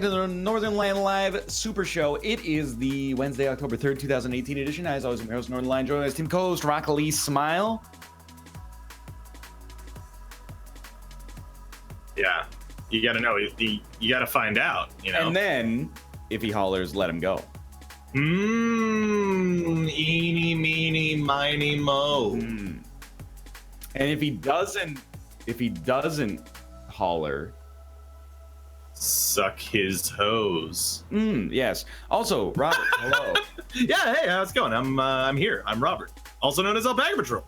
To the Northernlion Live Super Show. It is the Wednesday, October 3rd, 2018 edition. As always, I'm your host, Northernlion, joined by his team co-host, Rock-A-Lee Smile. Yeah, you gotta know. You gotta find out, you know? And then, if he hollers, let him go. Eeny, meeny, miny, mo. And if he doesn't holler... Suck his hose. Yes. Also, Robert, hello. Yeah, hey, how's it going? I'm here. I'm Robert, also known as AlpacaPatrol.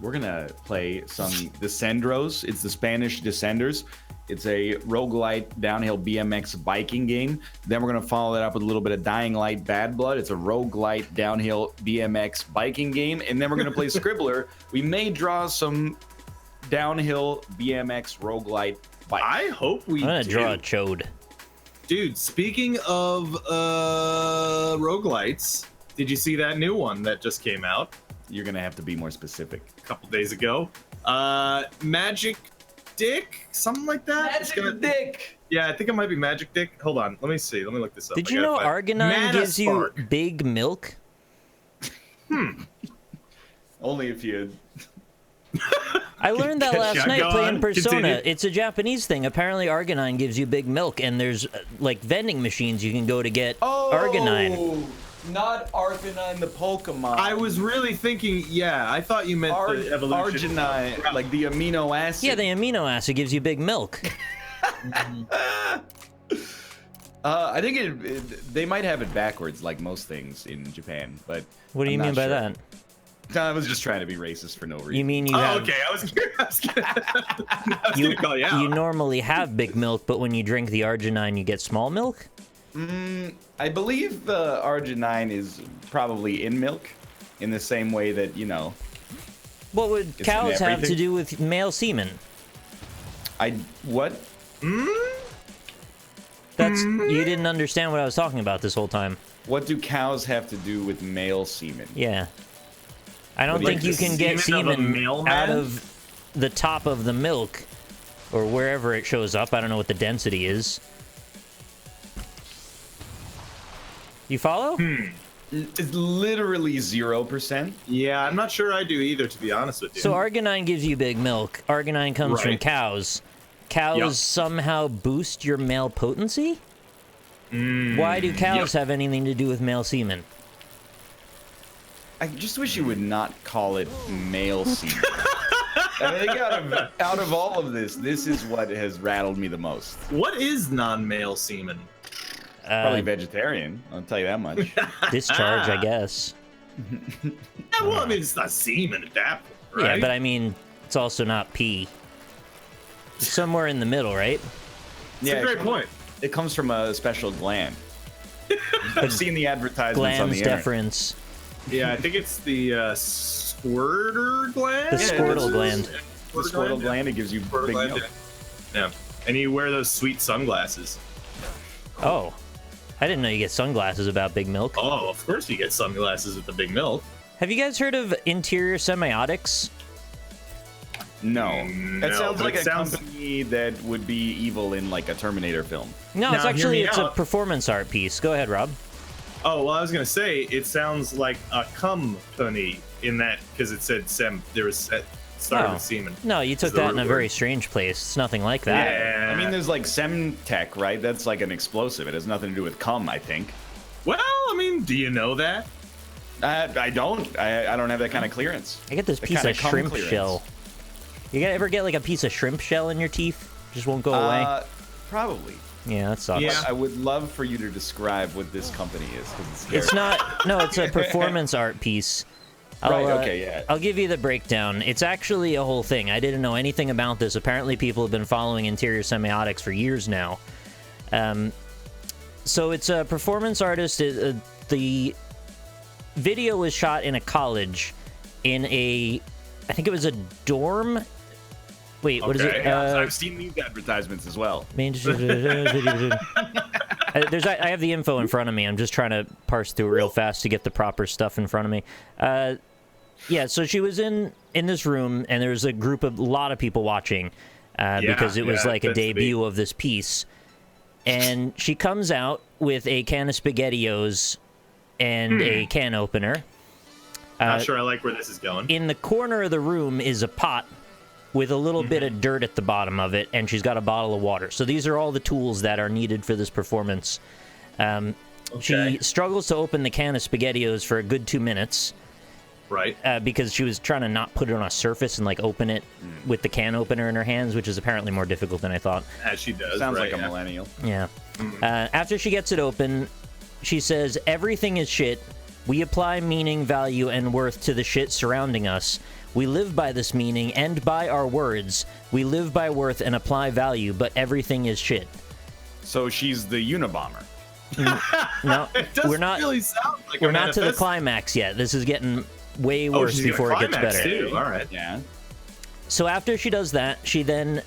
We're gonna play some Descendros. It's the Spanish Descenders. It's a roguelite downhill BMX biking game. Then we're gonna follow that up with a little bit of Dying Light Bad Blood. It's a roguelite downhill BMX biking game. And then we're gonna play Scribbler. We may draw some downhill BMX roguelite bike. I hope we I'm gonna do. draw a chode. Dude, speaking of roguelites, did you see that new one that just came out You're gonna have to be more specific. a couple days ago? Magic Dick? Something like that? Dick! Yeah, I think it might be Magic Dick. Hold on, let me see. Let me look this up. Did I you gotta know find- Arginine gives you Manaspark. big milk? Only if you... I learned that last Yeah, night go playing on, Persona. continue. It's a Japanese thing. Apparently Arginine gives you big milk, and there's like vending machines you can go to get Arginine. Not Arginine the Pokemon. I was really thinking, yeah, I thought you meant the evolution. Arginine, like the amino acid. Yeah, the amino acid gives you big milk. I think they might have it backwards, like most things in Japan. But What do you I'm mean not by sure. that? I was just trying to be racist for no reason. You mean you Oh, have... okay. I was gonna call you out. You normally have big milk, but when you drink the Arginine, you get small milk? I believe the Arginine is probably in milk, in the same way that, you know, What would It's in cows have to everything. do with male semen? what? That's You didn't understand what I was talking about this whole time. What do cows have to do with male semen? Yeah. I don't Like think you the can get semen of a semen mailman? out of the top of the milk or wherever it shows up. I don't know what the density is. You follow? It's literally 0%. Yeah, I'm not sure I do either, to be honest with you. So Arginine gives you big milk. Arginine comes from Right. cows. Cows Yep. somehow boost your male potency? Why do cows have anything to do with male semen? I just wish you would not call it male semen. I think out of all of this is what has rattled me the most. what is non-male semen? Probably vegetarian, I'll tell you that much. Discharge, I guess. Yeah, well, I mean, it's not semen at that point, right? Yeah, but I mean, it's also not pee. It's somewhere in the middle, right? It's a great point. It comes from a special gland. I've seen the advertisements on the Glans internet. deferens. Yeah, I think it's the squirter gland. The squirtle gland. The squirtle gland, it gives you Squirtle big gland, milk. yeah. And you wear those sweet sunglasses. Oh. I didn't know you get sunglasses about big milk. Oh, of course you get sunglasses with the big milk. Have you guys heard of interior semiotics? No. That No, sounds but like it a sounds- company that would be evil in like a Terminator film. No, Now, it's hear actually me it's a out. performance art piece. Go ahead, Rob. Oh, well, I was gonna say it sounds like a company in that because it said there was started Oh. with semen. No, you took the that in a root very word. strange place. It's nothing like that. Yeah. I mean, there's like Semtech, right? That's like an explosive. It has nothing to do with cum, I think. Well, I mean, do you know that? I don't. I don't have that kind of clearance. I get this The piece kinda of cum shrimp clearance. shell. You ever get like a piece of shrimp shell in your teeth? Just won't go away? Probably. Yeah, that sucks. Yeah. I would love for you to describe what this company is, because it's It's not. No, it's a performance art piece. Right, okay, yeah. I'll give you the breakdown. It's actually a whole thing. I didn't know anything about this. Apparently, people have been following interior semiotics for years now. So it's a performance artist. The video was shot in a college, in a, I think it was a dorm. Wait, what is it? I've seen these advertisements as well. There's I have the info in front of me. I'm just trying to parse through it real fast to get the proper stuff in front of me. Yeah, so she was in this room, and there was a lot of people watching because it was like a that's the debut of this piece. And she comes out with a can of spaghettios and a can opener. Not sure I like where this is going. In the corner of the room is a pot with a little bit of dirt at the bottom of it, and she's got a bottle of water. So these are all the tools that are needed for this performance. She struggles to open the can of spaghettios for a good 2 minutes. Right. Because she was trying to not put it on a surface and, like, open it with the can opener in her hands, which is apparently more difficult than I thought. As she does. Sounds like a millennial. Yeah. After she gets it open, she says, "Everything is shit. We apply meaning, value, and worth to the shit surrounding us. We live by this meaning and by our words. We live by worth and apply value, but everything is shit." So she's the Unabomber. No, It doesn't we're not. really sound like We're a not to the manifest. climax yet. This is getting way Oh, worse she's gonna before it gets climax, better. too. All right. Yeah. So after she does that, she then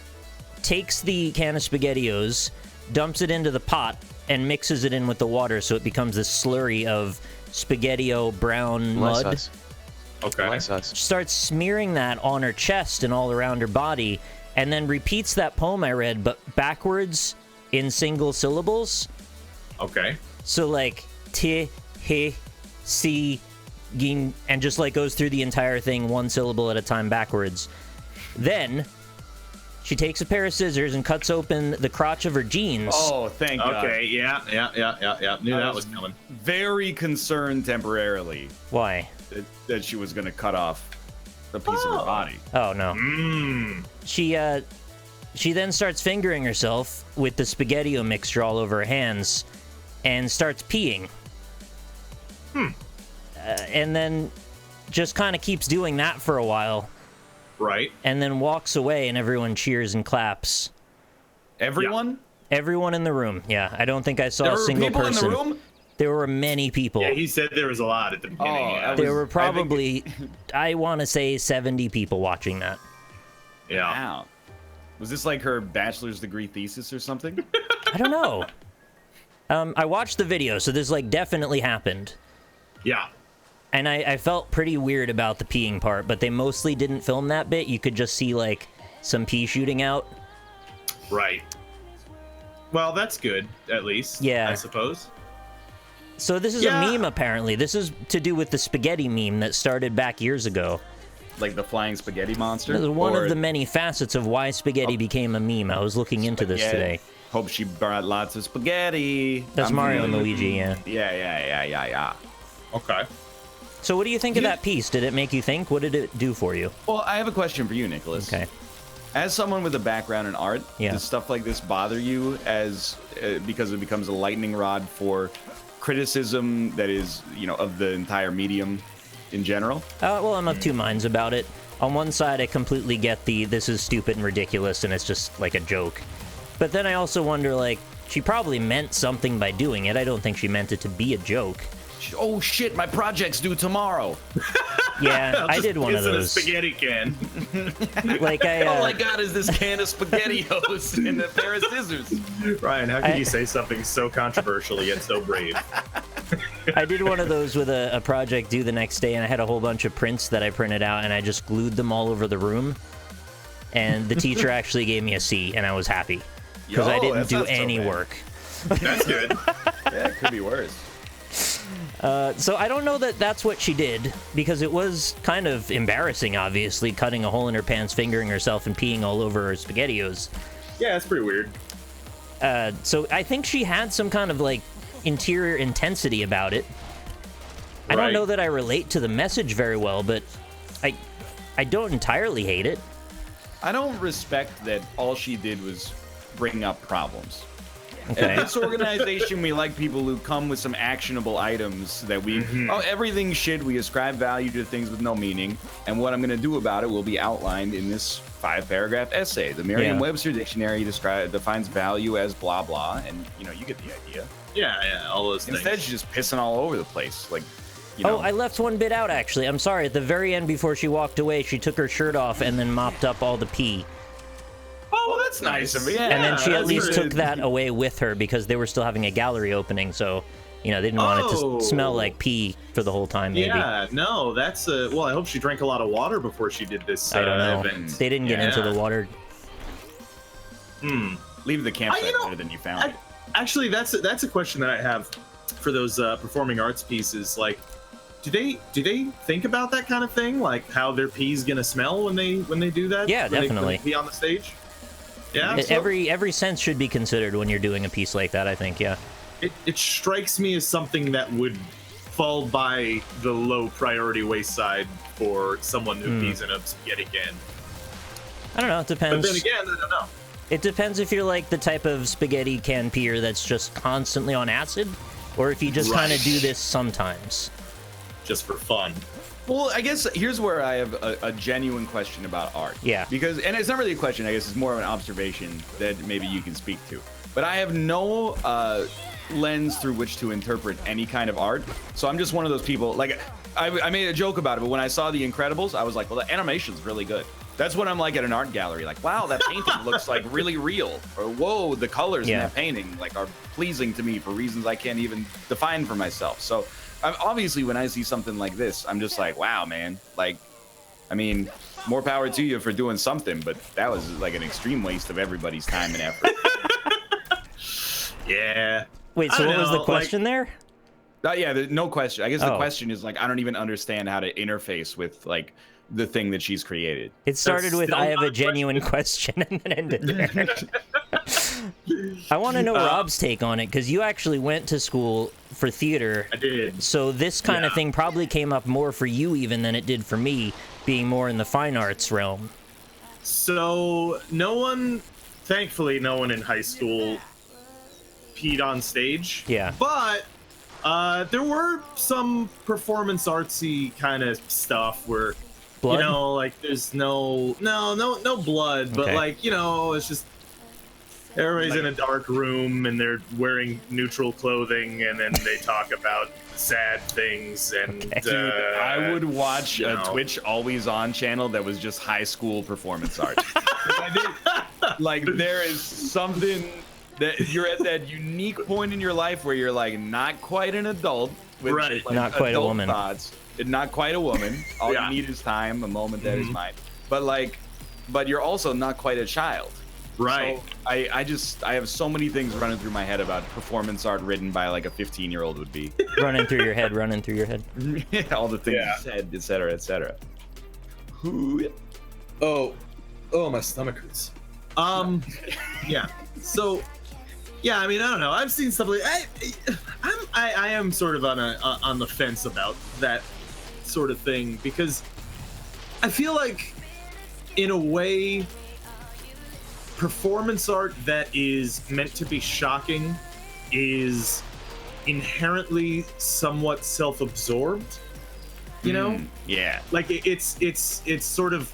takes the can of spaghettios, dumps it into the pot, and mixes it in with the water so it becomes this slurry of spaghettio brown mud. Nice. Okay. Nice. She starts smearing that on her chest and all around her body, and then repeats that poem I read, but backwards in single syllables. Okay. So like ti, he, si, gin, and just like goes through the entire thing one syllable at a time backwards. Then she takes a pair of scissors and cuts open the crotch of her jeans. Oh, thank God. Okay. Yeah. Knew that was coming. Very concerned temporarily Why? that she was going to cut off a piece of her body. Oh no. Mmm. She then starts fingering herself with the spaghettio mixture all over her hands and starts peeing. And then just kind of keeps doing that for a while Right. and then walks away and everyone cheers and claps. Everyone? Everyone in the room. Yeah, I don't think I saw There a were single people person. in the room? There were many people. Yeah, he said there was a lot at the beginning. Oh, yeah. There were I think- probably, I want to say 70 people watching that. Yeah. Wow. Was this like her bachelor's degree thesis or something? I don't know. I watched the video, so this like definitely happened. Yeah. And I felt pretty weird about the peeing part, but they mostly didn't film that bit. You could just see like some pee shooting out. Right. Well, that's good, at least. Yeah. I suppose. So this is a meme, apparently. This is to do with the spaghetti meme that started back years ago. Like the flying spaghetti monster? This is one Or of the many facets of why spaghetti became a meme. I was looking into this spaghetti. today. Hope she brought lots of spaghetti. That's I'm Mario and feeling- Luigi, yeah. Yeah. Okay. So what do you think of that piece? Did it make you think? What did it do for you? Well, I have a question for you, Nicholas. Okay. As someone with a background in art, Yeah. does stuff like this bother you as because it becomes a lightning rod for criticism that is, of the entire medium in general? Well, I'm of two minds about it. On one side, I completely get this is stupid and ridiculous, and it's just like a joke. But then I also wonder, like, she probably meant something by doing it. I don't think she meant it to be a joke. Oh shit, my project's due tomorrow. Yeah, I Just did one of piss in a those. spaghetti can. Like All I got is this can of spaghettios and a pair of scissors. Ryan, how can you say something so controversial yet so brave? I did one of those with a project due the next day, and I had a whole bunch of prints that I printed out, and I just glued them all over the room. And the teacher actually gave me a C, and I was happy because I Yo, didn't that's do not so any bad. work. That's good. Yeah, it could be worse. So I don't know that that's what she did, because it was kind of embarrassing, obviously, cutting a hole in her pants, fingering herself, and peeing all over her spaghettios. Yeah, that's pretty weird. So I think she had some kind of, like, interior intensity about it. I don't Right. know that I relate to the message very well, but I don't entirely hate it. I don't respect that all she did was bring up problems. Okay. At this organization, we like people who come with some actionable items that we... Oh, everything's shit. We ascribe value to things with no meaning. And what I'm going to do about it will be outlined in this 5-paragraph essay. The Merriam-Webster Dictionary defines value as blah, blah. And, you get the idea. Yeah, all those Instead, things. she's just pissing all over the place. Like, Oh, I left one bit out, actually. I'm sorry. At the very end, before she walked away, she took her shirt off and then mopped up all the pee. Oh, well, that's nice of me. Yeah, And then she at that's least really- took that away with her because they were still having a gallery opening, so they didn't want it to smell like pee for the whole time. Maybe. Yeah, no, that's well. I hope she drank a lot of water before she did this. I don't know. Event. They didn't get into the water. Leave the campsite you know, better than you found it. Actually, that's a question that I have for those performing arts pieces. Like, do they think about that kind of thing? Like how their pee's gonna smell when they do that? Yeah, when definitely. They pee on the stage. Yeah. Every sense should be considered when you're doing a piece like that, I think. Yeah. It strikes me as something that would fall by the low priority wayside for someone who pees in a spaghetti can. I don't know. It depends. But then again, I don't know. It depends if you're like the type of spaghetti can peer that's just constantly on acid, or if you just kind of do this sometimes. Just for fun. Well, I guess here's where I have a genuine question about art. Yeah. Because, and it's not really a question, I guess it's more of an observation that maybe you can speak to. But I have no lens through which to interpret any kind of art. So I'm just one of those people, like, I made a joke about it, but when I saw The Incredibles, I was like, well, the animation's really good. That's when I'm like at an art gallery, like, wow, that painting looks like really real. Or, whoa, the colors in that painting like are pleasing to me for reasons I can't even define for myself. So obviously when I see something like this, I'm just like, wow, man. Like, I mean, more power to you for doing something, but that was like an extreme waste of everybody's time and effort. Yeah. Wait, so what was the question there? Yeah, no question. I guess the question is like, I don't even understand how to interface with like the thing that she's created. It started with, I have a genuine question, and then ended there. I want to know Rob's take on it, because you actually went to school for theater. I did. So this kind of thing probably came up more for you even than it did for me, being more in the fine arts realm. So thankfully, no one in high school peed on stage. Yeah. But there were some performance artsy kind of stuff where, blood? You know, like there's no blood, but like, you know, it's just everybody's in a dark room and they're wearing neutral clothing and then they talk about sad things and Dude, I would watch a Twitch always on channel that was just high school performance art. Like there is something that you're at that unique point in your life where you're like not quite an adult with like, not quite a woman. Thoughts. Not quite a woman. All you need is time, a moment that is mine. But you're also not quite a child. Right. So I have so many things running through my head about performance art written by like a 15-year-old would be. running through your head. Yeah, all the things you said, etc., etc. Oh, my stomach hurts. Yeah. So, yeah, I mean, I don't know. I've seen stuff like I am sort of on the fence about that sort of thing because I feel like, in a way, performance art that is meant to be shocking is inherently somewhat self-absorbed. You know? Yeah. Like it's sort of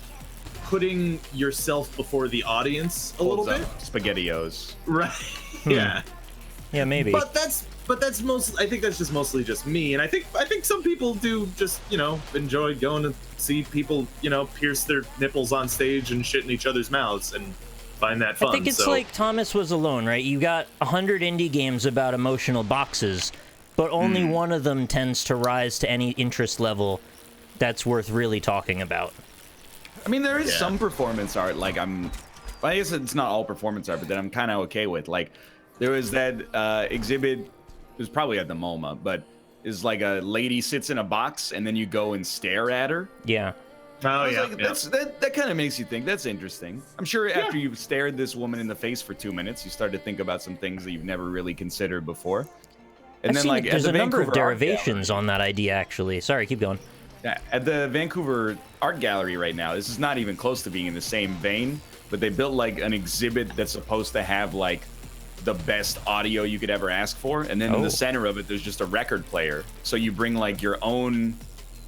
putting yourself before the audience a little bit. Spaghettios. Right. Yeah. Yeah, maybe. But that's I think that's just mostly just me, and I think some people do just, you know, enjoy going to see people, you know, pierce their nipples on stage and shit in each other's mouths and find that fun. I think it's like Thomas Was Alone, right? You got 100 indie games about emotional boxes, but only one of them tends to rise to any interest level that's worth really talking about. I mean, there is some performance art, like I guess it's not all performance art, but that I'm kind of okay with. Like, there was that exhibit, it was probably at the MoMA, but is like a lady sits in a box and then you go and stare at her. Yeah. Oh, yeah. Like, that kind of makes you think. That's interesting. I'm sure after you've stared this woman in the face for 2 minutes, you start to think about some things that you've never really considered before. And then, like, there's a number of derivations on that idea, actually. Sorry, keep going. Yeah, at the Vancouver Art Gallery right now, this is not even close to being in the same vein, but they built like an exhibit that's supposed to have like the best audio you could ever ask for, and then in the center of it there's just a record player, so you bring like your own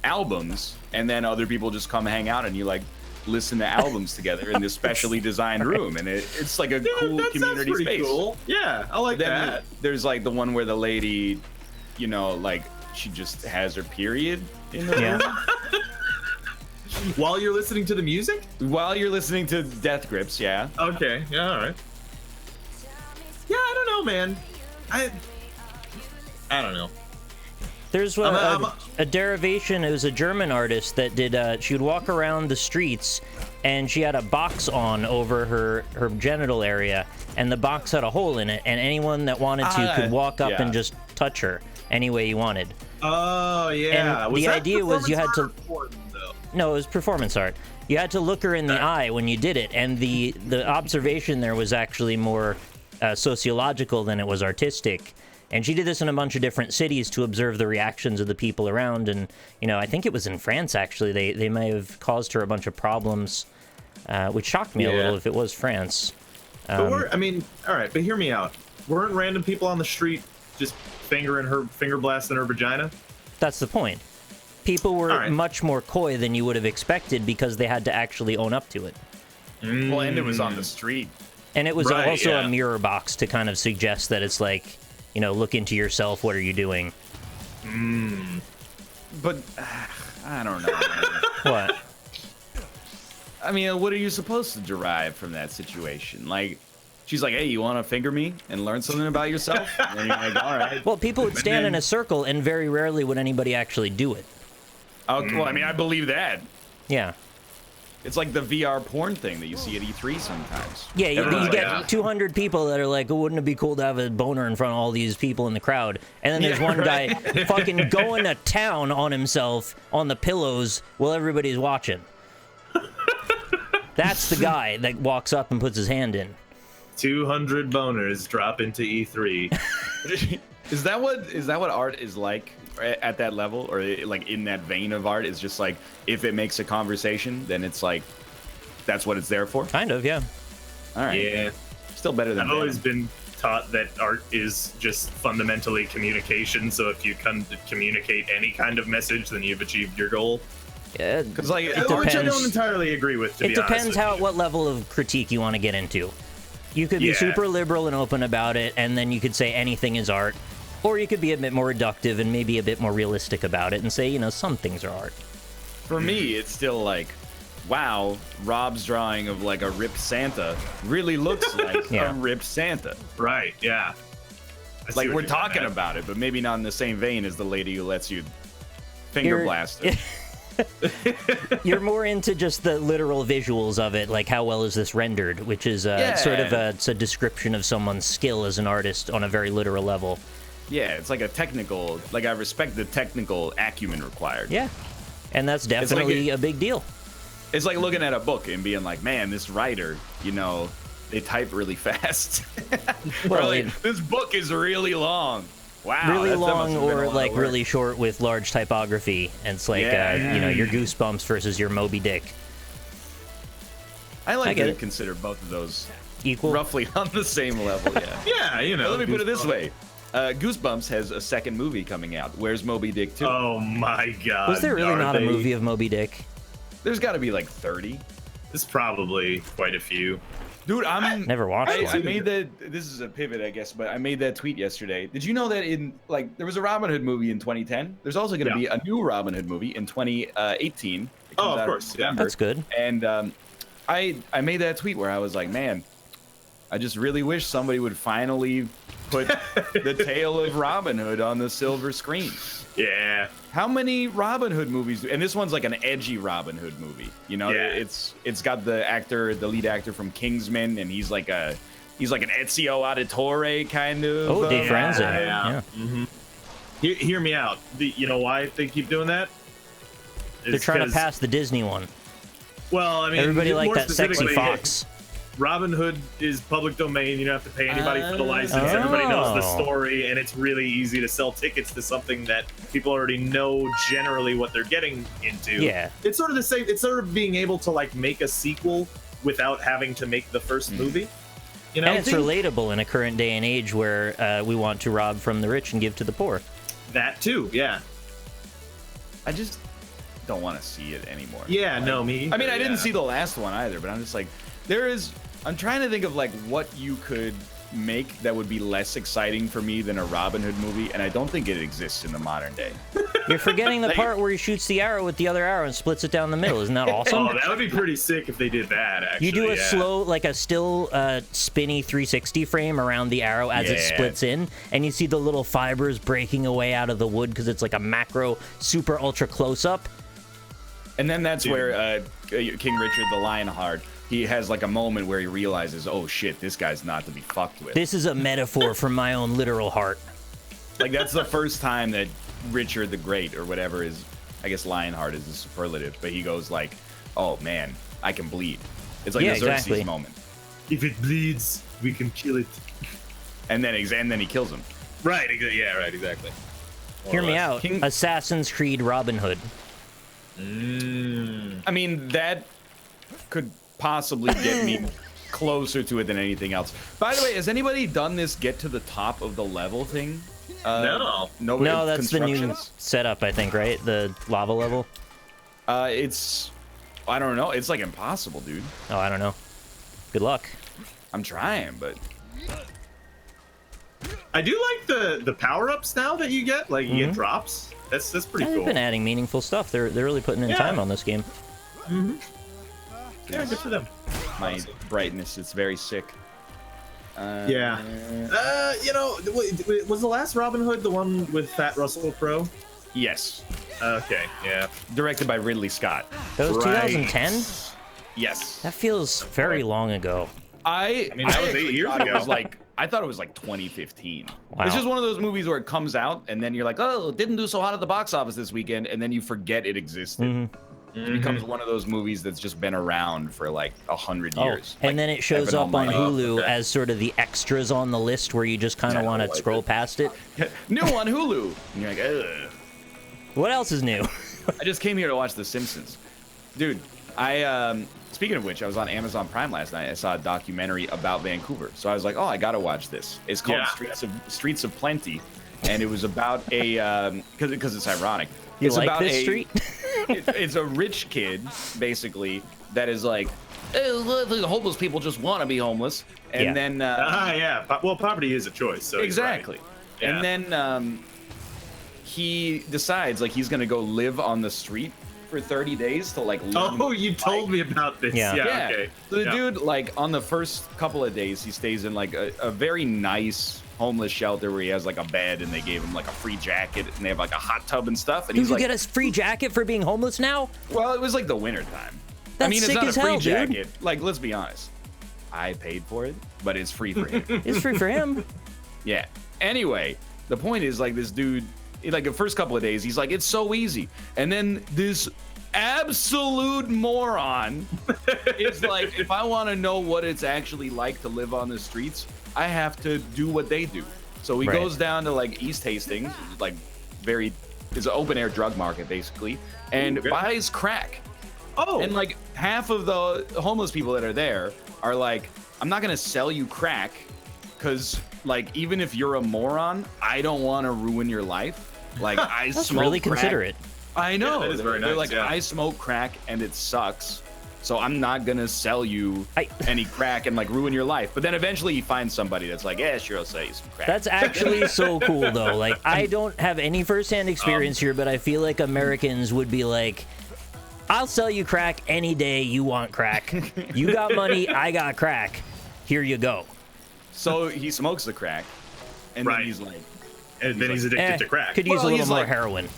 albums and then other people just come hang out and you like listen to albums together in this specially designed room, and it's like a cool community space. Cool. Yeah, I like that. There's like the one where the lady, you know, like she just has her period in the room. While you're listening to the music? While you're listening to Death Grips, yeah. Okay, yeah, all right. Yeah, I don't know, man. I don't know. There's a derivation. It was a German artist that did. She would walk around the streets and she had a box on over her genital area, and the box had a hole in it, and anyone that wanted to could walk up and just touch her any way you wanted. Oh, yeah. And was the that idea was you had to... porn, though? No, it was performance art. You had to look her in the eye when you did it, and the observation there was actually more sociological than it was artistic. And she did this in a bunch of different cities to observe the reactions of the people around. And, I think it was in France, actually. They may have caused her a bunch of problems, which shocked me a little if it was France. But all right, but hear me out. Weren't random people on the street just finger blasting her vagina? That's the point. People were much more coy than you would have expected because they had to actually own up to it. Well, and it was on the street. And it was also a mirror box to kind of suggest that it's like, look into yourself. What are you doing? But I don't know. What? I mean, what are you supposed to derive from that situation? Like, she's like, hey, you want to finger me and learn something about yourself? And then you're like, all right. Well, people would stand in a circle, and very rarely would anybody actually do it. Okay, well, I mean, I believe that. Yeah. It's like the VR porn thing that you see at E3 sometimes. Yeah, you get 200 people that are like, oh, wouldn't it be cool to have a boner in front of all these people in the crowd? And then there's one guy fucking going to town on himself on the pillows while everybody's watching. That's the guy that walks up and puts his hand in. 200 boners drop into E3. Is that what art is like at that level, or like in that vein of art? Is just like, if it makes a conversation, then it's like that's what it's there for? Kind of, yeah. All right. Yeah. Still better than I've always been taught that art is just fundamentally communication, so if you can communicate any kind of message, then you've achieved your goal. Yeah, because like, which I don't entirely agree with. It depends what level of critique you want to get into. You could be super liberal and open about it, and then you could say anything is art, or you could be a bit more reductive and maybe a bit more realistic about it and say, some things are art. For me, it's still like, wow, Rob's drawing of like a ripped Santa really looks like a ripped Santa. Right? Yeah. Like, we're talking about it, but maybe not in the same vein as the lady who lets you finger blast it. You're more into just the literal visuals of it, like how well is this rendered, which is sort of it's a description of someone's skill as an artist on a very literal level. Yeah, it's like a technical, like I respect the technical acumen required. Yeah, and that's definitely a big deal. It's like looking at a book and being like, man, this writer, they type really fast. Well, like, this book is really long. Wow, really long or like really short with large typography, and it's like your Goosebumps versus your Moby Dick. I like to consider both of those equal, roughly on the same level. Yeah, yeah, let me put it this way: Goosebumps has a second movie coming out. Where's Moby Dick 2? Oh my God! Was there really not a movie of Moby Dick? There's got to be like 30. There's probably quite a few. Dude, I'm never watched it. I made that. This is a pivot, I guess, but I made that tweet yesterday. Did you know that there was a Robin Hood movie in 2010? There's also going to be a new Robin Hood movie in 2018. Oh, of course, yeah. That's good. And I made that tweet where I was like, man, I just really wish somebody would finally put the tale of Robin Hood on the silver screen. Yeah. How many Robin Hood movies and this one's like an edgy Robin Hood movie. It's got the lead actor from Kingsman, and he's like an Ezio Auditore kind of. Oh, Dave Ramsey. Yeah. Mm-hmm. Hear me out. You know why they keep doing that? They're trying to pass the Disney one. Well, I mean, everybody liked that sexy fox. Robin Hood is public domain. You don't have to pay anybody for the license. Everybody knows the story, and it's really easy to sell tickets to something that people already know generally what they're getting into. Yeah. It's sort of the same. It's sort of being able to like make a sequel without having to make the first movie. And it's relatable in a current day and age where we want to rob from the rich and give to the poor. That too, yeah. I just don't want to see it anymore. Yeah, no, me either. I mean, I didn't see the last one either, but I'm just like, I'm trying to think of like what you could make that would be less exciting for me than a Robin Hood movie, and I don't think it exists in the modern day. You're forgetting the part where he shoots the arrow with the other arrow and splits it down the middle. Isn't that awesome? Oh, that would be pretty sick if they did that, actually. You do a slow, like a still spinny 360 frame around the arrow as it splits in, and you see the little fibers breaking away out of the wood because it's like a macro super ultra close-up. And then that's where King Richard the Lionheart, he has like a moment where he realizes, oh shit, this guy's not to be fucked with. This is a metaphor for my own literal heart. Like that's the first time that Richard the Great or whatever is, I guess Lionheart is a superlative, but he goes like, oh man, I can bleed. It's like the Xerxes moment. If it bleeds, we can kill it. And then he kills him. Right. Yeah. Right. Exactly. Hear me out. Assassin's Creed Robin Hood. I mean, that could possibly get me closer to it than anything else. By the way, has anybody done this get to the top of the level thing? No. No, that's the new setup, I think, right? The lava level? It's... I don't know. It's like impossible, dude. Oh, I don't know. Good luck. I'm trying, but... I do like the power-ups now that you get. Like, you get drops. That's pretty cool. They've been adding meaningful stuff. They're really putting in time on this game. Yeah, good for them. My brightness, it's very sick. Yeah. You know, wait, was the last Robin Hood the one with Fat Russell Crowe? Yes. Okay, yeah. Directed by Ridley Scott. That was 2010? Yes. That feels very long ago. I mean, that was 8 years ago. I thought it was like 2015. Wow. It's just one of those movies where it comes out and then you're like, oh, it didn't do so hot at the box office this weekend, and then you forget it existed. It becomes one of those movies that's just been around for like 100 years. And then it shows up on Hulu as sort of the extras on the list where you just kind of want to scroll past it. New on Hulu. And you're like, ugh. What else is new? I just came here to watch The Simpsons. Dude, speaking of which, I was on Amazon Prime last night. I saw a documentary about Vancouver. So I was like, oh, I got to watch this. It's called Streets of Plenty. And it was about a, because it's ironic. You like this street? It's a rich kid, basically, that is like, the homeless people just want to be homeless. And then... well, poverty is a choice. So exactly. Right. And then he decides, like, he's going to go live on the street for 30 days to, like, learn. Oh, you told me about this. Yeah. Okay. So the dude, like, on the first couple of days, he stays in, like, a very nice homeless shelter where he has, like, a bed, and they gave him, like, a free jacket, and they have, like, a hot tub and stuff. And You he's can like, get a free jacket for being homeless now? well, it was, like, the winter time. That's I mean, it's sick not as a free hell, jacket. dude. Like, let's be honest. I paid for it, but it's free for him. It's free for him. Yeah. Anyway, the point is, like, this dude, like, the first couple of days, he's like, it's so easy. And then this absolute moron is like, if I want to know what it's actually like to live on the streets, I have to do what they do. So he goes down to, like, East Hastings, like, it's an open-air drug market, basically, and buys crack. Oh. And, like, half of the homeless people that are there are like, I'm not going to sell you crack because, like, even if you're a moron, I don't want to ruin your life. Like, I That's smoke really crack. considerate. I know. that is very They're nice, like, I smoke crack and it sucks. So I'm not going to sell you any crack and, like, ruin your life. But then eventually you find somebody that's like, yeah, sure, I'll sell you some crack. That's actually so cool, though. Like, I don't have any firsthand experience here, but I feel like Americans would be like, I'll sell you crack any day you want crack. You got money, I got crack. Here you go. So he smokes the crack, and then he's like... And then he's addicted to crack. Could use a little more heroin.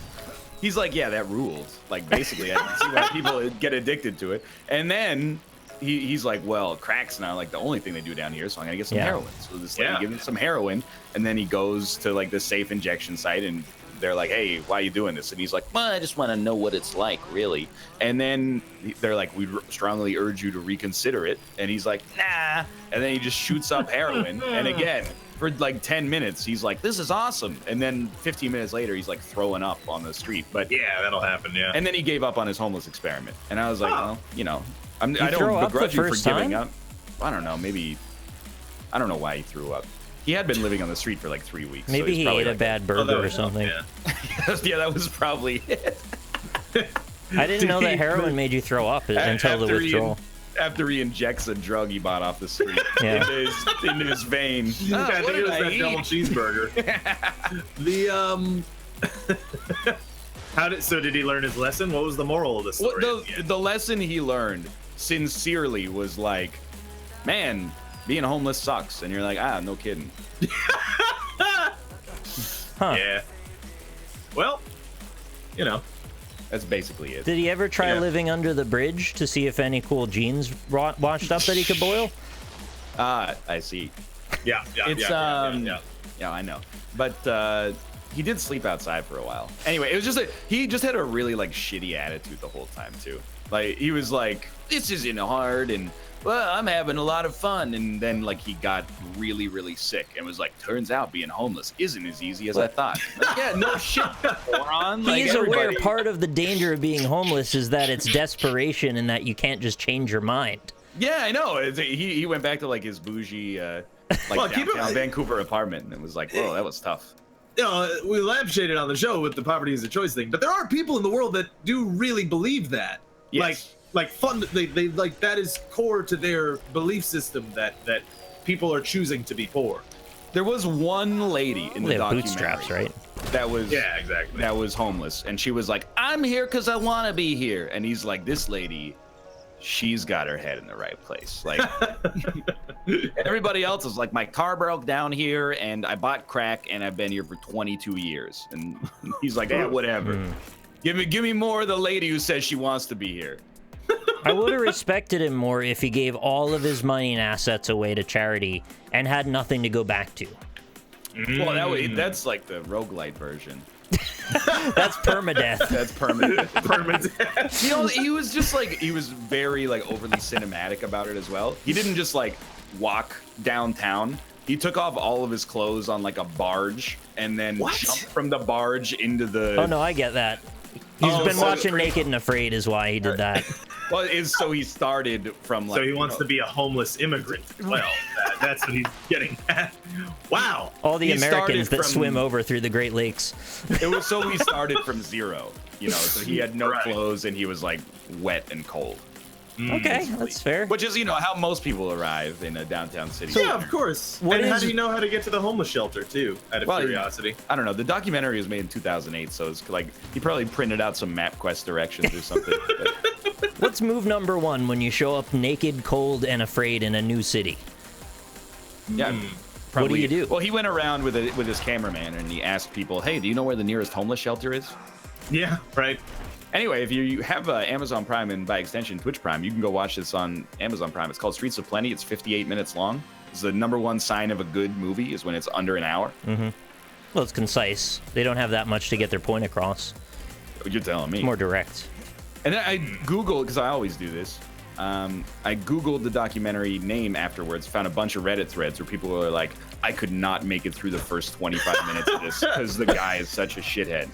He's like, yeah, that rules. Like, basically, I can see why people get addicted to it. And then he's like, well, crack's not, like, the only thing they do down here, so I'm going to get some heroin. So this lady gives him some heroin, and then he goes to, like, the safe injection site, and they're like, hey, why are you doing this? And he's like, well, I just want to know what it's like, really. And then they're like, we strongly urge you to reconsider it. And he's like, nah. And then he just shoots up heroin. And again, for like 10 minutes, he's like, this is awesome. And then 15 minutes later, he's like throwing up on the street. But yeah, that'll happen, yeah. And then he gave up on his homeless experiment. And I was like, well, you know, I throw don't up begrudge the you for first giving time? up. I don't know, maybe, I don't know why he threw up. He had been living on the street for like 3 weeks. Maybe so he ate a bad burger or something. Yeah, that was probably it. I didn't know that heroin made you throw up until the withdrawal. After he injects a drug he bought off the street into his vein. I think it was that double cheeseburger. Did he learn his lesson? What was the moral of the story? Well, the lesson he learned sincerely was like, man, being homeless sucks. And you're like, no kidding. Huh. Yeah. Well, you know. That's basically it. Did he ever try Yeah. living under the bridge to see if any cool jeans washed up that he could boil? I see. Yeah, It's yeah. yeah, I know. But he did sleep outside for a while. Anyway, it was just he just had a really like shitty attitude the whole time too. Like he was like, this isn't hard, and well, I'm having a lot of fun. And then like he got really, really sick and was like, turns out being homeless isn't as easy as I thought. Like, yeah, no shit, moron. Like, He's aware everybody- part of the danger of being homeless is that it's desperation and that you can't just change your mind. Yeah, I know. He went back to like his bougie Well, keep it- downtown Vancouver apartment and it was like, whoa, that was tough. You know, we lampshaded on the show with the poverty is a choice thing, but there are people in the world that do really believe that. Yes. Like fun. They like that is core to their belief system that people are choosing to be poor. There was one lady in the They have documentary bootstraps, right? that was exactly. that was homeless, and she was like, I'm here because I want to be here. And he's like, this lady, she's got her head in the right place. Like everybody else is like, my car broke down here and I bought crack and I've been here for 22 years. And he's like, yeah, whatever. Give me more of the lady who says she wants to be here. I would have respected him more if he gave all of his money and assets away to charity and had nothing to go back to. Well, that's like the roguelite version. That's permadeath. That's permanent. Permanent. You know, he was just like, he was very like overly cinematic about it as well. He didn't just like walk downtown. He took off all of his clothes on like a barge and then jumped from the barge into the... Oh, no, I get that. He's been so- watching Naked and Afraid is why he did that. Well, so he started from like... So he wants to be a homeless immigrant as well. That's what he's getting at. Wow. All the He Americans started that from- swim over through the Great Lakes. It was so he started from zero, you know, so he had no Right. clothes and he was like wet and cold. Okay, that's fair. Which is, you know, how most people arrive in a downtown city. Yeah, of course. What And how is- do you know how to get to the homeless shelter too? Out of Well, curiosity. I don't know. The documentary was made in 2008, so it's like he probably printed out some MapQuest directions or something. But What's move number one when you show up naked, cold, and afraid in a new city? yeah. What do you do? Well, he went around with his cameraman and he asked people, "Hey, do you know where the nearest homeless shelter is?" Yeah, right. Anyway, if you have Amazon Prime and by extension Twitch Prime, you can go watch this on Amazon Prime. It's called Streets of Plenty. It's 58 minutes long. It's the #1 sign of a good movie is when it's under an hour. Well, it's concise. They don't have that much to get their point across. You're telling me. More direct. And then I Googled, because I always do this, I Googled the documentary name afterwards, found a bunch of Reddit threads where people were like, I could not make it through the first 25 minutes of this because the guy is such a shithead.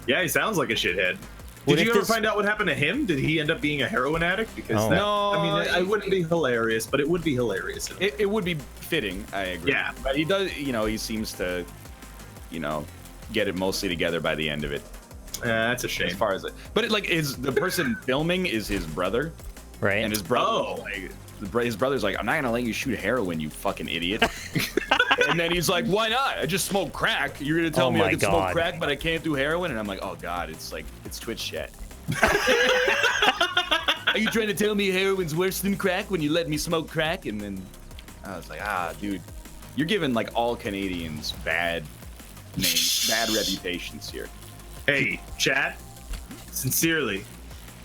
Yeah, he sounds like a shithead. What Did if you ever this- find out what happened to him? Did he end up being a heroin addict? Because Oh. that, No, I mean, it wouldn't be hilarious, but it would be hilarious. It would be fitting, I agree. Yeah. But he does, you know, he seems to, you know, get it mostly together by the end of it. That's a As shame. far as it, but it, like, is the person filming is his brother, Right? and his brother, Oh. his brother's like, I'm not gonna let you shoot heroin, you fucking idiot. And then he's like, why not? I just smoke crack. You're gonna tell Oh me my I can God. smoke crack, but I can't do heroin? And I'm like, oh God, it's like, it's Twitch chat. Are you trying to tell me heroin's worse than crack when you let me smoke crack? And then I was like, dude, you're giving like all Canadians bad names, bad reputations here. Hey, chat. Sincerely,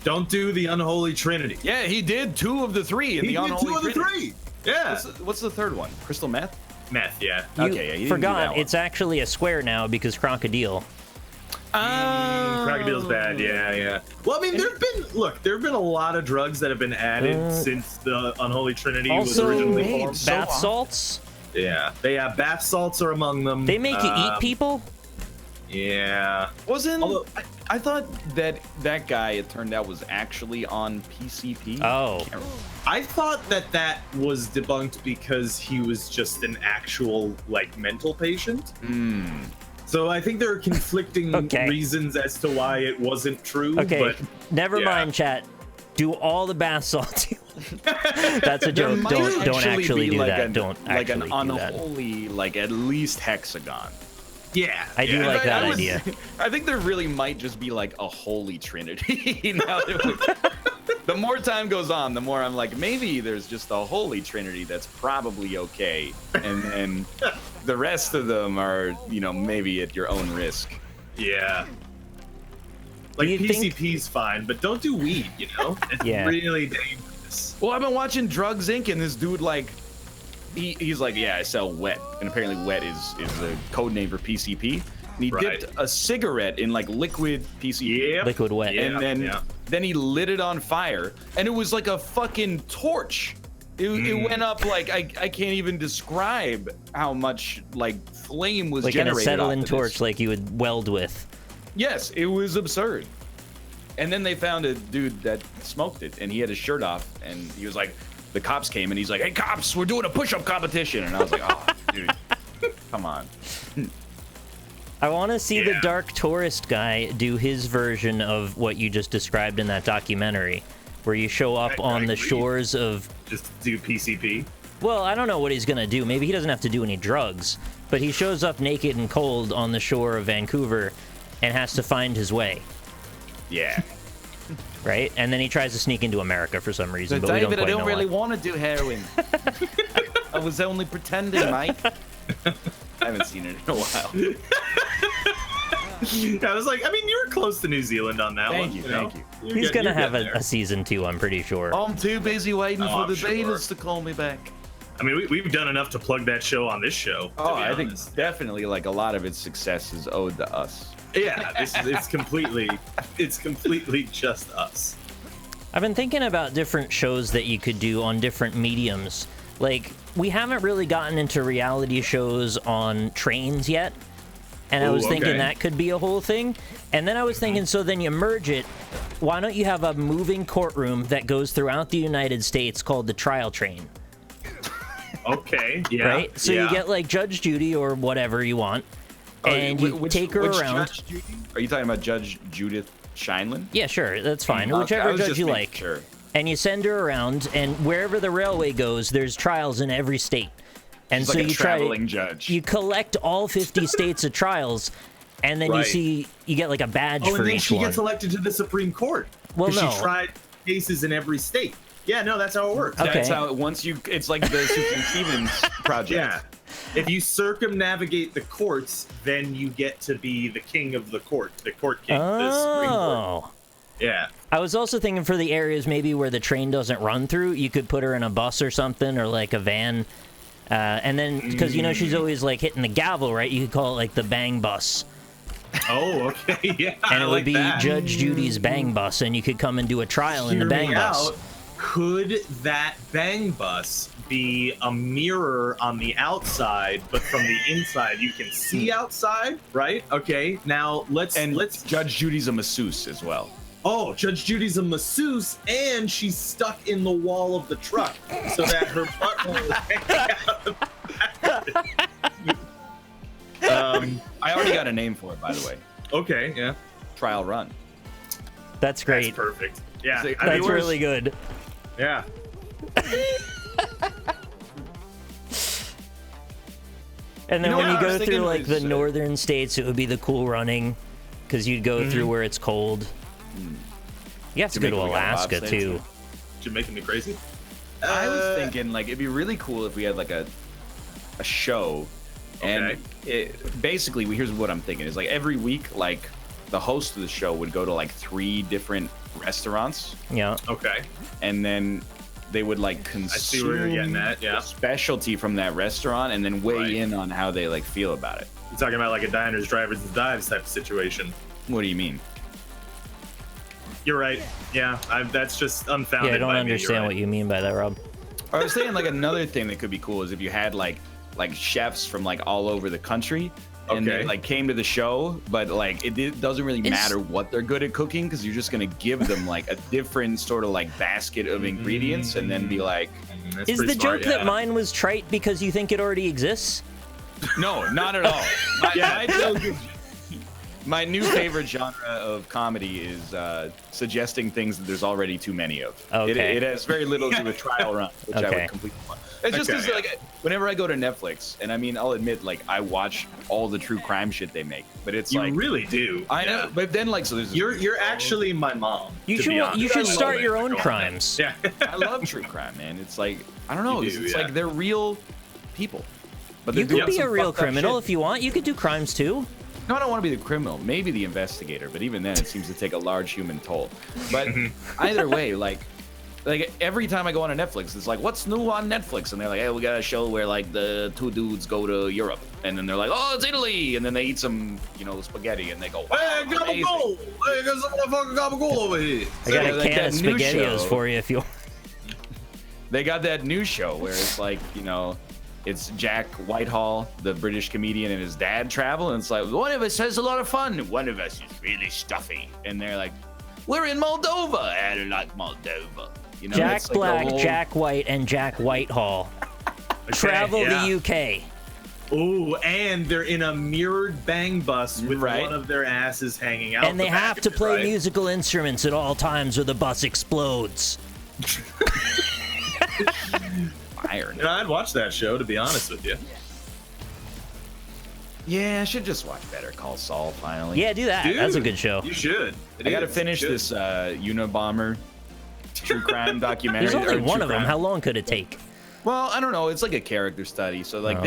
don't do the unholy trinity. Yeah, he did 2 of the 3 in He the did unholy 2 of the Trinity. 3. Yeah. What's the third one? Crystal meth? Meth, yeah. You Okay, yeah, you didn't do that forgot one. it's actually a square now because crocodile. Crocodile's bad, yeah. Well, I mean, there have been a lot of drugs that have been added since the unholy trinity was Also, originally made formed. so bath often. salts. Yeah, bath salts are among them. They make you eat people. Yeah. Wasn't Although- I thought that guy, it turned out, was actually on PCP. Oh, I thought that was debunked because he was just an actual like mental patient. So I think there are conflicting Okay. reasons as to why it wasn't true. okay. But Never yeah. mind, chat. Do all the bath salts. That's a There joke. might Don't actually be do like that. an- Don't like actually an do that. unholy, like at least hexagon. yeah, I do yeah. like that I was- idea. I think there really might just be like a holy trinity. Now that the more time goes on, the more I'm like, maybe there's just a holy trinity that's probably okay, and then the rest of them are, you know, maybe at your own risk. Yeah. Like you think- PCP's fine, but don't do weed. You know, it's Yeah. really dangerous. Well, I've been watching Drugs Inc. and this dude like, he's like, yeah, I sell wet, and apparently wet is a code name for PCP. And he Right. dipped a cigarette in like liquid PCP. Yep. Liquid wet. And then he lit it on fire, and it was like a fucking torch. It went up like I can't even describe how much like flame was Like in a generated. acetylene off of torch, this. like you would weld with. Yes, it was absurd. And then they found a dude that smoked it, and he had his shirt off, and he was like, the cops came, and he's like, "Hey cops, we're doing a push-up competition," and I was like, "Oh, dude, come on." I want to see the Yeah. dark tourist guy do his version of what you just described in that documentary, where you show up I on the agree. shores of. Just do PCP. Well, I don't know what he's gonna do. Maybe he doesn't have to do any drugs, but he shows up naked and cold on the shore of Vancouver, and has to find his way, Yeah. right? And then he tries to sneak into America for some reason, So but we David, don't I quite don't know really why. want to do heroin. I was only pretending, mate. I haven't seen it in a while. I was like, I mean, you were close to New Zealand on that Thank one. you, know? thank you. You're He's getting- gonna you're have getting there. a season 2, I'm pretty sure. I'm too busy waiting Oh, for I'm the sure. Beatles to call me back. I mean, we've done enough to plug that show on this show. to Oh, be I think honest. definitely like a lot of its success is owed to us. Yeah, it's completely just us. I've been thinking about different shows that you could do on different mediums. Like, we haven't really gotten into reality shows on trains yet. And I Ooh, was thinking okay. that could be a whole thing. And then I was thinking, so then you merge it. Why don't you have a moving courtroom that goes throughout the United States called the trial train? Okay, yeah. Right? So you get like Judge Judy or whatever you want. And you take her around. Judge Judy? Are you talking about Judge Judith Scheinlin? Yeah, sure, that's fine. Okay, I Whichever was judge just you making like. sure. And you send her around, and wherever the railway goes, there's trials in every state. And She's so like a you try traveling judge. you collect all 50 states of trials, and then Right. you get like a badge Oh, for and then each she one. gets elected to the Supreme Court. Well, 'Cause no. she tried cases in every state. Yeah, no, that's how it works. Okay. That's how it's like the Susan Stevens project. Yeah. If you circumnavigate the courts, then you get to be the king of the court king, the Supreme Court. Oh. Yeah. I was also thinking for the areas maybe where the train doesn't run through, you could put her in a bus or something, or like a van. And then, because she's always like hitting the gavel, right? You could call it like the bang bus. Oh, okay. Yeah. And it I would like be that. Judge Judy's bang bus, and you could come and do a trial in the Hear bang me bus. out. Could that bang bus be a mirror on the outside, but from the inside you can see outside? Right? Okay. Now let's Judge Judy's a masseuse as well. Oh, Judge Judy's a masseuse, and she's stuck in the wall of the truck so that her butthole is hanging out of the back. I already got a name for it, by the way. Okay, yeah. Trial Run. That's great. That's perfect. Yeah. That's I mean, That's really good. yeah. And then You know when what you I go was through thinking like the was, northern states, it would be the cool running, because you'd go through where it's cold. You have to go to Jamaica, we got Alaska bobsled, too. too. You're making me crazy. I was thinking like it'd be really cool if we had like a show, and basically here's what I'm thinking is like every week like the host of the show would go to like 3 different restaurants, Yeah. Okay. and then they would like consume I see where you're getting at, yeah. a specialty from that restaurant and then weigh Right. in on how they like feel about it. You're talking about like a diners, drivers, and dives type of situation. What do you mean? You're right. Yeah, that's just unfounded. Yeah, I don't by me. You're understand right. what you mean by that, Rob. I was saying like another thing that could be cool is if you had like chefs from like all over the country and they Okay. like came to the show, but like it doesn't really matter what they're good at cooking because you're just gonna give them like a different sort of like basket of ingredients and then be like, That's Is pretty the smart, joke that yeah. mine was trite because you think it already exists? no, not at all. My joke is my new favorite genre of comedy is suggesting things that there's already too many of. Okay. It has very little to do with trial run, which I Okay. would completely want. It's just Okay, because yeah. like whenever I go to Netflix, and I mean I'll admit like I watch all the true crime shit they make, but it's You like really do. I know, Yeah. but then like so there's this- You're actually my mom. You to should be honest. you should I love start it. your own Go on. crimes. Yeah. I love true crime, man. It's like I don't know, You it's, do, it's yeah. like they're real people. But they're You doing could be some a real fucked up criminal shit. if you want. You could do crimes too. No, I don't want to be the criminal. Maybe the investigator, but even then, it seems to take a large human toll. But either way, like every time I go on Netflix, it's like, what's new on Netflix? And they're like, hey, we got a show where like the two dudes go to Europe, and then they're like, oh, it's Italy, and then they eat some, spaghetti, and they go, wow, hey, gabagool! Hey, got some motherfucking gabagool over here. I got a can of spaghettios for you if you. They got that new show where it's like, it's Jack Whitehall, the British comedian, and his dad travel, and it's like, one of us has a lot of fun, one of us is really stuffy, and they're like, we're in Moldova. I don't like Moldova. Jack Black, Jack White, and Jack Whitehall travel the UK. Ooh, and they're in a mirrored bang bus with one of their asses hanging out. And they have to play musical instruments at all times or the bus explodes. Iron. I'd watch that show, to be honest with you. Yeah, I should just watch Better Call Saul finally. Yeah, do that. Dude, that's a good show. You should. I got to finish this Unabomber true crime documentary. There's only one of them. How long could it take? Well, I don't know. It's like a character study. So like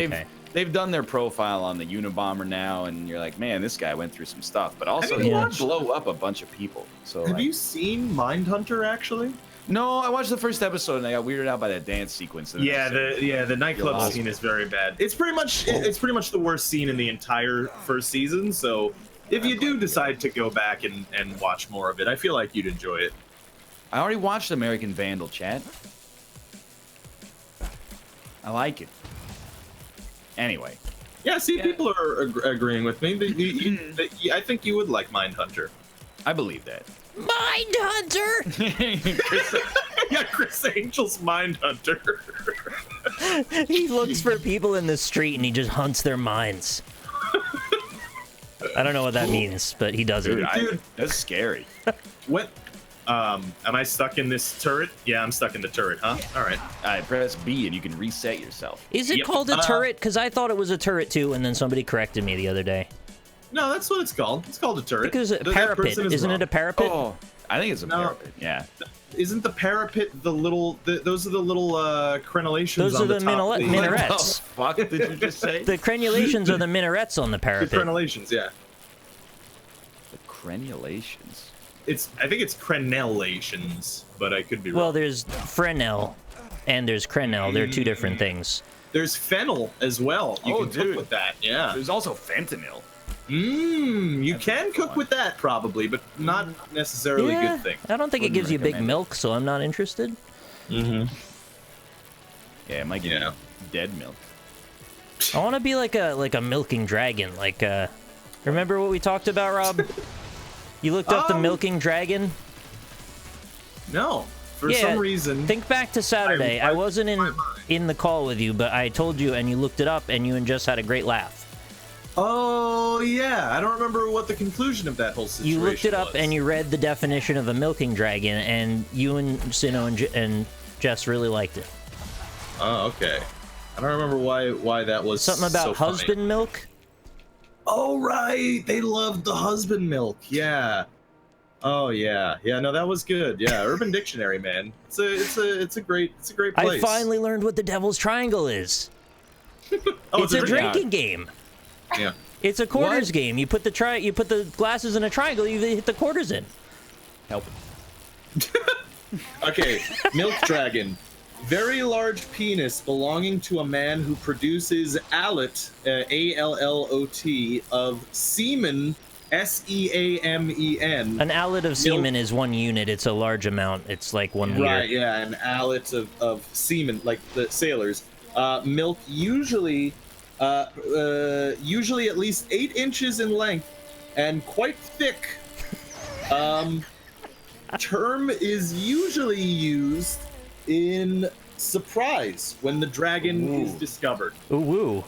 they've done their profile on the Unabomber now, and you're like, man, this guy went through some stuff. But also he did blow up a bunch of people. So have you seen Mindhunter actually? No, I watched the first episode and I got weirded out by that dance sequence. The nightclub scene is very bad. It's pretty much the worst scene in the entire first season. So if you do decide to go back and watch more of it, I feel like you'd enjoy it. I already watched American Vandal, chat. I like it. Anyway. Yeah, see, people are agreeing with me. I think you would like Mindhunter. I believe that. Mindhunter! Yeah, Chris Angel's Mindhunter. He looks for people in the street and he just hunts their minds. I don't know what that means, but he does it. Dude, that's scary. What? Am I stuck in this turret? Yeah, I'm stuck in the turret, huh? All right. Press B and you can reset yourself. Is it called a turret? Because I thought it was a turret too, and then somebody corrected me the other day. No, that's what it's called. It's called a turret. Because a parapet. Isn't it a parapet? Oh, I think it's a parapet. Yeah. Isn't the parapet the little? Those are the little crenellations. Those on are the top. minarets. What the fuck did you just say? The crenulations are the minarets on the parapet. The crenellations, yeah. The crenulations. I think it's crenellations, but I could be wrong. Well, there's Fresnel and there's Crenel. They're two different things. There's fennel as well. You can cook with that. Yeah. There's also fentanyl. You can cook with that probably, but not necessarily a good thing. I don't think it gives you big milk, so I'm not interested. Yeah, it might give you dead milk. I want to be like a milking dragon. Like, remember what we talked about, Rob? You looked up the milking dragon? No. For some reason. Think back to Saturday. I wasn't in the call with you, but I told you, and you looked it up, and you and Jess had a great laugh. Oh, yeah. I don't remember what the conclusion of that whole situation was. You looked it up, and you read the definition of a milking dragon, and you and Sino and Jess really liked it. Oh, okay. I don't remember why that was something about so husband funny. Milk? Oh, right. They loved the husband milk. Yeah. Oh, yeah. Yeah, no, that was good. Yeah, Urban Dictionary, man. It's a great place. I finally learned what the Devil's Triangle is. It's a drinking game. Yeah. It's a quarters game. You put the glasses in a triangle, you hit the quarters in. Help. Okay, milk dragon. Very large penis belonging to a man who produces allet, A-L-L-O-T, of semen, S-E-A-M-E-N. An allet of semen is 1 unit. It's a large amount. It's like 1 liter. Right, yeah, an allet of semen, like the sailors. Milk usually at least 8 inches in length and quite thick. Term is usually used in surprise when the dragon is discovered. Ooh, woo.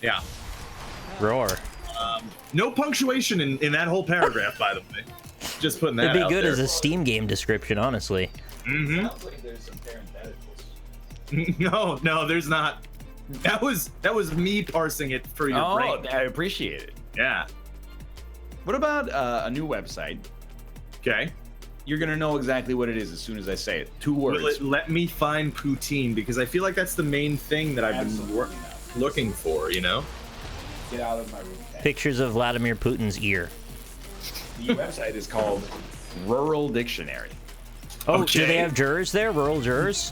Yeah. Roar. No punctuation in that whole paragraph, by the way. Just putting that out there. It'd be good as a Steam game description, honestly. Mm-hmm. Sounds like there's some parentheticals. No, there's not. That was me parsing it for your brain. Oh, I appreciate it. Yeah. What about a new website? Okay. You're gonna know exactly what it is as soon as I say it. 2 words. Let me find poutine, because I feel like that's the main thing that I've been looking for, you know? Get out of my room. Pictures of Vladimir Putin's ear. The website is called Rural Dictionary. Oh, Okay. do they have jurors there? Rural jurors?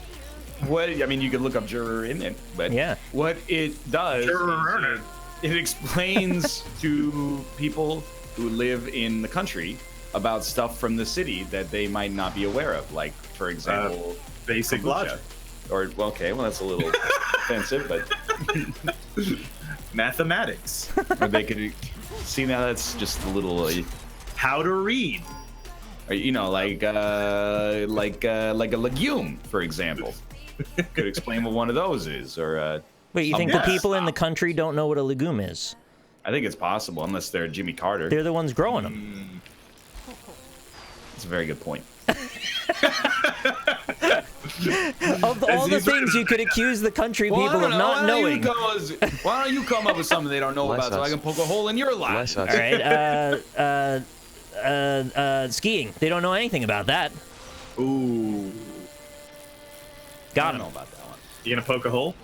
What I mean, you could look up juror in it, but Yeah. what it does is it explains to people who live in the country about stuff from the city that they might not be aware of, like, for example, Basic kombucha. logic. Or, well, okay, well, that's a little offensive, but Mathematics. or they could see now that's just a little, How to read. you know, like a legume, for example. Could explain what one of those is, or Wait, you think the Yes. people in the country don't know what a legume is? I think it's possible, unless they're Jimmy Carter. They're the ones growing them. That's a very good point. Of all the things you could accuse the country people of not knowing. Why don't you come up with something they don't know Bless about so I us. can poke a hole in your life? Bless All us. right, skiing. They don't know anything about that. Ooh. I Got don't know him. about that one. You gonna poke a hole?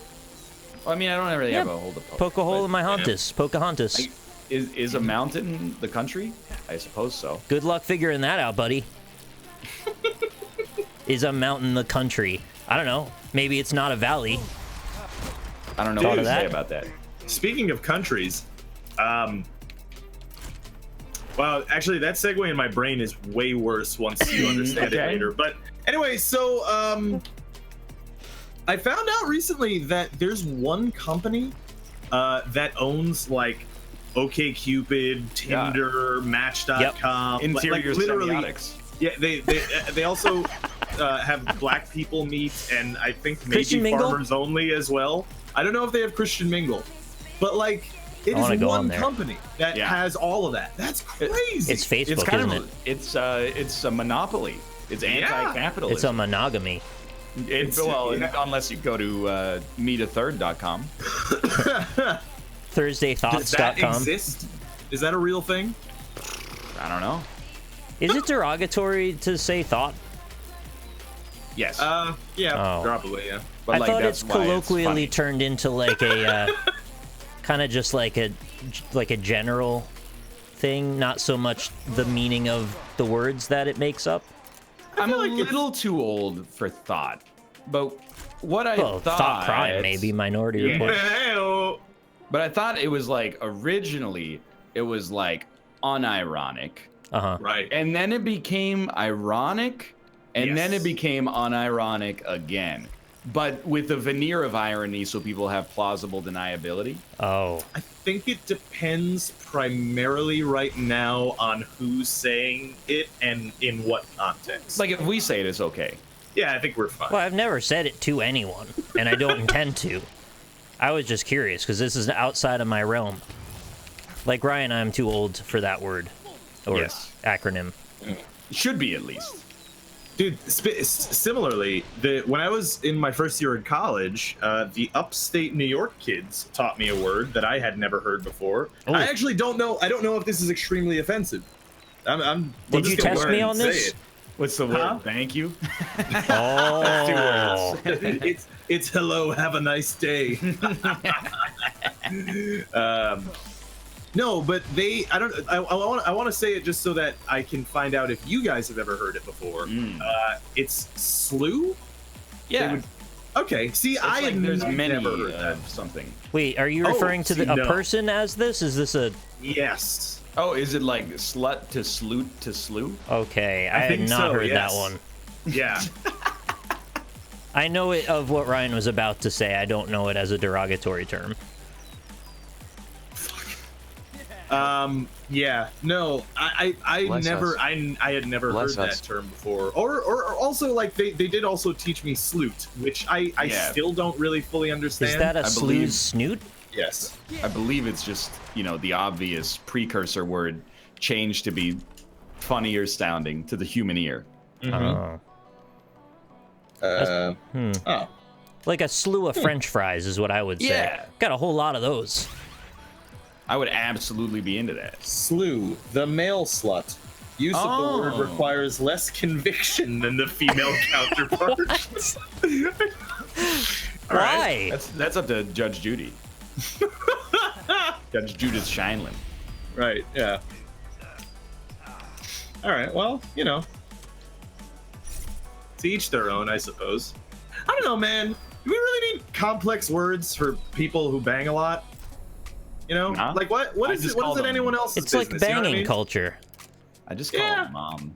Well, I mean, I don't really Yeah. have a hole to poke. Poke a hole but- in my Hontus. Pocahontas. Is a mountain the country? I suppose so. Good luck figuring that out, buddy. Is a mountain the country? I don't know. Maybe it's not a valley. I don't know Thought what of to say that? about that. Speaking of countries, well, actually, that segue in my brain is way worse once you understand it Okay. later. But anyway, so I found out recently that there's one company that owns like OkCupid, Tinder, Match.com, Interior like literally. semiotics. Yeah, they also have Black People Meet and I think maybe Christian Mingle? Farmers Only as well. I don't know if they have Christian Mingle, but like it I wanna is go on one there. company that Yeah. has all of that. That's crazy. It's Facebook, It's kind isn't of it? it's a monopoly. It's anti-capitalism. It's a monogamy. Well, unless you go to meetathird.com. Does that ThursdayThoughts.com. exist? Is that a real thing? I don't know. Is it derogatory to say thought? Yes. Yeah, Oh. probably, yeah. but I like, thought that's it's why colloquially funny. turned into like a kind of just like a general thing, not so much the meaning of the words that it makes up. I'm a little too old for thought, but what I Well, thought crime maybe, Minority Report. Hey-o. But I thought it was like originally it was like unironic, Uh-huh. Right. and then it became ironic, and then Yes. it became unironic again, but with a veneer of irony, so people have plausible deniability. Oh. I think it depends primarily right now on who's saying it and in what context. Like if we say it, it's okay. yeah, I think we're fine. Well, I've never said it to anyone, and I don't intend to. I was just curious because this is outside of my realm. Like Ryan, I'm too old for that word or Yes. acronym. Should be at least. Dude, similarly, when I was in my first year in college, the upstate New York kids taught me a word that I had never heard before. Oh. I actually don't know. I don't know if this is extremely offensive. I'm Did just you gonna test go me ahead on and this? say What's the word? Huh? Thank you. Oh. it. It's hello, have a nice day. No, but I want to say it just so that I can find out if you guys have ever heard it before. It's slew. Yeah. would- Okay. See, It's I like had there's many never heard that. of something. Wait, are you Oh, referring to a no. person as this? Is this a... Yes. Oh, is it like slut to sloot to slew? Okay, I, I had think not so, heard yes. that one. Yeah. I know it of what Ryan was about to say. I don't know it as a derogatory term. Yeah. No. I Bless never. us. I had never Bless heard us. that term before. Or also like they did also teach me sloot, which I Yeah. still don't really fully understand. Is that a I believe- slew's snoot? Yes. I believe it's just, the obvious precursor word changed to be funnier sounding to the human ear. Oh. Oh. Like a slew of French fries is what I would say. Yeah. Got a whole lot of those. I would absolutely be into that. Slew, the male slut. Use of the word Oh. requires less conviction than the female counterpart. All right. Why? That's up to Judge Judy. Judge Judith Scheinlin. Right, yeah. All right, well, you know, to each their own, I suppose. I don't know, man. Do we really need complex words for people who bang a lot? You know, Nah. like what is it? What is it? Anyone else's It's business? like You know what I banging mean? culture. I just call Yeah. her mom.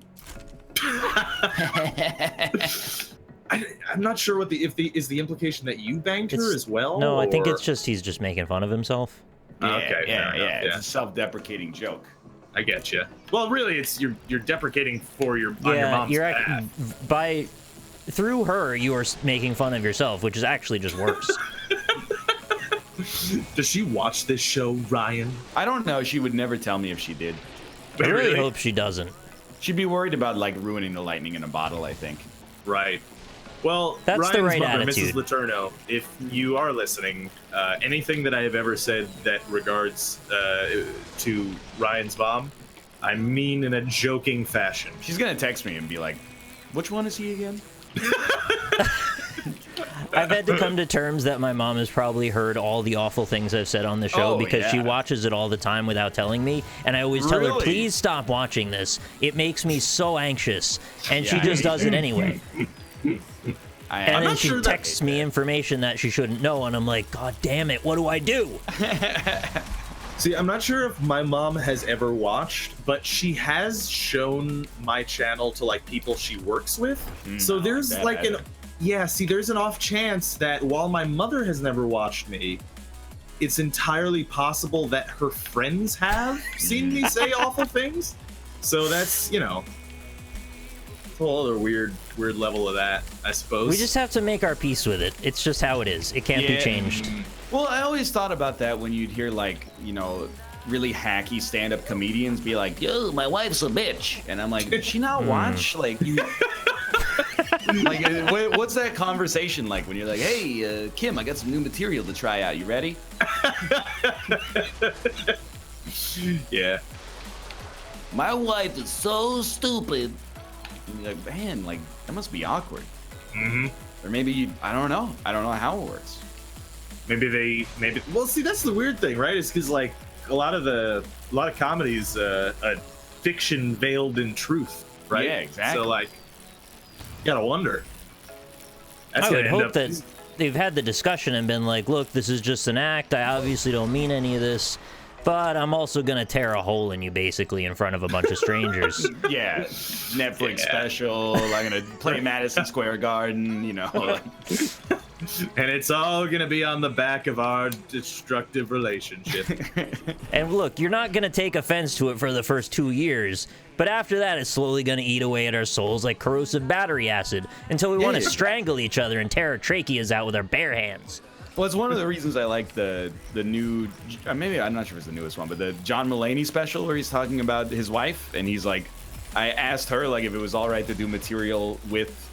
I'm not sure what is the implication that you banged her as well. No, I think or- it's just he's just making fun of himself. Okay, yeah. fair enough, It's a self-deprecating joke. I get you. Well, really, it's you're deprecating for your on your mom's behalf. Through her, you are making fun of yourself, which is actually just worse. Does she watch this show, Ryan? I don't know. She would never tell me if she did. I really hope she doesn't. She'd be worried about like ruining the lightning in a bottle, I think. Right. Well, That's Ryan's the right mother, attitude. Mrs. Letourneau, if you are listening, anything that I have ever said that regards to Ryan's mom, I mean in a joking fashion. She's gonna text me and be like, "Which one is he again?" I've had to come to terms that my mom has probably heard all the awful things I've said on the show because she watches it all the time without telling me, and I always tell her, please stop watching this. It makes me so anxious, and she just does it anyway. And then she texts me information that she shouldn't know, and I'm like, God damn it, what do I do? See, I'm not sure if my mom has ever watched, but she has shown my channel to like people she works with. So there's like there's an off chance that while my mother has never watched me, it's entirely possible that her friends have seen me say awful things. So that's, you know, a whole other weird level of that, I suppose. We just have to make our peace with it. It's just how it is. It can't be changed. Well, I always thought about that when you'd hear like, you know, really hacky stand-up comedians be like, "Yo, my wife's a bitch," and I'm like, "Did she not watch?" Like, you, like, what's that conversation like when you're like, "Hey, Kim, I got some new material to try out. You ready?" Yeah. My wife is so stupid. And you're like, man, like that must be awkward. Or maybe I don't know. I don't know how it works. Maybe well, see, that's the weird thing, right? It's because like a lot of comedies a fiction veiled in truth, right? Yeah, exactly. So like you gotta wonder. I would hope that they've had the discussion and been like, look, this is just an act. I obviously don't mean any of this, but I'm also gonna tear a hole in you basically in front of a bunch of strangers. Yeah, Netflix special. I'm gonna play Madison Square Garden, you know. Like. And it's all gonna be on the back of our destructive relationship. And look, you're not gonna take offense to it for the first 2 years, but after that, it's slowly gonna eat away at our souls like corrosive battery acid until we want to strangle each other and tear our tracheas out with our bare hands. Well, it's one of the reasons I like the new, maybe I'm not sure if it's the newest one, but the John Mulaney special where he's talking about his wife, and he's like, I asked her like if it was all right to do material with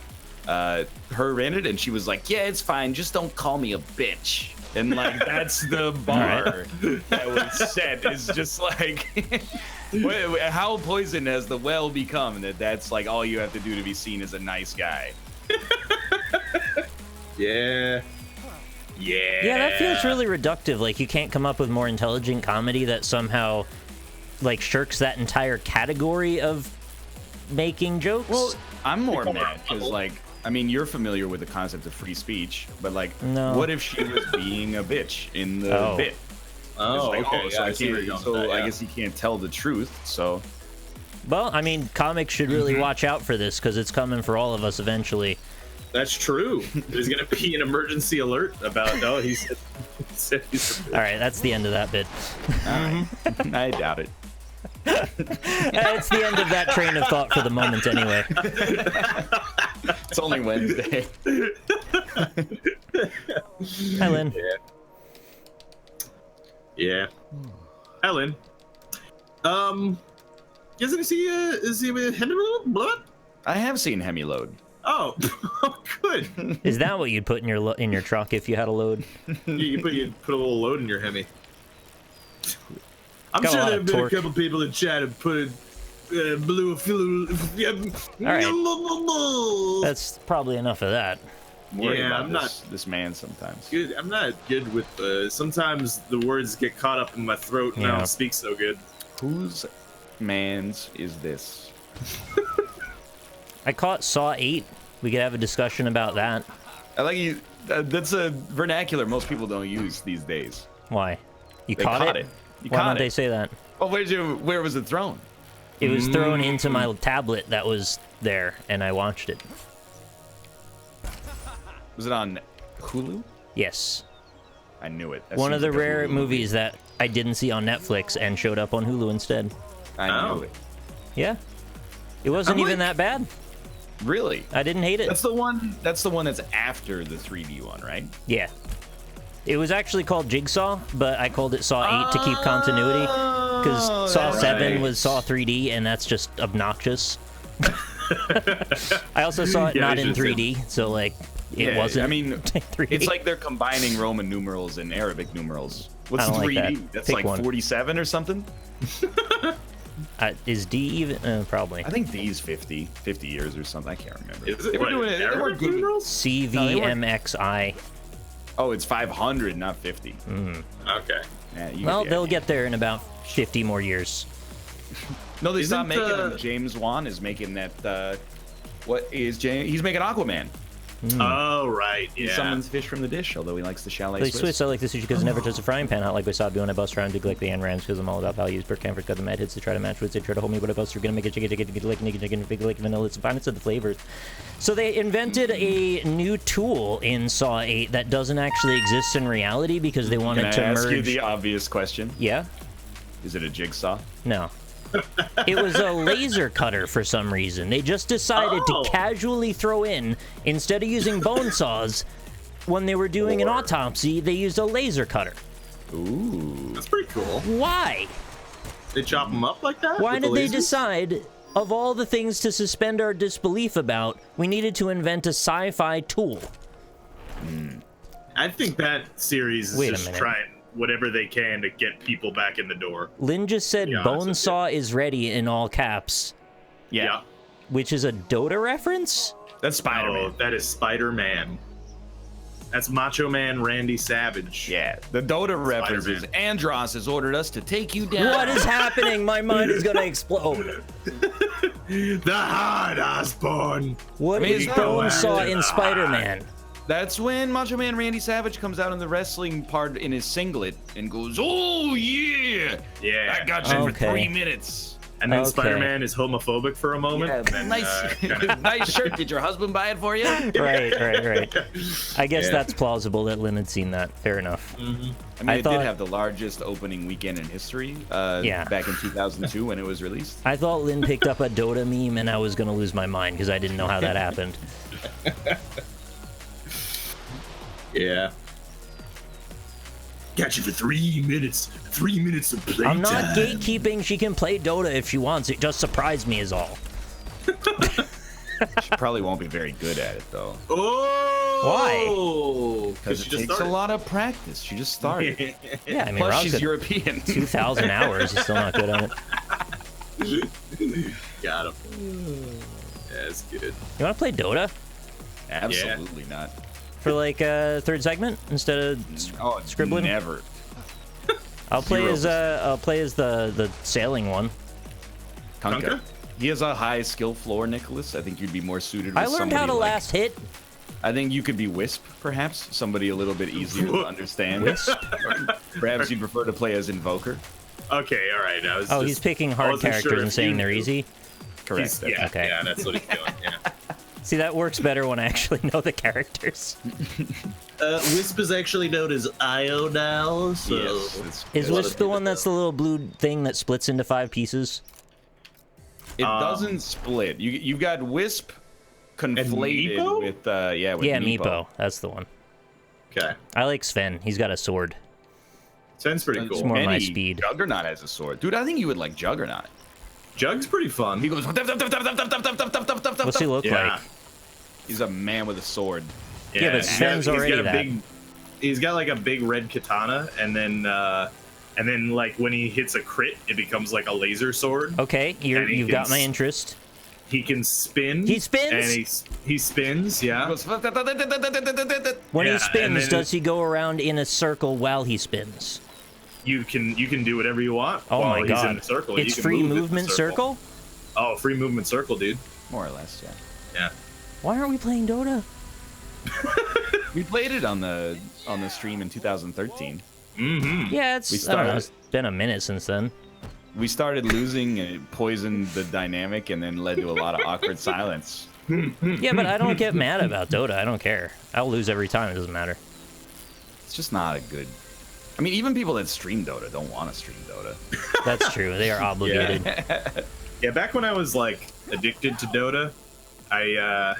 her in it, and she was like, yeah, it's fine, just don't call me a bitch. And like that's the bar that was set, is just like how poisoned has the well become that's like all you have to do to be seen as a nice guy. Yeah, that feels really reductive. Like you can't come up with more intelligent comedy that somehow like shirks that entire category of making jokes. Well, I'm more mad because like, I mean, you're familiar with the concept of free speech, but like, what if she was being a bitch in the bit? Oh, like, okay. So Yeah, I guess he can't tell the truth. So, well, I mean, comics should really watch out for this because it's coming for all of us eventually. That's true. There's gonna be an emergency alert about. Oh, he said he's. All right, that's the end of that bit. all right. I doubt it. It's the end of that train of thought for the moment, anyway. It's only Wednesday. Hi, Lynn. Yeah. Hi, Lynn. Isn't he? Is he with Henry? I have seen Hemi load. Oh, good. Is that what you'd put in your truck if you had a load? You put a little load in your Hemi. I'm Got a sure lot there of have been torque. a couple people in chat who put blue. All right. That's probably enough of that. worried Yeah, about I'm this man sometimes. good. I'm not good with sometimes the words get caught up in my throat and I Yeah. don't speak so good. Whose man's is this? I caught Saw 8. We could have a discussion about that. I like you. That's a vernacular most people don't use these days. Why? You They caught it? You Why caught don't it. they say that? Oh, where was it thrown? It was thrown into my tablet that was there, and I watched it. Was it on Hulu? Yes. I knew it. That One of seems the like a rare Hulu movies that I didn't see on Netflix and showed up on Hulu instead. I Oh. knew it. Yeah. It wasn't I'm even like- that bad. Really? I didn't hate it. That's the one. That's the one that's after the 3D one, right? Yeah. It was actually called Jigsaw, but I called it Saw 8 to keep continuity. Because Oh, Saw that's 7 right. was Saw 3D, and that's just obnoxious. I also saw it Yeah, not they in should 3D, so, like, it Yeah, wasn't I mean, 3D. it's like they're combining Roman numerals and Arabic numerals. What's I don't like 3D? that. That's Pick like one. 47 or something. Is D even? Probably. I think D's 50 years or something. I can't remember. Is it They were what, doing it. They Arabic weren't good. numerals? CVMXI. Oh, it's 500, not 50. Okay. Yeah, you Well, the they'll idea. get there in about 50 more years. No, they stopped Isn't, making them. James Wan is making that. What is James? He's making Aquaman. Oh, right. He Yeah. summons fish from the dish, although he likes the chalet They Swiss. Swiss, I like the sushi because it never touches a frying pan. Hot like wasabi when I bust around, dig like the Anrams because I'm all about values. Bert Camford got the mad hits to try to match with. They try to hold me, but I bust. You're gonna make it chicken, big like vanilla. It's the finest of the flavors. So they invented a new tool in Saw 8 that doesn't actually exist in reality because they Can wanted I to ask you merge. the obvious question? Yeah? Is it a jigsaw? No. It was a laser cutter for some reason. They just decided Oh. to casually throw in, instead of using bone saws, when they were doing an autopsy, they used a laser cutter. Ooh. That's pretty cool. Why? They chop them up like that? Why with the did they lasers? decide, of all the things to suspend our disbelief about, we needed to invent a sci-fi tool? I think that series is Wait a just minute. trying whatever they can to get people back in the door. Lynn just said Yeah, honest bone with you. saw is ready in all caps, Yeah. which is a Dota reference? That's Spider-Man. Oh, that is Spider-Man. That's Macho Man Randy Savage. Yeah, the Dota reference is Andros has ordered us to take you down. What is happening? My mind is gonna explode. The Hard Osborn. What I mean, is it's bone not saw allowed. in Spider-Man? That's when Macho Man Randy Savage comes out in the wrestling part in his singlet and goes, "Oh yeah, Yeah. I got you Okay. for 3 minutes." And then Okay. Spider-Man is homophobic for a moment. Yeah, and then, nice, nice shirt. Did your husband buy it for you? Right. I guess Yeah. that's plausible that Lynn had seen that. Fair enough. I mean, I it thought- did have the largest opening weekend in history. Yeah. Back in 2002 when it was released. I thought Lynn picked up a Dota meme and I was gonna lose my mind because I didn't know how that happened. Yeah. Got you for 3 minutes. 3 minutes of playtime. I'm not gatekeeping. She can play Dota if she wants. It just surprised me is all. She probably won't be very good at it though, Oh! because she it just takes started. a lot of practice. She just started. Yeah, I mean, Plus, Rob's she's got European. 2,000 hours. He's still not good at it. Got him. That's good. You want to play Dota Absolutely not. for like a third segment instead of Oh, scribbling? never. I'll play 0%. as the sailing one. Kunkka. Kunkka? He has a high skill floor, Nicholas. I think you'd be more suited with I learned how somebody to like- last hit. I think you could be Wisp, perhaps. Somebody a little bit easier to understand. Wisp? Perhaps you'd prefer to play as Invoker. Okay, all right. I was Oh, just, he's picking I hard wasn't sure characters and if saying you they're knew. easy. Correct. He's- yeah, Okay. yeah, that's what he's doing. Yeah. See, that works better when I actually know the characters. Wisp is actually known as Io now, so Yes, it's- Is a lot Wisp of the people one that's the little blue thing that splits into 5 pieces? it doesn't split. You've got Wisp conflated Meepo? with with Yeah, Meepo. That's the one. okay. I like Sven. He's got a sword. Sounds pretty It's cool. more my Many- speed. Juggernaut has a sword, dude. I think you would like Juggernaut. Jug's pretty fun. He goes. What's he look Yeah. like? He's a man with a sword. Yeah, but Sven's already that. He's got like a big red katana, and then like when he hits a crit, it becomes like a laser sword. Okay, And he you've can got my interest. He can spin. He spins? And he spins, yeah. When Yeah, he spins, and then does he go around in a circle while he spins? You can do whatever you want Oh while my he's god. in the circle. It's You can free move in the movement circle? Oh, free movement circle, dude. More or less, yeah. Yeah. Why aren't we playing Dota? We played it on the stream in 2013. Mm-hmm. Yeah, I don't know, started- it's been a minute since then. We started losing, and it poisoned the dynamic, and then led to a lot of awkward silence. Yeah, but I don't get mad about Dota. I don't care. I'll lose every time. It doesn't matter. It's just not a good. I mean, even people that stream Dota don't want to stream Dota. That's true. They are obligated. Yeah, back when I was like addicted to Dota, I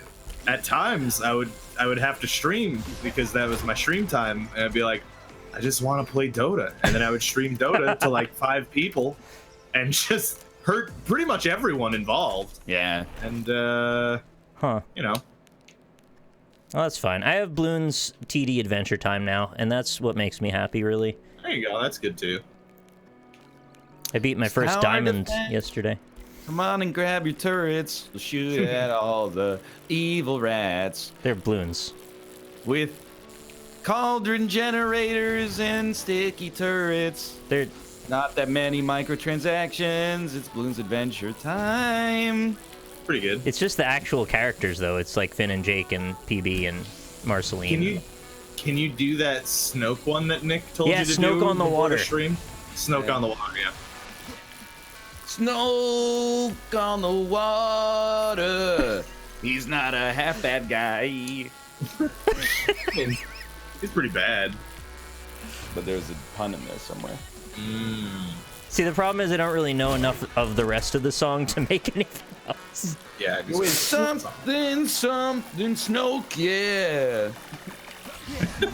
at times I would have to stream because that was my stream time, and I'd be like, I just want to play Dota, and then I would stream Dota to like 5 people, and just hurt pretty much everyone involved. Yeah. And Huh. you know, Well, that's fine. I have Bloons TD Adventure Time now, and that's what makes me happy, really. there you go. That's good too. I beat my first Tower diamond defense. yesterday. Come on and grab your turrets. We'll shoot at all the evil rats They're Bloons. with cauldron generators and sticky turrets. They're Not that many microtransactions. It's Bloons Adventure Time. Pretty good. It's just the actual characters, though. It's like Finn and Jake and PB and Marceline. Can you do that Snoke one that Nick told Yeah, you to Snoke do on the before water. stream? Snoke Yeah. on the water, yeah. Snoke on the water. He's not a half bad guy. I mean, he's pretty bad. But there's a pun in there somewhere. See, the problem is I don't really know enough of the rest of the song to make anything else. Yeah, just With something, Snoke, yeah.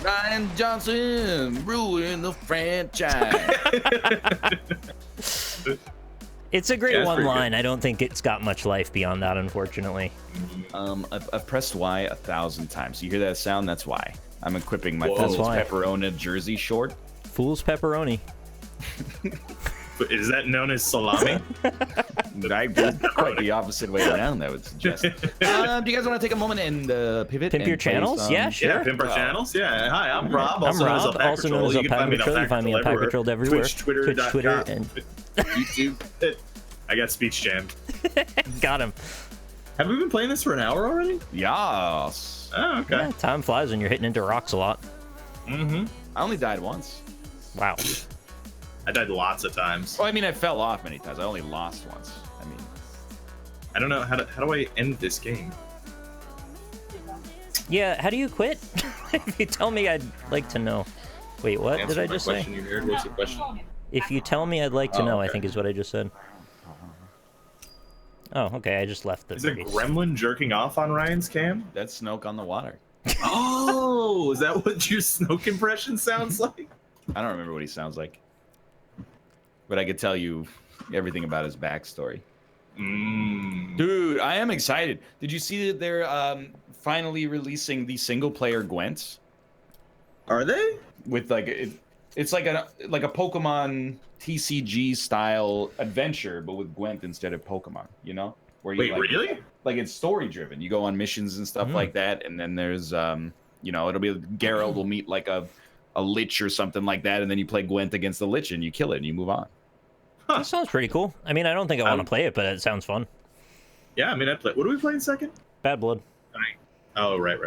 Ryan Johnson ruined the franchise. It's a great Yeah, it's one pretty line. I don't think it's got much life beyond that, unfortunately. I've pressed Y 1,000 times. You hear that sound? That's why. I'm equipping my Whoa. Fool's That's why. Pepperoni jersey short. Fool's pepperoni. Is that known as salami? I quite the opposite way around, I would suggest. Do you guys want to take a moment and pivot? Pimp and your play channels? some- Yeah, sure. Yeah, Pimp our channels. Yeah. Hi, I'm Rob. I'm Rob, also known as You can find me on AlpacaPatrol. You find me on AlpacaPatrol everywhere. Twitch, Twitter, Twitch, Twitter, .com, and YouTube. I got speech jammed. got him. Have we been playing this for an hour already? Yes. Oh, okay. Yeah, time flies when you're hitting into rocks a lot. Mm-hmm. I only died once. Wow. I died lots of times. Well, I mean, I fell off many times. I only lost once. I mean, I don't know how do I end this game? Yeah, how do you quit? If you tell me, I'd like to know. Wait, what did Answer I my just question, say? You nerd. What's the question? If you tell me, I'd like to Oh, know, I okay. think is what I just said. Oh, okay, I just left the Is a base. gremlin jerking off on Ryan's cam? that's Snoke on the water. Oh, is that what your Snoke impression sounds like? I don't remember what he sounds like. But I could tell you everything about his backstory. Dude, I am excited. Did you see that they're finally releasing the single-player Gwents? Are they? With like it's like a Pokemon TCG style adventure, but with Gwent instead of Pokemon. You know, where you Wait, really? like it's story driven. You go on missions and stuff like that, and then there's you know, it'll be Geralt will meet like a lich or something like that, and then you play Gwent against the lich and you kill it and you move on. That sounds pretty cool. I mean, I don't think I want to play it, but it sounds fun. Yeah, I mean, I play. What are we playing second? Bad Blood. Oh, right.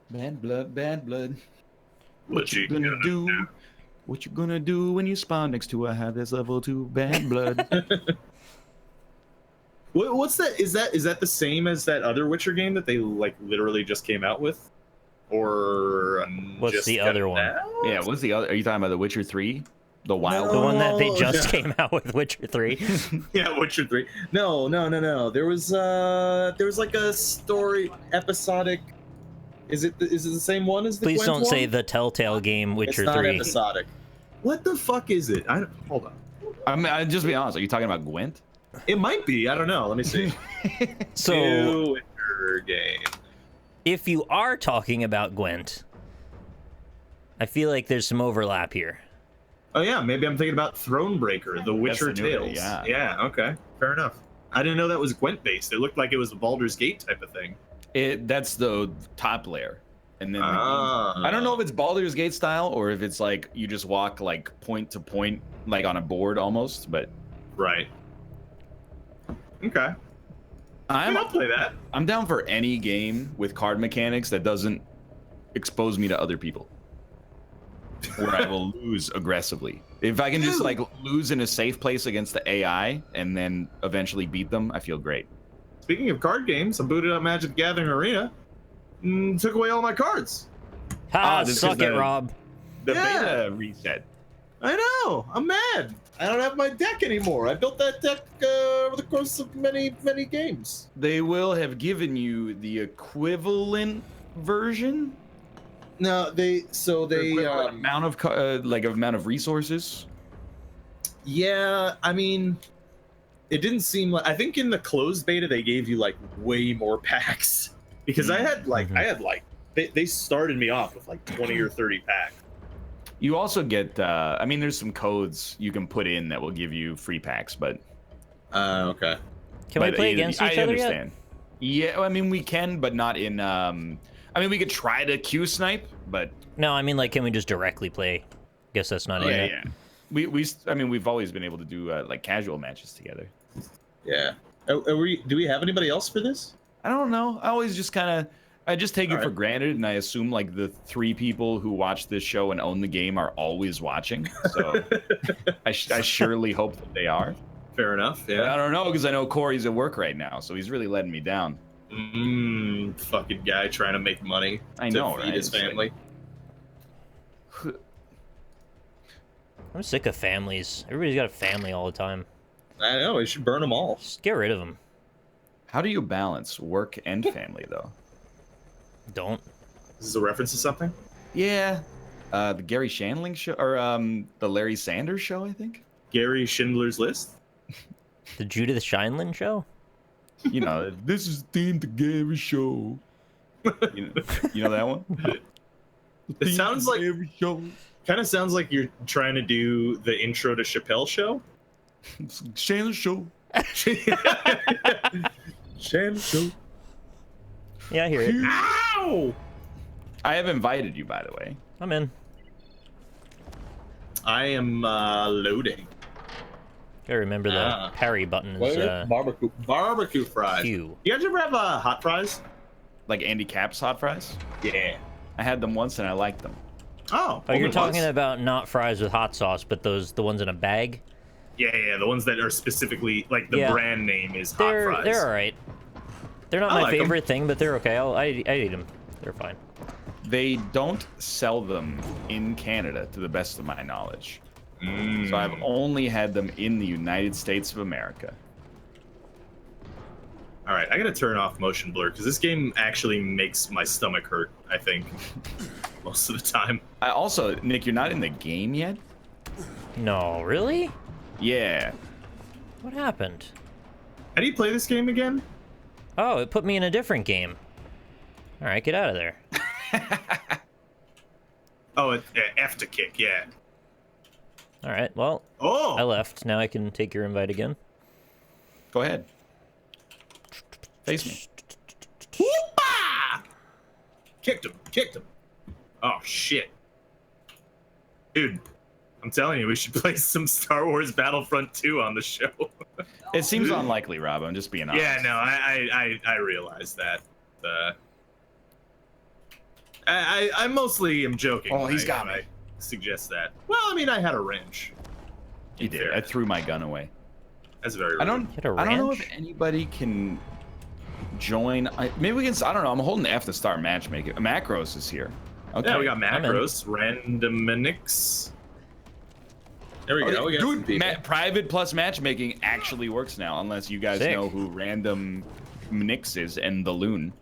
Bad blood, bad blood. What you gonna do? What you gonna do when you spawn next to a highest level 2 bad blood? What's that? Is that the same as that other Witcher game that they like literally just came out with? Or What's just the got other one? out? Yeah, what's the other? Are you talking about The Witcher 3? The Wild The one? one that they Oh, just yeah. came out with, Witcher 3. Yeah, Witcher 3. No. There was like a story episodic. Is it the same one as the Please Gwent don't say one? the Telltale game, Witcher It's not 3. episodic. What the fuck is it? Hold on. I mean, I'll just be honest. Are you talking about Gwent? It might be. I don't know. Let me see. So, New Witcher game. if you are talking about Gwent, I feel like there's some overlap here. Oh yeah, maybe I'm thinking about Thronebreaker, The Witcher the new one, Tales. yeah. Yeah. Okay. Fair enough. I didn't know that was Gwent based. It looked like it was a Baldur's Gate type of thing. That's the top layer. And then I don't know if it's Baldur's Gate style or if it's like you just walk like point to point, like on a board almost, but right. Okay. I'll play that. I'm down for any game with card mechanics that doesn't expose me to other people. Where I will lose aggressively. If I can just like lose in a safe place against the AI and then eventually beat them, I feel great. Speaking of card games, I booted up Magic the Gathering Arena. Took away all my cards. Suck it, Rob. The beta reset. I know. I'm mad. I don't have my deck anymore. I built that deck over the course of many games. They will have given you the equivalent version. No, they amount of resources. Yeah, I mean, it didn't seem like. I think in the closed beta they gave you like way more packs because I had like they started me off with like 20 or 30 packs. You also get, I mean, there's some codes you can put in that will give you free packs, but. Okay. Can we play against each other yet? Yeah, I mean, we can, but not in. I mean, we could try to Q snipe, but. No, I mean, like, can we just directly play? Guess that's not it. Yeah. I mean, we've always been able to do like casual matches together. Yeah. Do we have anybody else for this? I don't know. I always just kind of. I just take it for granted, and I assume like the 3 people who watch this show and own the game are always watching. So I surely hope that they are. Fair enough. Yeah. But I don't know because I know Corey's at work right now, so he's really letting me down. Fucking guy trying to make money. I know, to feed right? his family. I'm sick of families. Everybody's got a family all the time. I know. We should burn them all. Just get rid of them. How do you balance work and family, though? Don't. This is a reference to something? Yeah. The Gary Shandling show, or the Larry Sanders show, I think. Gary Schindler's List? The Judith Scheinlin show? You know, this is themed the Gary show. You know that one? It sounds like kind of sounds like you're trying to do the intro to Chappelle Show. Chandler Show. Chandler Show. Yeah, I hear it. Ow! I have invited you, by the way. I'm in. I am loading. Gotta remember the parry button is barbecue fries. Q. You guys ever have hot fries? Like Andy Capp's hot fries? Yeah. I had them once and I liked them. Oh, you're talking about not fries with hot sauce, but the ones in a bag? Yeah, the ones that are specifically like the brand name is hot fries. They're all right. They're not my favorite thing, but they're okay. I eat them. They're fine. They don't sell them in Canada, to the best of my knowledge. So I've only had them in the United States of America. All right, I gotta turn off motion blur because this game actually makes my stomach hurt, I think, most of the time. Also, Nick, you're not in the game yet? No, really? Yeah. What happened? How do you play this game again? Oh, it put me in a different game. All right, get out of there. Oh, F to kick, yeah. All right, well, I left. Now I can take your invite again. Go ahead. Face me. Whoop-ah! Kicked him. Oh, shit. Dude, I'm telling you, we should play some Star Wars Battlefront 2 on the show. It seems unlikely, Rob. I'm just being honest. Yeah, no, I realize that. I mostly am joking. Oh, he's got me. I suggest that. Well, I mean, I had a wrench. He did. I threw my gun away. That's very rude. I don't know if anybody can join. Maybe we can. I don't know. I'm holding F to start matchmaking. Macros is here. Okay. Yeah, we got macros. Randomnix. There we go. We got some people. Private plus matchmaking actually works now, unless you guys know who Random Nix is and the Loon.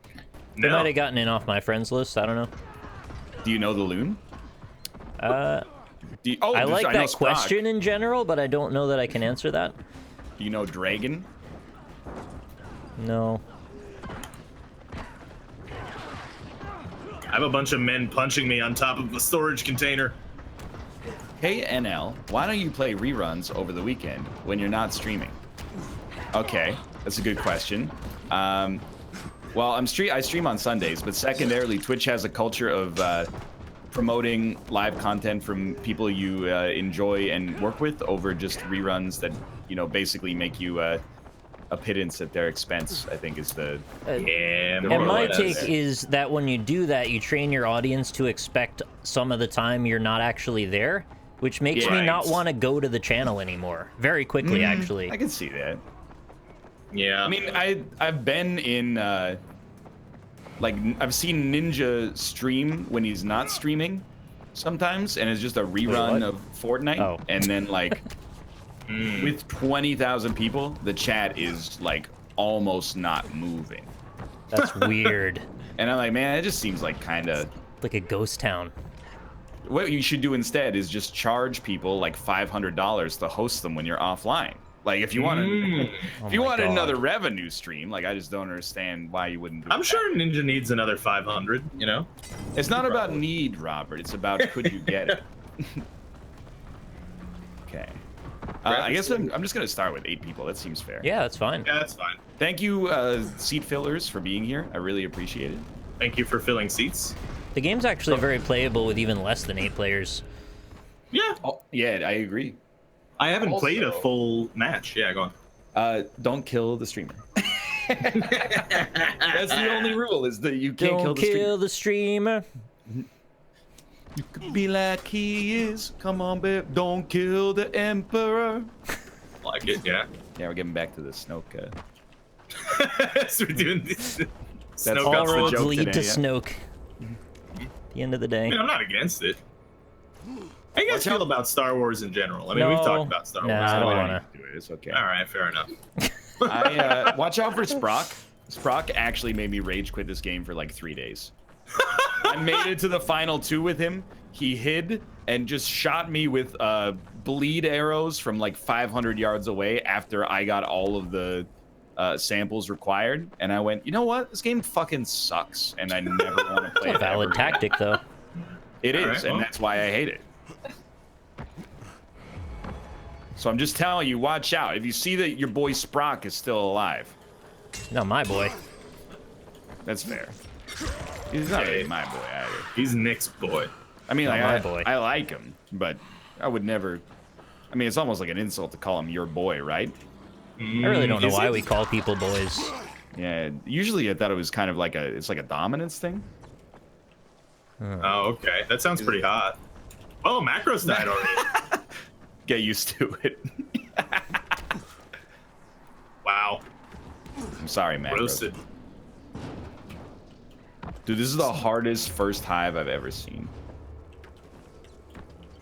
They might have gotten in off my friends list. I don't know. Do you know the Loon? I like that question in general, but I don't know that I can answer that. Do you know Dragon? No. I have a bunch of men punching me on top of the storage container. Hey NL, why don't you play reruns over the weekend when you're not streaming? Okay, that's a good question. Well, I stream on Sundays, but secondarily, Twitch has a culture of promoting live content from people you enjoy and work with over just reruns that, you know, basically make you a pittance at their expense, I think is the... Yeah, And my take is that when you do that, you train your audience to expect some of the time you're not actually there, which makes me not want to go to the channel anymore. Very quickly, actually. I can see that. Yeah. I mean, I've been in, like, I've seen Ninja stream when he's not streaming sometimes, and it's just a rerun of Fortnite. Oh. And then, like, with 20,000 people, the chat is, like, almost not moving. That's weird. And I'm like, man, it just seems like kind of... Like a ghost town. What you should do instead is just charge people, like, $500 to host them when you're offline. Like, if you wanted, if you wanted another revenue stream, like, I just don't understand why you wouldn't do I'm sure Ninja needs another 500, you know? It's not about need, Robert. It's about could you get it. Okay. I guess I'm just going to start with 8 people. That seems fair. Yeah, that's fine. Yeah, that's fine. Thank you, seat fillers, for being here. I really appreciate it. Thank you for filling seats. The game's actually very playable with even less than 8 players. Yeah. Oh, yeah, I agree. I haven't played a full match. Yeah, go on. Don't kill the streamer. That's the only rule, is that you can't Don't kill the streamer. You could be like he is. Come on, babe. Don't kill the emperor. Like it, yeah. Yeah, we're getting back to the Snoke. So we're doing this. That's All the roads joke lead to today, yeah. Snoke. At the end of the day. I mean, I'm not against it. How you guys Watch feel out. about Star Wars in general? I mean, we've talked about Star Wars. I don't I wanna. need to do it. It's okay. All right, fair enough. Watch out for Sprock. Sprock actually made me rage quit this game for like 3 days. I made it to the final 2 with him. He hid and just shot me with bleed arrows from like 500 yards away after I got all of the samples required. And I went, you know what? This game fucking sucks, and I never want to play it. A valid ever tactic, though. It is, Alright, and well. that's why I hate it. So I'm just telling you, watch out. If you see that your boy Sprock is still alive, No, my boy. that's fair. He's not really my boy either. He's Nick's boy. I mean, Not like, my boy. I like him, but I would never. I mean, it's almost like an insult to call him your boy, right? I really don't know Is why it? we call people boys. Yeah. Usually, I thought it was kind of like it's like a dominance thing. Oh, okay. That sounds pretty hot. Oh, Macros died already. Get used to it. Wow. I'm sorry, man. Roasted. Dude, this is the hardest first hive I've ever seen.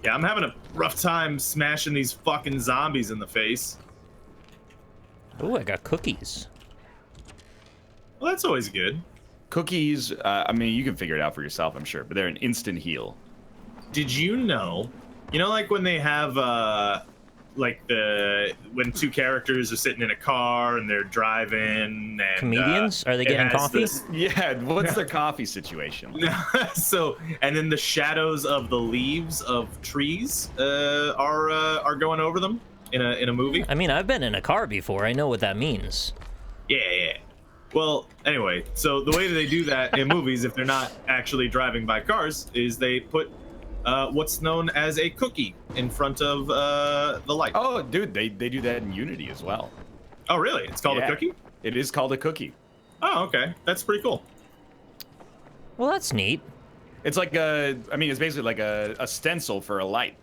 Yeah, I'm having a rough time smashing these fucking zombies in the face. Oh, I got cookies. Well, that's always good. Cookies. I mean, you can figure it out for yourself, I'm sure, but they're an instant heal. Did you know, like when they have, like when 2 characters are sitting in a car and they're driving and... Comedians? Are they it getting has coffee? this- Yeah, what's their coffee situation? So, and then the shadows of the leaves of trees are going over them in a movie. I mean, I've been in a car before. I know what that means. Yeah. Well, anyway, so the way that they do that in movies, if they're not actually driving by cars, is they put what's known as a cookie in front of the light. Oh, dude, they do that in Unity as well. Oh, really? It's called a cookie? It is called a cookie. Oh, okay. That's pretty cool. Well, that's neat. It's like I mean, it's basically like a stencil for a light.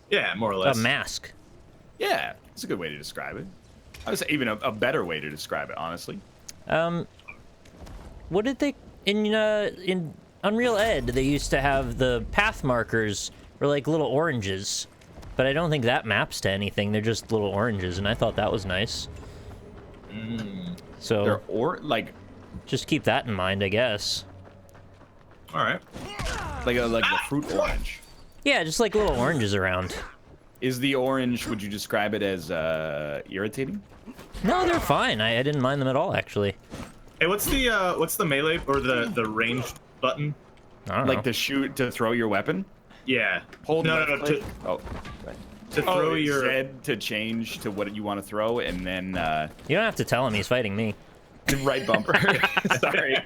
Yeah, more or A less. mask. Yeah, it's a good way to describe it. I would say even a better way to describe it, honestly. What did they in Unreal Ed? They used to have the path markers were like little oranges, but I don't think that maps to anything. They're just little oranges, and I thought that was nice. So They're just keep that in mind, I guess. All right. like a fruit orange. Yeah, just like little oranges around. Is the orange? Would you describe it as irritating? No, they're fine. I didn't mind them at all, actually. Hey, what's the melee or the ranged button? I don't Like know. to shoot to throw your weapon? Yeah. Hold No. left click. Oh, right. to throw your Z to change to what you want to throw, and then You don't have to tell him he's fighting me. right bumper. Sorry.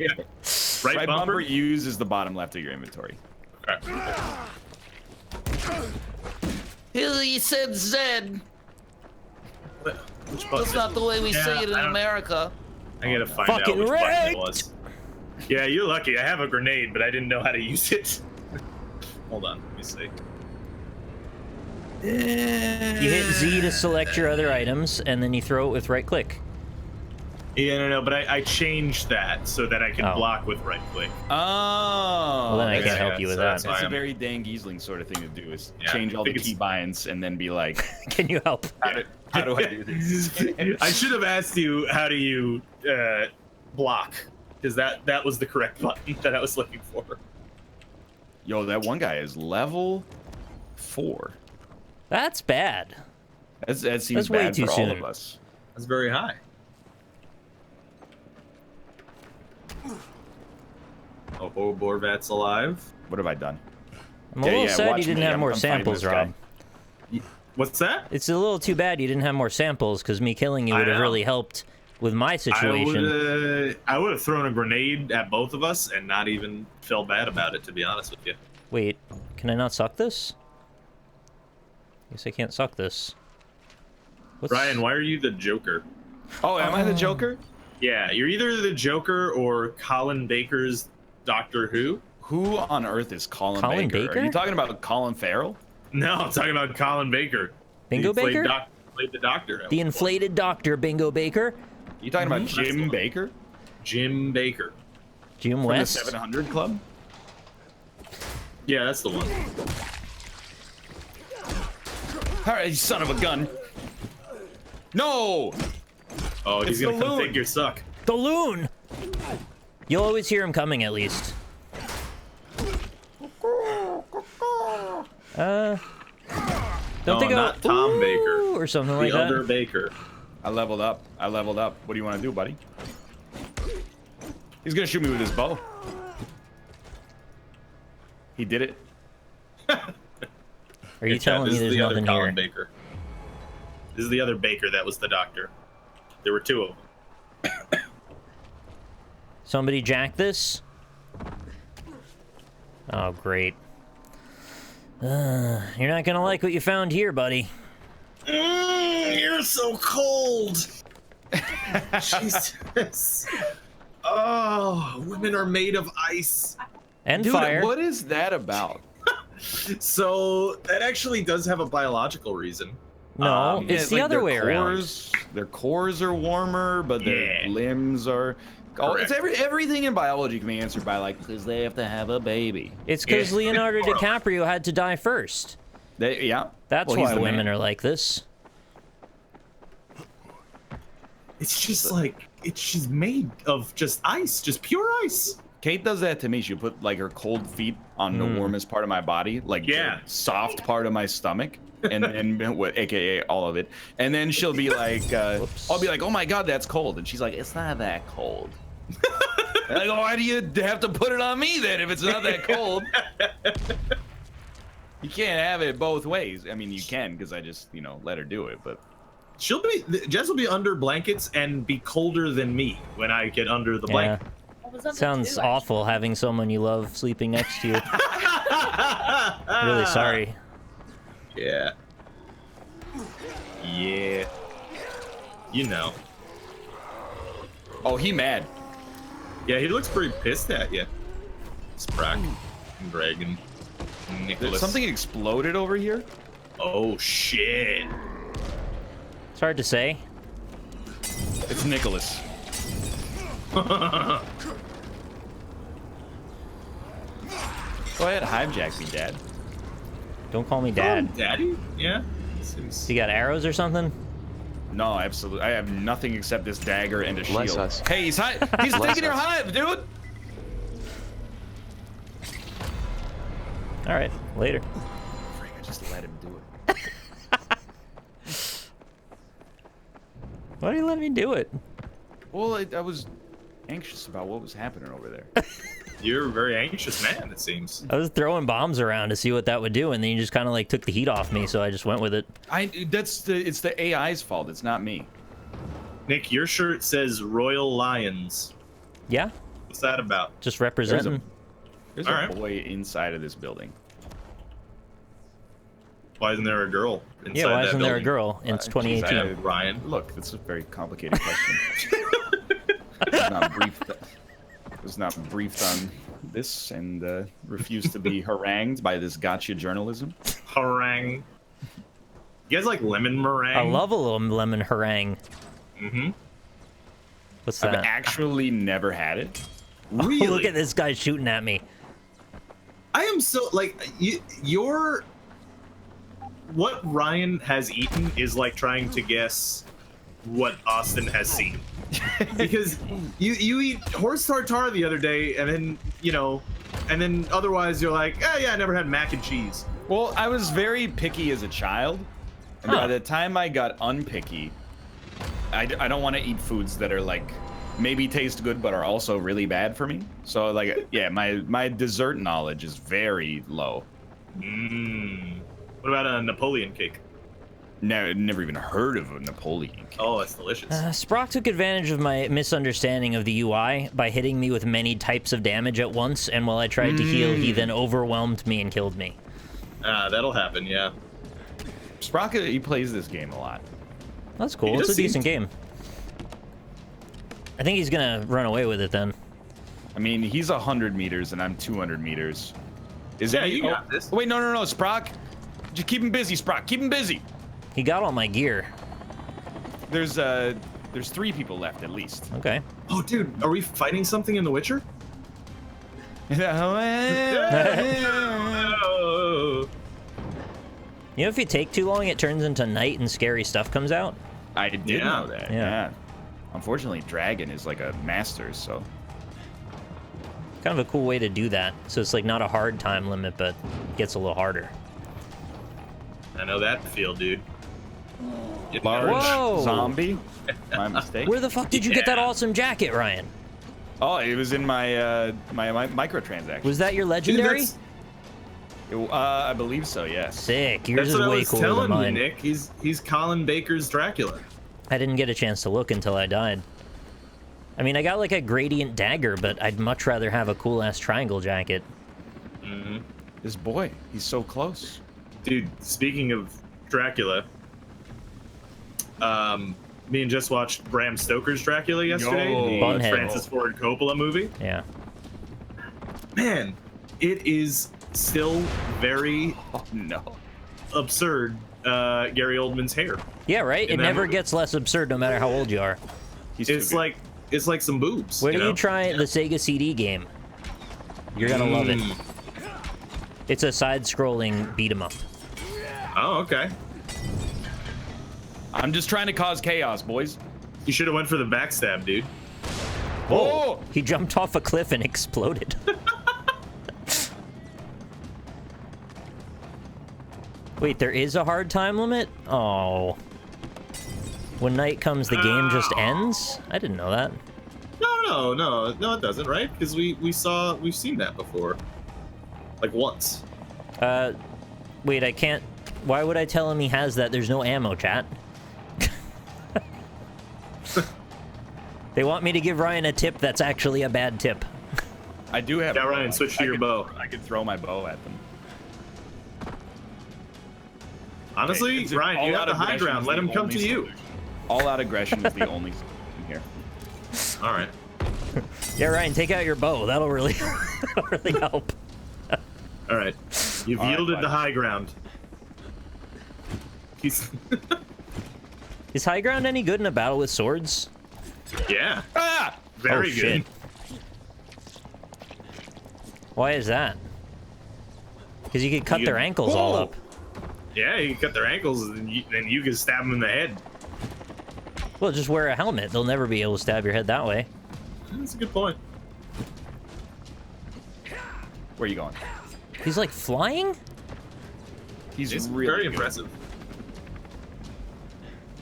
right bumper. use is the bottom left of your inventory. Okay. He said Z. Which button? That's not the way we say it in America. I gotta find out Fucking which button right. it was. Yeah, you're lucky. I have a grenade, but I didn't know how to use it. Hold on, let me see. You hit Z to select your other items, and then you throw it with right click. Yeah, no, but I changed that so that I can Oh. block with right click. Oh. Well, then I yeah, can't help you with so that. that's That's a I'm- very Dan Giesling sort of thing to do, is Yeah, change I all the think it's- keybinds and then be like, Can you help? how do I do this? I should have asked you how do you block, because that was the correct button that I was looking for. Yo, that one guy is level 4. That's bad. That seems That's way bad too for all soon. of us. That's very high. Oh, Borvat's alive. What have I done? I'm a little sad watch you didn't me. have I'm more fighting samples, this guy. Rob. What's that? It's a little too bad you didn't have more samples, because me killing you I would have know. really helped with my situation. I would have thrown a grenade at both of us and not even felt bad about it, to be honest with you. Wait, can I not suck this? Guess I can't suck this. What's... Ryan, why are you the Joker? Oh, am I the Joker? Yeah, you're either the Joker or Colin Baker's Doctor Who. Who on earth is Colin Baker? Are you talking about Colin Farrell? No, I'm talking about Colin Baker. Bingo He played Baker? Played the Doctor. The inflated doctor, Bingo Baker? You talking about That's the Jim one. Baker Jim Baker. Jim from West? the 700 Club? Yeah, that's the one. All right, you son of a gun. No! Oh, he's It's gonna the come loon. think your suck. The loon! You'll always hear him coming, at least. Don't No, they go, not Tom "Ooh," Baker. or something The like other that? Baker. I leveled up. What do you want to do, buddy? He's gonna shoot me with his bow. He did it. Are you telling me this is there's the other nothing Colin here? Baker. This is the other Baker that was the Doctor. There were two of them. Somebody jack this? Oh, great. You're not gonna like what you found here, buddy. You're so cold. Jesus. Oh, women are made of ice. And Dude, fire. what is that about? So that actually does have a biological reason. No, it's the like other their way around. cores, Their cores are warmer, but their Yeah. limbs are. Oh, it's Correct. everything in biology can be answered by like, because they have to have a baby. It's because Yeah. Leonardo DiCaprio had to die first. Yeah. That's Well, he's why the women man. are like this. It's just like she's made of just ice, just pure ice. Kate does that to me. She'll put like her cold feet on the warmest part of my body, like Yeah. the soft part of my stomach, and AKA all of it. And then she'll be like, I'll be like, oh my god, that's cold, and she's like, it's not that cold. And I go, why do you have to put it on me then if it's not that cold? You can't have it both ways. I mean, you can because I just let her do it, but. Jess will be under blankets and be colder than me when I get under the Yeah. blanket. Sounds awful having someone you love sleeping next to you. Really sorry. Yeah. Yeah. You know. Oh, he mad. Yeah, he looks pretty pissed at you. Sprack and Greg and Nicholas. Something exploded over here. Oh shit. It's hard to say. It's Nicholas. Go ahead, hijack me, Dad. Don't call me dad. Daddy? Yeah. Seems... You got arrows or something? No, absolutely. I have nothing except this dagger and a Bless shield. us. Hey, he's he's Bless taking your us. hive, dude. All right, later. Freak, I just let him do it. Why do you let me do it? Well, I was anxious about what was happening over there. You're a very anxious man, it seems. I was throwing bombs around to see what that would do, and then you just kind of like took the heat off me, so I just went with it. It's the AI's fault. It's not me. Nick, your shirt says Royal Lions. Yeah, What's that about? just representing. There's All a right. boy inside of this building. Why isn't there a girl inside Yeah, why that isn't there a building? girl? It's Geez, 2018. Ryan. Look, that's a very complicated question. was not briefed on this and refused to be harangued by this gotcha journalism. Harangue. You guys like lemon meringue? I love a little lemon harangue. Mm-hmm. What's I've that? actually never had it. Really? Look at this guy shooting at me. I am so like your what Ryan has eaten is like trying to guess what Austin has seen. Because you eat horse tartare the other day, and then and then otherwise you're like, oh yeah, I never had mac and cheese. Well, I was very picky as a child, and by the time I got unpicky, I don't want to eat foods that are like maybe taste good but are also really bad for me. So like, yeah, my dessert knowledge is very low. What about a Napoleon cake? Never even heard of a Napoleon cake. Oh, that's delicious. Sprock took advantage of my misunderstanding of the UI by hitting me with many types of damage at once, and while I tried to heal, he then overwhelmed me and killed me. That'll happen, yeah. Sprocket, he plays this game a lot. That's cool. He It's a does seem decent game. I think he's gonna run away with it then. I mean, he's 100 meters and I'm 200 meters. Is Yeah, that you got this. Wait, no, Sprock. Just keep him busy, Sprock. Keep him busy. He got all my gear. There's 3 people left at least. Okay. Oh, dude, are we fighting something in The Witcher? Oh. You know, if you take too long, it turns into night and scary stuff comes out. I did Yeah. know that. Yeah. Yeah. Unfortunately, Dragon is like a master, so. Kind of a cool way to do that. So it's like not a hard time limit, but gets a little harder. I know that feel, dude. Large Whoa. zombie. My mistake. Where the fuck did you get that Yeah. awesome jacket, Ryan? Oh, it was in my my microtransaction. Was that your Dude, legendary? I believe so. Yes. Sick. Yours That's is what I way was cooler than telling you, mine. Nick. He's Colin Baker's Dracula. I didn't get a chance to look until I died. I mean, I got like a gradient dagger, but I'd much rather have a cool ass triangle jacket. This boy, he's so close. Dude, speaking of Dracula, me and Jess watched Bram Stoker's Dracula yesterday, Yo. the Bunhead. Francis Ford Coppola movie. Yeah. Man, it is still very Oh no. absurd. Gary Oldman's hair. Yeah, right? In It that never movie. gets less absurd no matter how old you are. He's too It's good. like some boobs. Where do know? you try the Sega CD game? You're gonna love it. It's a side-scrolling beat 'em up. Oh, okay. I'm just trying to cause chaos, boys. You should have went for the backstab, dude. Oh! He jumped off a cliff and exploded. Wait, there is a hard time limit? Oh. When night comes, the game just ends? I didn't know that. No, it doesn't, right? Because we've seen that before, like once. Wait, I can't... Why would I tell him he has that? There's no ammo, chat. They want me to give Ryan a tip that's actually a bad tip. I do have. Yeah, a bow. Ryan, switch to your bow. I could throw my bow at them. Honestly, It's- Ryan, you all have the out high aggression ground. is Let the him come only to you. solution. All out aggression is the only solution here. All right. Yeah, Ryan, take out your bow. That'll really, that'll really help. All right. You've All right, yielded bud. the high ground. He's Is high ground any good in a battle with swords? yeah, Ah! very Oh, good. shit. Why is that? Because you could cut You their could- ankles all Whoa! up. Yeah, you can cut their ankles, and then you can stab them in the head. Well, just wear a helmet. They'll never be able to stab your head that way. That's a good point. Where are you going? He's like flying? He's It's really very good. impressive.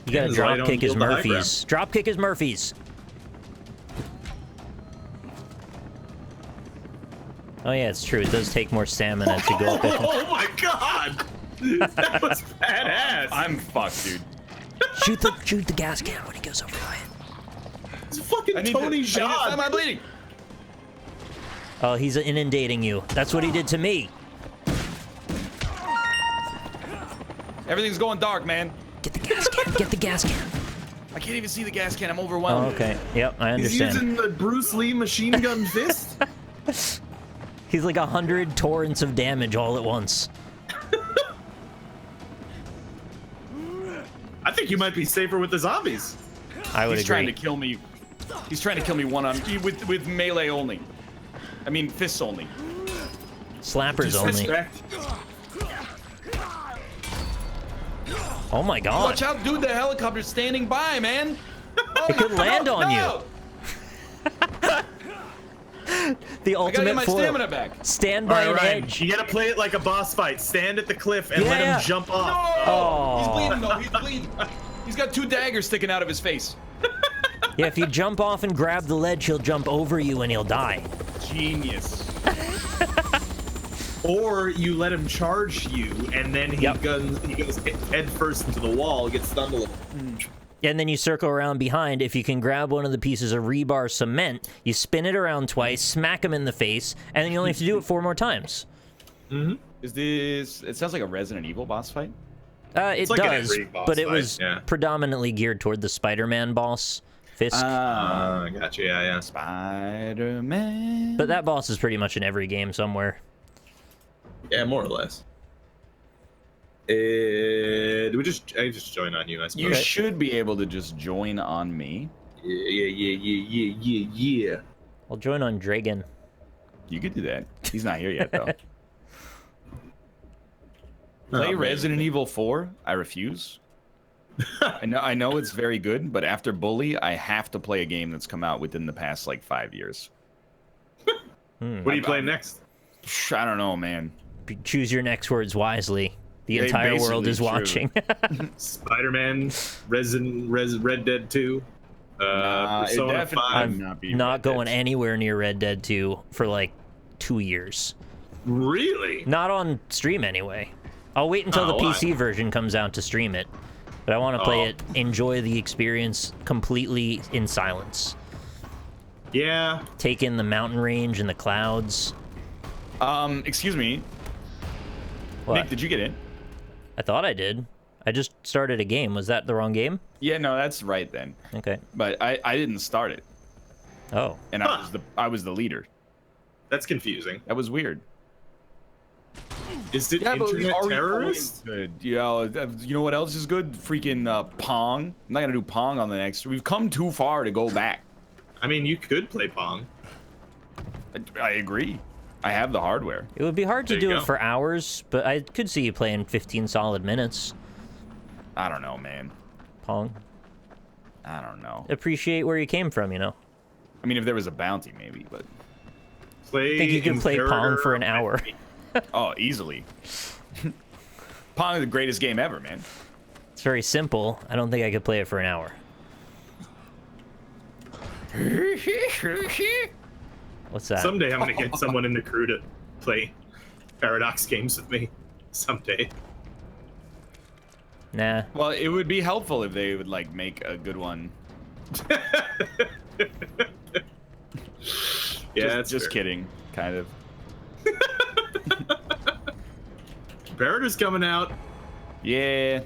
You gotta This is why I drop don't kick his yield the high Murphys. Drop kick his Murphys. Oh yeah, it's true. It does take more stamina to go up there. Oh my god! That was badass. I'm fucked, dude. Shoot the gas can when he goes over by it. It's fucking I need Tony to stop Jaa. my bleeding. Oh, he's inundating you. That's what he did to me. Everything's going dark, man. Get the gas can. Get the gas can. I can't even see the gas can. I'm Oh, overwhelmed. okay. Yep, I He's understand. using the Bruce Lee machine gun fist. He's like 100 torrents of damage all at once. I think you might be safer with the zombies. I would He's agree. trying to kill me. He's trying to kill me with melee only. I mean fists only. Slappers only. Disrespect. Oh my god. Watch out, dude! The helicopter's standing by, man. Oh, It could land on you. The I gotta ultimate get my foil. stamina back. Stand by All an right, edge. you gotta play it like a boss fight. Stand at the cliff and let Yeah. him jump No! off. Oh. He's bleeding though. He's bleeding. He's got 2 daggers sticking out of his face. Yeah, if you jump off and grab the ledge, he'll jump over you and he'll die. Genius. Or you let him charge you, and then he goes head first into the wall, gets stunned a little. And then you circle around behind. If you can grab one of the pieces of rebar cement, you spin it around twice, smack him in the face, and then you only have to do it 4 more times. Is this? It sounds like a Resident Evil boss fight. It like an does, every boss but it fight, was yeah. predominantly geared toward the Spider-Man boss, Fisk. Gotcha, yeah. Spider-Man. But that boss is pretty much in every game somewhere. Yeah, more or less. I just join on you, I suppose. You should be able to just join on me. Yeah. I'll join on Dragon. You could do that. He's not here yet, though. Oh, Play man. Resident Evil 4. I refuse. I know it's very good, but after Bully, I have to play a game that's come out within the past like 5 years. What are you playing next? I don't know, man. Choose your next words wisely. The They entire world basically is true. watching. Spider-Man, Red Dead 2, Persona definitely 5. would not be Not Red going Dead. anywhere near Red Dead 2 for like 2 years. Really? Not on stream anyway. I'll wait until the why? PC version comes out to stream it. But I want to play it, enjoy the experience completely in silence. Yeah. Take in the mountain range and the clouds. Excuse me. What? Nick, did you get in? I thought I did. I just started a game. Was that the wrong game? Yeah, no, that's right then. Okay. But I didn't start it, Oh. and I was the leader. That's confusing. That was weird. Is it Yeah, but internet are we terrorist? good? Yeah, you know what else is good? Freaking Pong. I'm not gonna do Pong on the next. We've come too far to go back. I mean, you could play Pong. I agree. I have the hardware. It would be hard to There you do go. it for hours, but I could see you playing 15 solid minutes. I don't know, man. Pong. I don't know. Appreciate where you came from, you know. I mean, if there was a bounty, maybe, but Play I think you could play Pong for an hour. oh, easily. Pong is the greatest game ever, man. It's very simple. I don't think I could play it for an hour. What's that? Someday I'm gonna get someone in the crew to play Paradox games with me. Someday. Nah. Well, it would be helpful if they would like make a good one. Yeah, that's just fair. kidding, kind of. Paradox coming out, Yeah.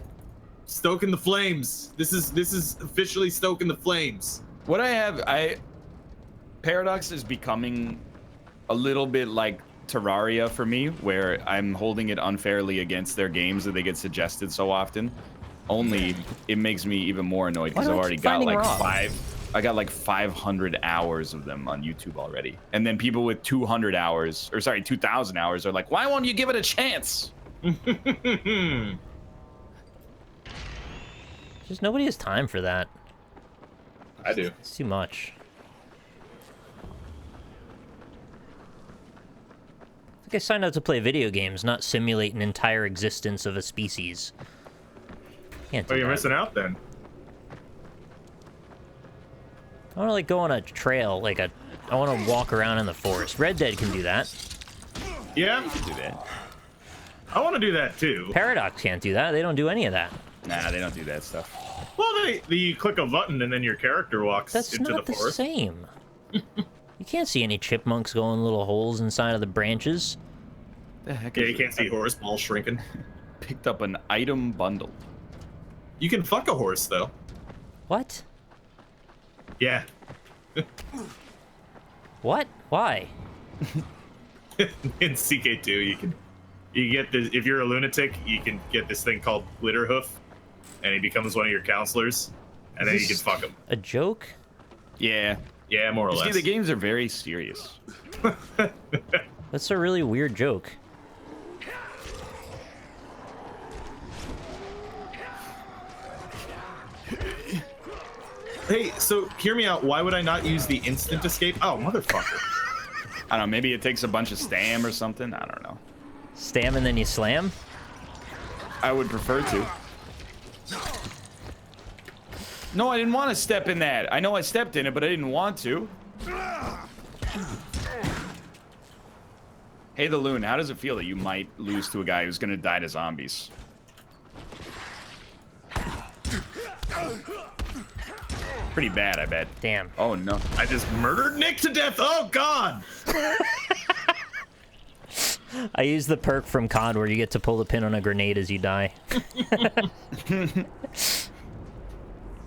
stoking the flames. This is officially stoking the flames. What Paradox is becoming a little bit like Terraria for me, where I'm holding it unfairly against their games that they get suggested so often. Only it makes me even more annoyed because Why I've do I already keep got finding like Rob? I got like 500 hours of them on YouTube already. And then people with 200 hours, or sorry, 2,000 hours are like, why won't you give it a chance? Just nobody has time for that. I do. It's too much. I think I signed up to play video games, not simulate an entire existence of a species. Can't do Oh, you're that. missing out then. I want to like go on a trail, I want to walk around in the forest. Red Dead can do that. Yeah, Do that. I want to do that too. Paradox can't do that. They don't do any of that. Nah, they don't do that stuff. Well, you click a button and then your character walks That's into not the the forest. same. You can't see any chipmunks going little holes inside of the branches. The heck Yeah, is you can't see horse balls shrinking. Picked up an item bundle. You can fuck a horse though. What? Yeah. What? Why? In CK2, you get this. If you're a lunatic, you can get this thing called Glitter Hoof, and he becomes one of your counselors, and then you can fuck him. A joke? Yeah. Yeah, more or You see, less. the games are very serious. That's a really weird joke. Hey, so hear me out. Why would I not use the instant escape? Oh, motherfucker. I don't know, maybe it takes a bunch of stam or something. I don't know. Stam and then you slam? I would prefer to. No, I didn't want to step in that. I know I stepped in it, but I didn't want to. Hey, the Loon, how does it feel that you might lose to a guy who's gonna die to zombies? Pretty bad, I bet. Damn. Oh, no. I just murdered Nick to death. Oh, God. I use the perk from COD where you get to pull the pin on a grenade as you die. I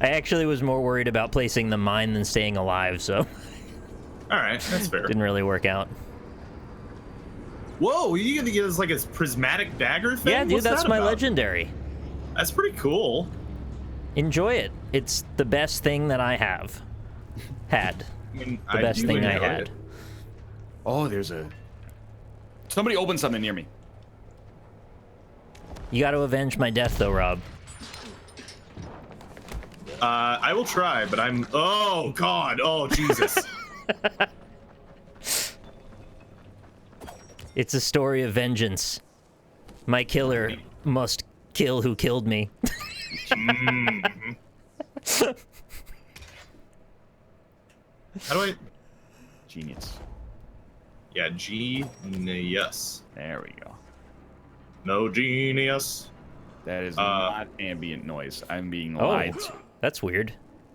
actually was more worried about placing the mine than staying alive, so All right, that's fair. didn't really work out. Whoa, you gonna get us like a prismatic dagger thing? Yeah, dude, What's that's that my about? legendary. That's pretty cool. Enjoy it. It's the best thing that I have had. I mean, The best do thing I enjoy had. it. Oh, there's a... Somebody opened something near me. You got to avenge my death, though, Rob. I will try, but I'm. Oh God! Oh Jesus! It's a story of vengeance. My killer must kill who killed me. How do I? Genius. Yeah, genius. There we go. No genius. That is not ambient noise. I'm being Oh, lied to. that's weird.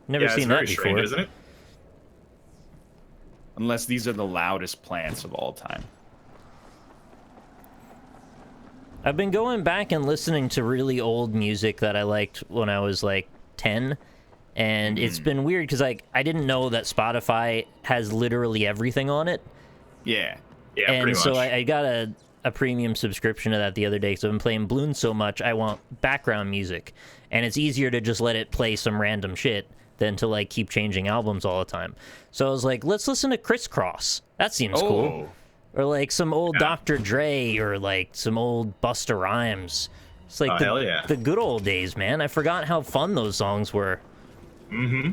Never Yeah, seen it's that very before. strange, isn't it? Unless these are the loudest plants of all time. I've been going back and listening to really old music that I liked when I was like 10, and it's been weird because like I didn't know that Spotify has literally everything on it. Yeah. Yeah, And pretty so much. I got a premium subscription to that the other day because I've been playing Bloons so much, I want background music. And it's easier to just let it play some random shit than to like keep changing albums all the time. So I was like, let's listen to Crisscross. That seems cool. Or like some old Dr. Dre or like some old Busta Rhymes. It's like hell yeah. the good old days, man. I forgot how fun those songs were. Mm-hmm.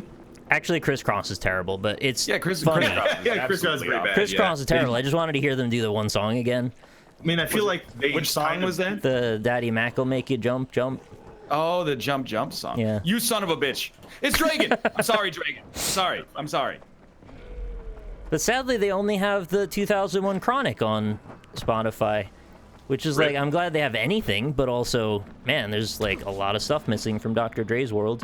Actually, Crisscross is terrible, but it's Yeah, Chris funny. Yeah, Crisscross is pretty bad. Crisscross yeah. is terrible. I just wanted to hear them do the one song again. I mean, I feel like they Which song kind of- was that? The Daddy Mac will make you jump, jump. Oh, the Jump Jump song. Yeah. You son of a bitch. It's Dragon. I'm sorry, Dragon. Sorry. I'm sorry. But sadly, they only have the 2001 Chronic on Spotify, which is like, Rip. I'm glad they have anything, but also, man, there's like a lot of stuff missing from Dr. Dre's world.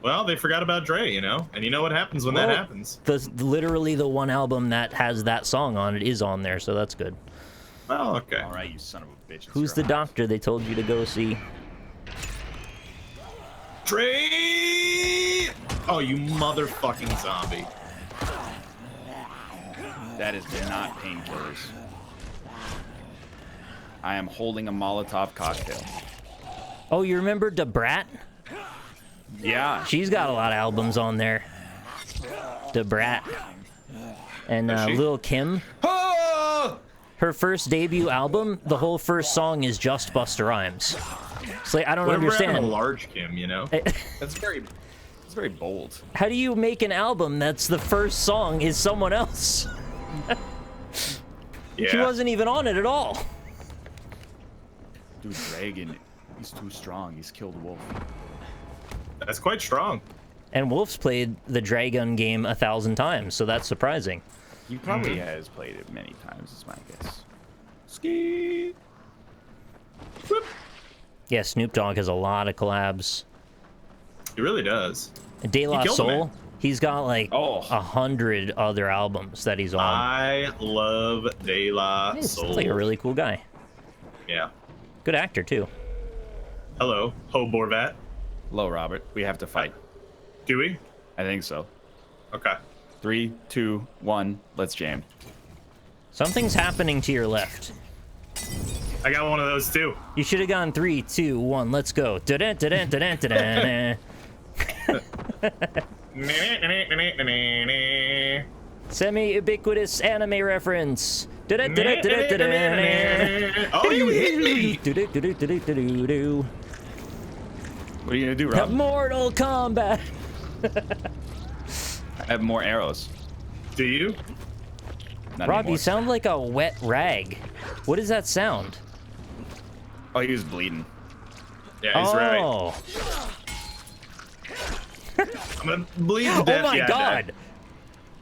Well, they forgot about Dre, you know, and you know what happens when that happens. Literally the one album that has that song on it is on there, so that's good. Oh, okay. All right, you son of a bitch. It's Who's the your doctor they told you to go see? Dre! Oh, you motherfucking zombie. That is not painkillers. I am holding a Molotov cocktail. Oh, you remember Debrat? Yeah. She's got a lot of albums on there. Debrat. And Does she? Lil Kim. Oh! Her first debut album, the whole first song is just Busta Rhymes. It's like, I don't Whatever happened to understand. Large Kim, you know? That's very bold. How do you make an album that's the first song is someone else? Yeah. She wasn't even on it at all. Dude, Dragon, he's too strong. He's killed Wolf. That's quite strong. And Wolf's played the Dragon game 1,000 times, so that's surprising. He probably has played it many times, is my guess. Ski. Yeah, Snoop Dogg has a lot of collabs. He really does. De La He killed him, Soul, man. he's got like Oh. 100 other albums that he's on. I love De La He's Soul. like a really cool guy. Yeah. Good actor too. Hello, Ho Borvat. Hello, Robert. We have to fight. Do we? I think so. Okay. 3, 2, 1. Let's jam. Something's happening to your left. I got one of those too. You should have gone 3, 2, 1. Let's go. Dun-dun, dun-dun, dun-dun, dun-dun. Semi-ubiquitous anime reference. Dun-dun, dun-dun, dun-dun, dun-dun. Oh, you hit me! Dun-dun, dun-dun, dun-dun, dun-dun. What are you gonna do, Rob? Mortal Kombat. I have more arrows. Do you? Not Rob, anymore. you sound like a wet rag. What does that sound? Oh, he was bleeding. Yeah, he's right. Oh. I'm gonna bleed to death. Oh my yeah, god. Dad.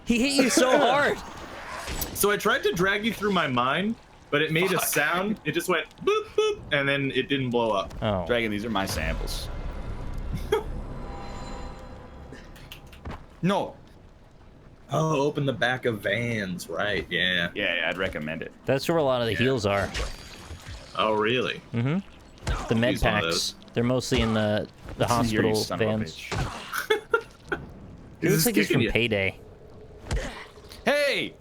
He hit you so hard. So I tried to drag you through my mind, but it made a sound. It just went boop boop, and then it didn't blow up. Oh. Dragon, these are my samples. No. Oh, open the back of vans, right? Yeah. Yeah, I'd recommend it. That's where a lot of the heals are. Oh, really? Mm-hmm. The med Use one of packs. those. They're mostly in the Here, you hospital son of a vans. bitch. He looks like he's kicking from you. Payday. Hey!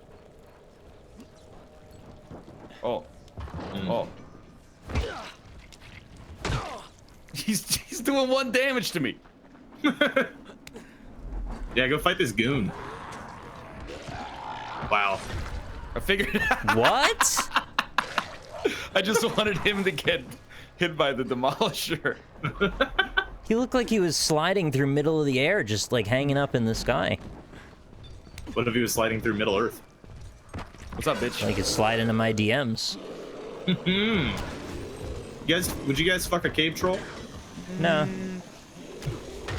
Oh. Oh. He's doing 1 damage to me. Yeah, go fight this goon. Wow. I figured it out. What? I just wanted him to get hit by the demolisher. He looked like he was sliding through middle of the air, just like hanging up in the sky. What if he was sliding through Middle Earth? What's up, bitch? Like he slide into my DMs. You guys, would you guys fuck a cave troll? No.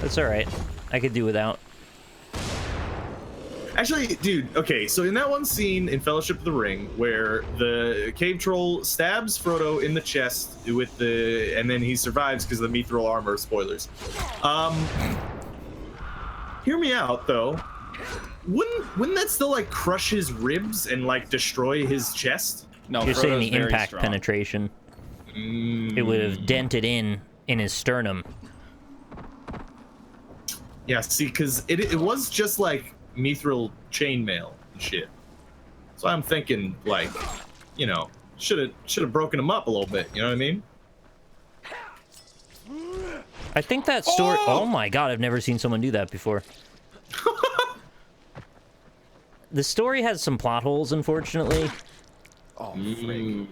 That's alright. I could do without. Actually, dude, okay, so in that one scene in Fellowship of the Ring where the cave troll stabs Frodo in the chest with the, and then he survives because of the mithril armor, spoilers. Hear me out though. Wouldn't that still like crush his ribs and like destroy his chest? No, You're saying Frodo's the very impact strong. penetration. It would have dented in his sternum. Yeah, see, because it was just like mithril chainmail and shit. So I'm thinking like, you know, should have broken him up a little bit. You know what I mean? I think that story. Oh my god, I've never seen someone do that before. The story has some plot holes, unfortunately. Oh, frig.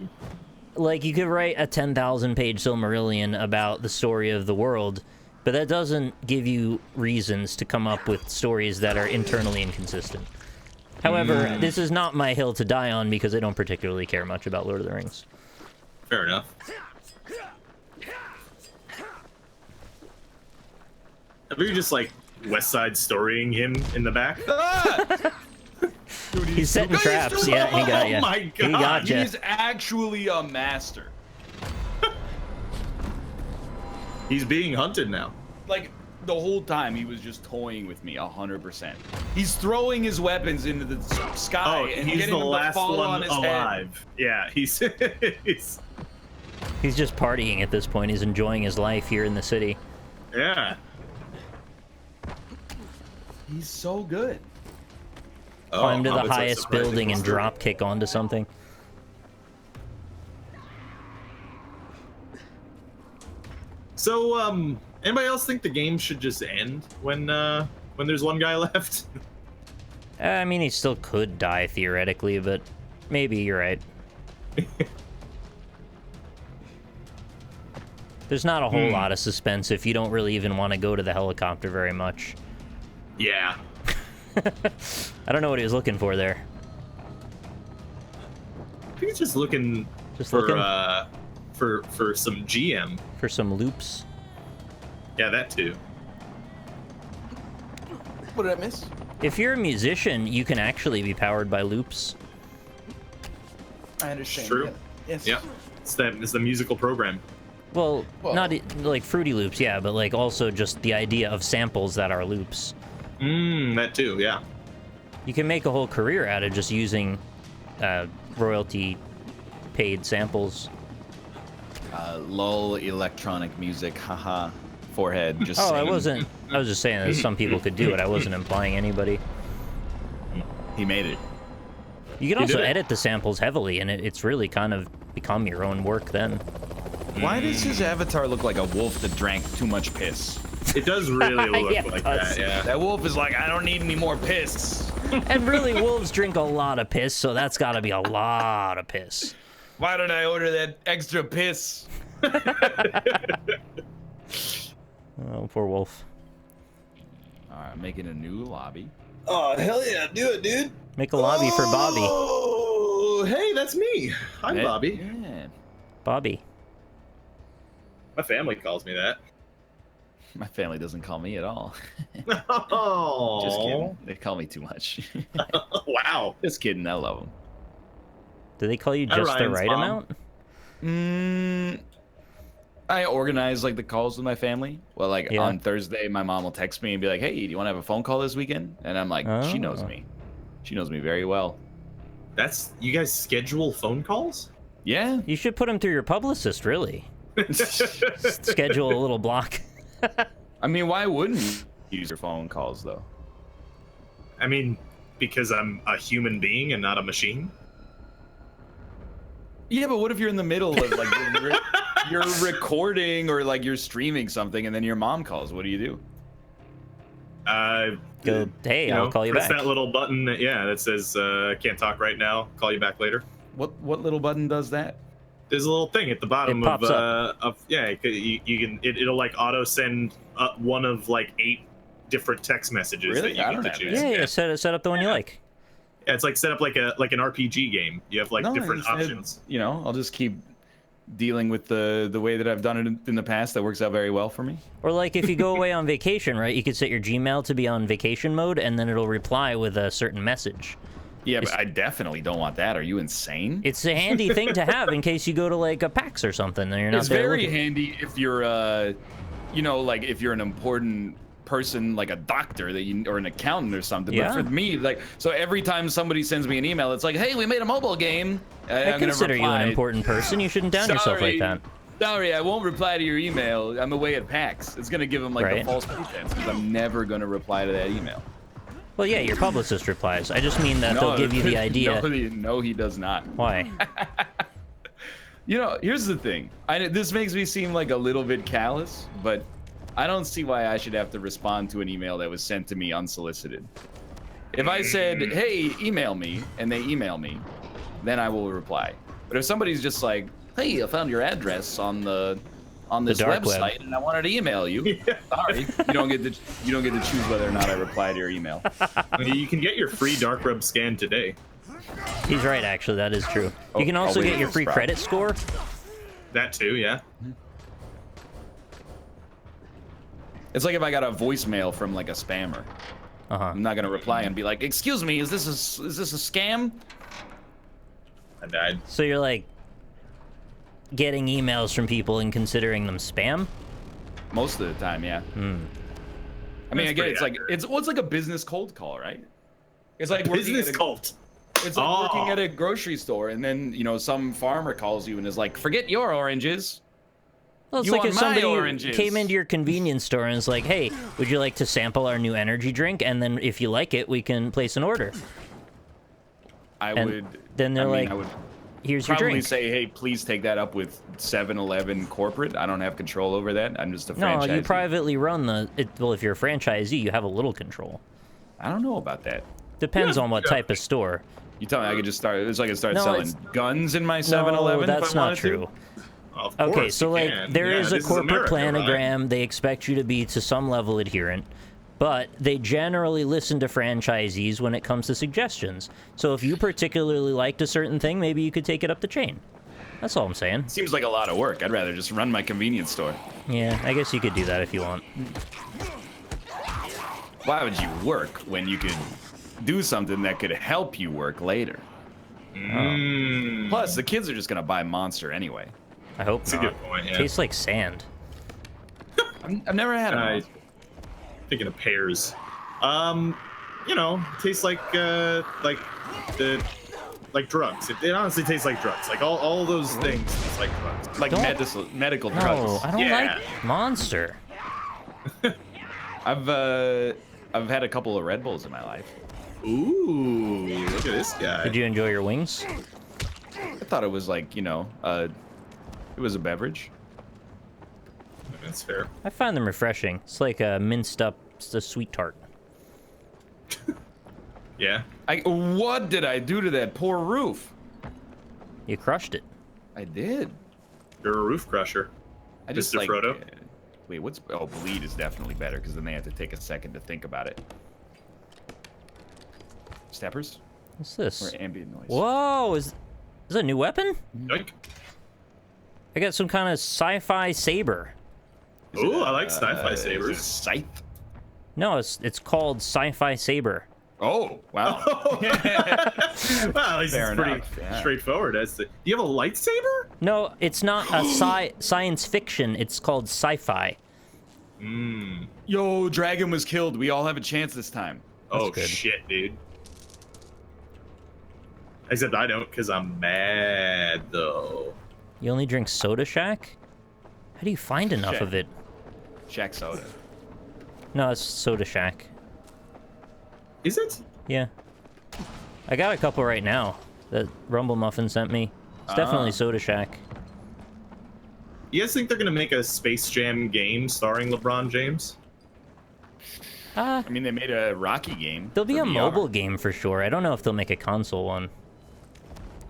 Like, you could write a 10,000-page Silmarillion about the story of the world, but that doesn't give you reasons to come up with stories that are internally inconsistent. However, this is not my hill to die on because I don't particularly care much about Lord of the Rings. Fair enough. Have you just like West Side Storying him in the back? Dude, He's setting traps. Yeah, he got you. Oh my He God. got you. He's actually a master. He's being hunted now. Like, the whole time he was just toying with me 100%. He's throwing his weapons into the sky Oh, and he's getting the them to last fall on one his head. alive. Yeah, he's He's just partying at this point. He's enjoying his life here in the city. yeah. He's so good. Climb to the Hobbits are highest surprisingly building and strong. drop kick onto something. So, anybody else think the game should just end when there's one guy left? I mean, he still could die theoretically, but maybe you're right. There's not a whole lot of suspense if you don't really even want to go to the helicopter very much. Yeah. I don't know what he was looking for there. I think he's just looking Just for looking for some GM. for some loops. Yeah, that too. What did I miss? If you're a musician, you can actually be powered by loops. I understand. True. Yeah. Yes. Yeah. It's the musical program. Well, Well- not like Fruity Loops, yeah, but like also just the idea of samples that are loops. That too, yeah. You can make a whole career out of just using royalty paid samples. Lull electronic music, haha. Forehead, just Oh, I singing. wasn't. I was just saying that some people could do it. I wasn't implying anybody. He made it. You can You also did it. edit the samples heavily, and it's really kind of become your own work then. Why does his avatar look like a wolf that drank too much piss? It does really look Yeah, it like does. that, yeah. That wolf is like, I don't need any more piss. And really, wolves drink a lot of piss, so that's got to be a lot of piss. Why did I order that extra piss? Oh, poor wolf. All right, making a new lobby. Oh, hell yeah, do it, dude. Make a lobby for Bobby. Oh, hey, that's me. I'm Hey, Bobby. Yeah. Bobby. My family calls me that. My family doesn't call me at all. Oh, Just kidding. They call me too much. Wow. Just kidding. I love them. Do they call you Hi, just the Ryan's right mom. amount? I organize like the calls with my family. Well, like Yeah. on Thursday, my mom will text me and be like, "Hey, do you want to have a phone call this weekend?" And I'm like, "She knows Oh. me. She knows me very well." That's you guys schedule phone calls? Yeah. You should put them through your publicist, really. Schedule a little block. I mean, why wouldn't you use your phone calls though? I mean, because I'm a human being and not a machine. Yeah, but what if you're in the middle of like you're recording or like you're streaming something and then your mom calls? What do you do? Go, hey, you I'll know, call you press back. that little button that says can't talk right now, call you back later. What little button does that? There's a little thing at the bottom It pops of yeah, it'll like auto send one of like 8 different text messages Really? that you I get don't to have choose. Yeah, set up the one you like. Yeah, it's like set up like an RPG game. You have like No, different instead, options. You know, I'll just keep dealing with the way that I've done it in the past. That works out very well for me. Or like if you go away on vacation, right? You could set your Gmail to be on vacation mode, and then it'll reply with a certain message. Yeah, but I definitely don't want that. Are you insane? It's a handy thing to have in case you go to like a PAX or something, and you're not It's there very looking. handy if you're, you know, like if you're an important person, like a doctor that you or an accountant or something. Yeah. But for me, like, so every time somebody sends me an email, it's like, hey, we made a mobile game. I I'm gonna consider you an reply, important person. You shouldn't down yourself like that. Sorry, I won't reply to your email. I'm away at PAX. It's gonna give them like Right. the false pretense because I'm never gonna reply to that email. Well, yeah, your publicist replies. I just mean that they'll give you the idea. No, he does not. Why? You know, here's the thing. This makes me seem like a little bit callous, but I don't see why I should have to respond to an email that was sent to me unsolicited. If I said, hey, email me, and they email me, then I will reply. But if somebody's just like, hey, I found your address on this dark web. website and I wanted to email you, sorry, you don't get to choose whether or not I reply to your email. You can get your free dark web scan today. He's right, actually. That is true. You can I'll also wait get for your this free problem. credit score. That too, yeah. It's like if I got a voicemail from like a spammer. I'm not gonna reply and be like, excuse me, is this a scam? I died. So you're like getting emails from people and considering them spam? Most of the time, yeah. I mean, That's again, pretty it's like accurate. it's like a business cold call, right? It's like working Business at a- cult. It's like working at a grocery store, and then you know some farmer calls you and is like, "Forget your oranges." Well, it's You like want if my somebody oranges. came into your convenience store and is like, hey, would you like to sample our new energy drink? And then if you like it, we can place an order. I And would. then they're I mean, like, I would Here's your probably drink. say, "Hey, please take that up with 7-Eleven corporate." I don't have control over that. I'm just a No, franchisee. you privately run well, if you're a franchisee, you have a little control. I don't know about that. Depends Yeah, on what yeah. type of store. You tell me I could just start. It's like I could start No, selling it's- guns in my 7-Eleven. No, if that's I not wanted to. true. Of Okay, course so you like can. there is a this corporate America, right? planogram. They expect you to be to some level adherent, but they generally listen to franchisees when it comes to suggestions. So if you particularly liked a certain thing, maybe you could take it up the chain. That's all I'm saying. Seems like a lot of work. I'd rather just run my convenience store. Yeah, I guess you could do that if you want. Why would you work when you could do something that could help you work later? Plus, the kids are just gonna buy Monster anyway. I hope That's a not. good point, yeah. Tastes like sand. I've never had a Monster. Thinking of pears. You know, tastes like drugs. It honestly tastes like drugs. Like all those things taste like drugs. Like medical drugs. No, I don't Yeah. like Monster. I've had a couple of Red Bulls in my life. Ooh, look at this guy. Did you enjoy your wings? I thought it was like, you know, it was a beverage. That's fair. I find them refreshing. It's like a minced up sweet tart. Yeah. What did I do to that poor roof? You crushed it. I did. You're a roof crusher. I just Mr. like. Frodo? Wait, bleed is definitely better because then they have to take a second to think about it. Steppers What's this? or ambient noise? Whoa, is that a new weapon? Yoink. I got some kind of sci-fi saber. Ooh, I like sci-fi Is it a sabers. scythe? No, it's called sci-fi saber. Oh, wow. Well, at least Fair it's pretty enough, yeah. straightforward. Do you have a lightsaber? No, it's not a science fiction. It's called sci-fi. Yo, dragon was killed. We all have a chance this time. Oh good. shit, dude. Except I don't, because I'm mad though. You only drink Soda Shack? How do you find enough Shit. of it? Shack soda. No, it's Soda Shack. Is it? Yeah. I got a couple right now that Rumble Muffin sent me. It's definitely Soda Shack. You guys think they're gonna make a Space Jam game starring LeBron James? I mean, they made a Rocky game. There'll be for a VR. mobile game for sure. I don't know if they'll make a console one.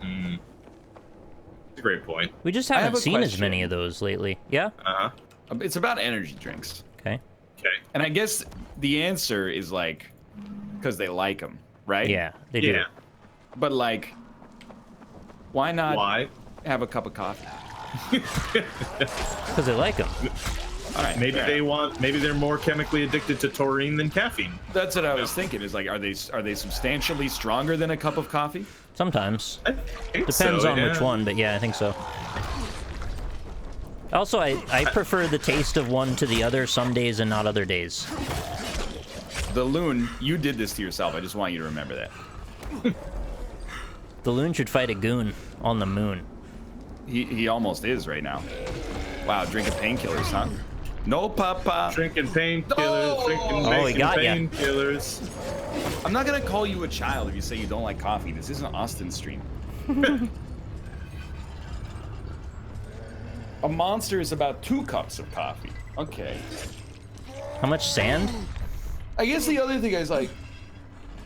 That's a great point. We just have haven't a seen as question. many of those lately. Yeah? Uh-huh. It's about energy drinks. Okay. Okay. And I guess the answer is like, because they like them, right? Yeah, they do. Yeah. But like, why not Why? have a cup of coffee? Because they like them. All right. Maybe fair. maybe they're more chemically addicted to taurine than caffeine. That's what I was thinking. Is like, are they substantially stronger than a cup of coffee? Sometimes. I think Depends so, on yeah. which one, but yeah, I think so. Also, I prefer the taste of one to the other some days and not other days. The loon, you did this to yourself. I just want you to remember that. The loon should fight a goon on the moon. He almost is right now. Wow, drinking painkillers, huh? No, Papa. Drinking painkillers, Oh! drinking Oh, he got ya. painkillers. I'm not gonna call you a child if you say you don't like coffee. This isn't Austin stream. A monster is about 2 cups of coffee. Okay. How much sand? I guess the other thing is like,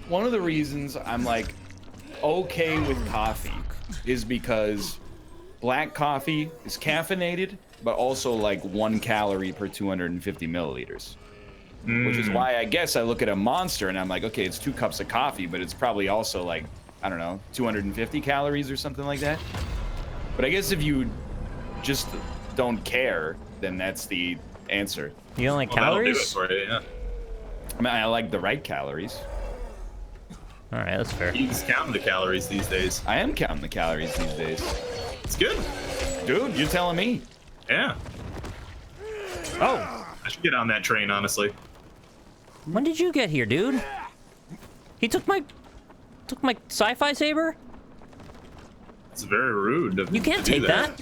one of the reasons I'm like okay with coffee is because black coffee is caffeinated, but also like 1 calorie per 250 milliliters. Which is why I guess I look at a monster and I'm like, okay, it's 2 cups of coffee, but it's probably also like, I don't know, 250 calories or something like that. But I guess if you just don't care, then that's the answer. You don't like Well, that'll do it calories? for you, yeah. I mean, I like the right calories. All right, that's fair. He's counting the calories these days. I am counting the calories these days. It's good. Dude, you're telling me. Yeah. Oh, I should get on that train, honestly. when did you get here, dude? He took my sci-fi saber? It's very rude. You can't to do take that.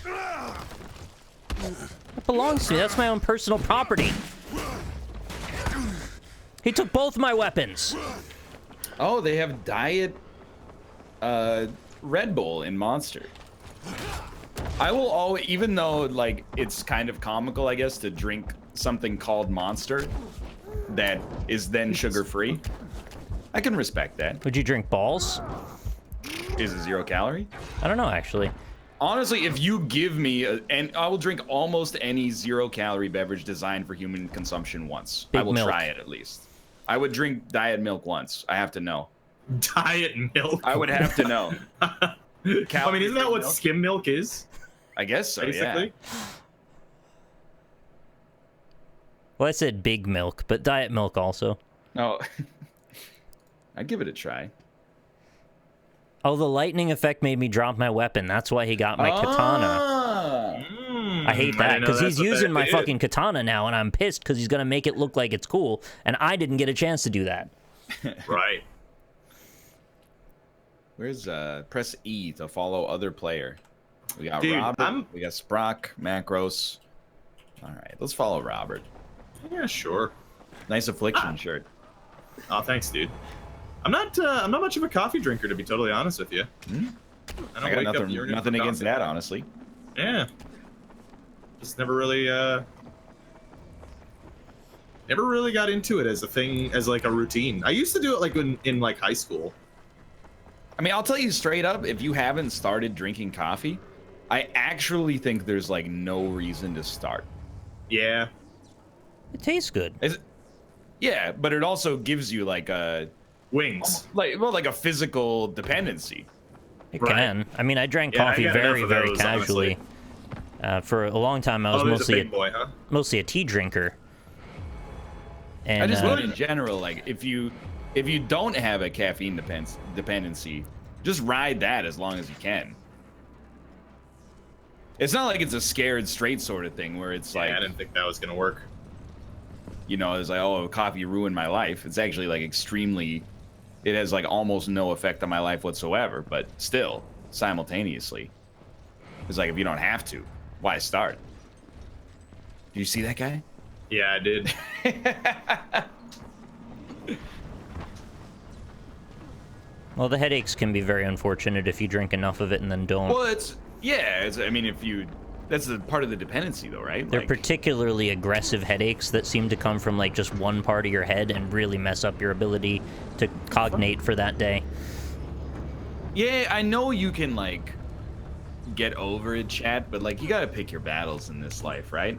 That belongs to me. That's my own personal property. He took both my weapons. Oh, they have Diet Red Bull in Monster. I will always, even though like it's kind of comical, I guess, to drink something called Monster that is then sugar-free. I can respect that. Would you drink balls? Is it 0 calorie? I don't know, actually. Honestly, if you give me and I will drink almost any 0 calorie beverage designed for human consumption once. I Big will milk. try it at least. I would drink diet milk once. I have to know. Diet milk. I would have to know. I mean, isn't that what milk? skim milk is? I guess so, Basically. yeah. Well, I said big milk, but diet milk also. No, I'd give it a try. Oh, the lightning effect made me drop my weapon. That's why he got my katana. I hate that because he's using my fucking katana now, and I'm pissed because he's gonna make it look like it's cool, and I didn't get a chance to do that. Right. Where's press E to follow other player. We got Dude, Robert. We got Sprock, Macros. All right, let's follow Robert. Yeah, sure. Nice affliction shirt. Oh, thanks, dude. I'm not much of a coffee drinker, to be totally honest with you. I got nothing against that, honestly. Yeah. Just never really got into it as a thing, as like a routine. I used to do it like in like high school. I mean, I'll tell you straight up, if you haven't started drinking coffee, I actually think there's like no reason to start. Yeah. It tastes good. Yeah, but it also gives you like a wings, like a physical dependency. It can. I mean, I drank coffee very, very casually. For a long time, I was mostly a tea drinker. And I just mean in general, like if you don't have a caffeine dependency, just ride that as long as you can. It's not like it's a scared straight sort of thing where it's like I didn't think that was gonna work. You know, it's like, oh, coffee ruined my life. It's actually like extremely, it has like almost no effect on my life whatsoever, but still, simultaneously. It's like, if you don't have to, why start? Do you see that guy? Yeah, I did. Well, the headaches can be very unfortunate if you drink enough of it and then don't. Well, I mean, if you, that's the part of the dependency though, right? They're like, particularly aggressive headaches that seem to come from like just one part of your head and really mess up your ability to cognate for that day. Yeah, I know you can like get over it, chat, but like you gotta pick your battles in this life, right?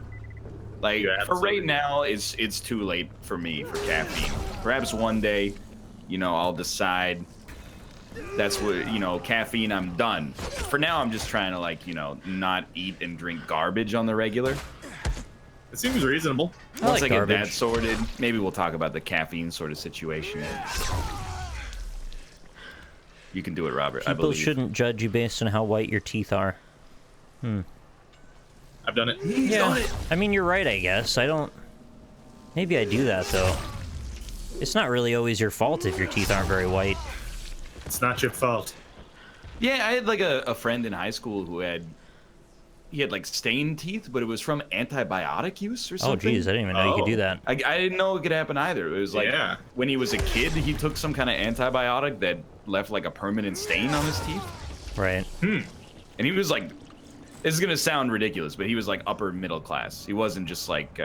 Like for right now, it's too late for me for caffeine. Perhaps one day, you know, I'll decide that's what, you know, caffeine, I'm done. For now, I'm just trying to like, you know, not eat and drink garbage on the regular. It seems reasonable. Once I get that sorted, maybe we'll talk about the caffeine sort of situation. You can do it, Robert. I believe. People shouldn't judge you based on how white your teeth are. I've done it. Yeah. I mean, you're right, I guess. Maybe I do that, though. It's not really always your fault if your teeth aren't very white. It's not your fault. Yeah, I had like a friend in high school who had like stained teeth, but it was from antibiotic use or something. Oh, geez, I didn't even know you could do that. I didn't know it could happen either. It was like when he was a kid, he took some kind of antibiotic that left like a permanent stain on his teeth. Right. And he was like, this is gonna sound ridiculous, but he was like upper middle class. He wasn't just like,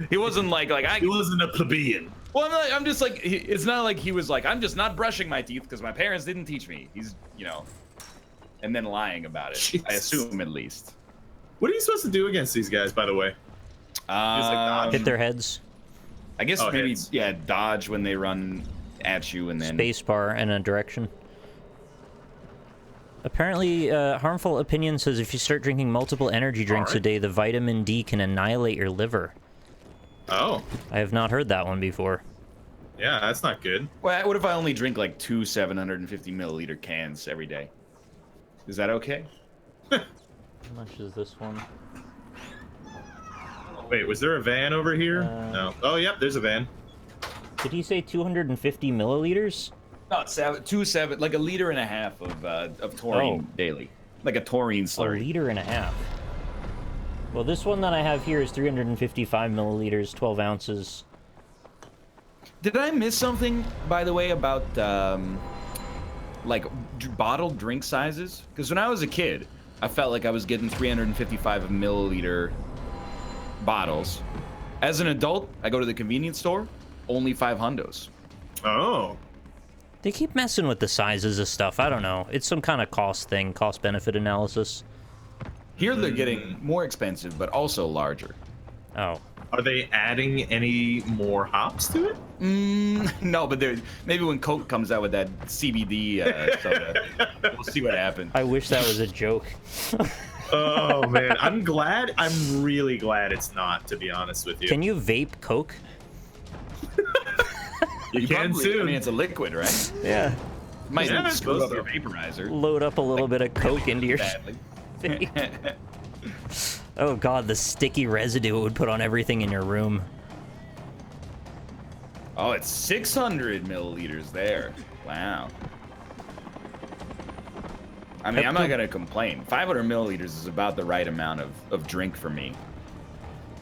he wasn't like he wasn't a plebeian. Well, I'm just like, it's not like he was like, I'm just not brushing my teeth because my parents didn't teach me. He's, you know, and then lying about it. Jesus. I assume, at least. What are you supposed to do against these guys, by the way? Hit their heads. I guess maybe, yeah, dodge when they run at you and then... Spacebar in a direction. Apparently, Harmful Opinion says if you start drinking multiple energy drinks a day, the vitamin D can annihilate your liver. Oh. I have not heard that one before. Yeah, that's not good. Well, what if I only drink like 2 750 milliliter cans every day? Is that okay? How much is this one? Wait, was there a van over here? No. Oh, yep, there's a van. Did he say 250 milliliters? No, it's 7, like a liter and a half of taurine daily. Like a taurine slurry. A liter and a half. Well, this one that I have here is 355 milliliters, 12 ounces. Did I miss something, by the way, about like bottled drink sizes? Because when I was a kid, I felt like I was getting 355 milliliter bottles. As an adult, I go to the convenience store, only 5 hundos. Oh. They keep messing with the sizes of stuff. I don't know. It's some kind of cost thing, cost-benefit analysis. Here they're getting more expensive, but also larger. Oh. Are they adding any more hops to it? No, but maybe when Coke comes out with that CBD soda, we'll see what happens. I wish that was a joke. Oh, man. I'm really glad it's not, to be honest with you. Can you vape Coke? You can probably, soon. I mean, it's a liquid, right? Yeah. Might Yeah, I screw suppose up your so. vaporizer. Load up a little bit of Coke into your Badly. Oh god, the sticky residue it would put on everything in your room. Oh, it's 600 milliliters there. Wow. I mean, I'm not gonna complain. 500 milliliters is about the right amount of drink for me.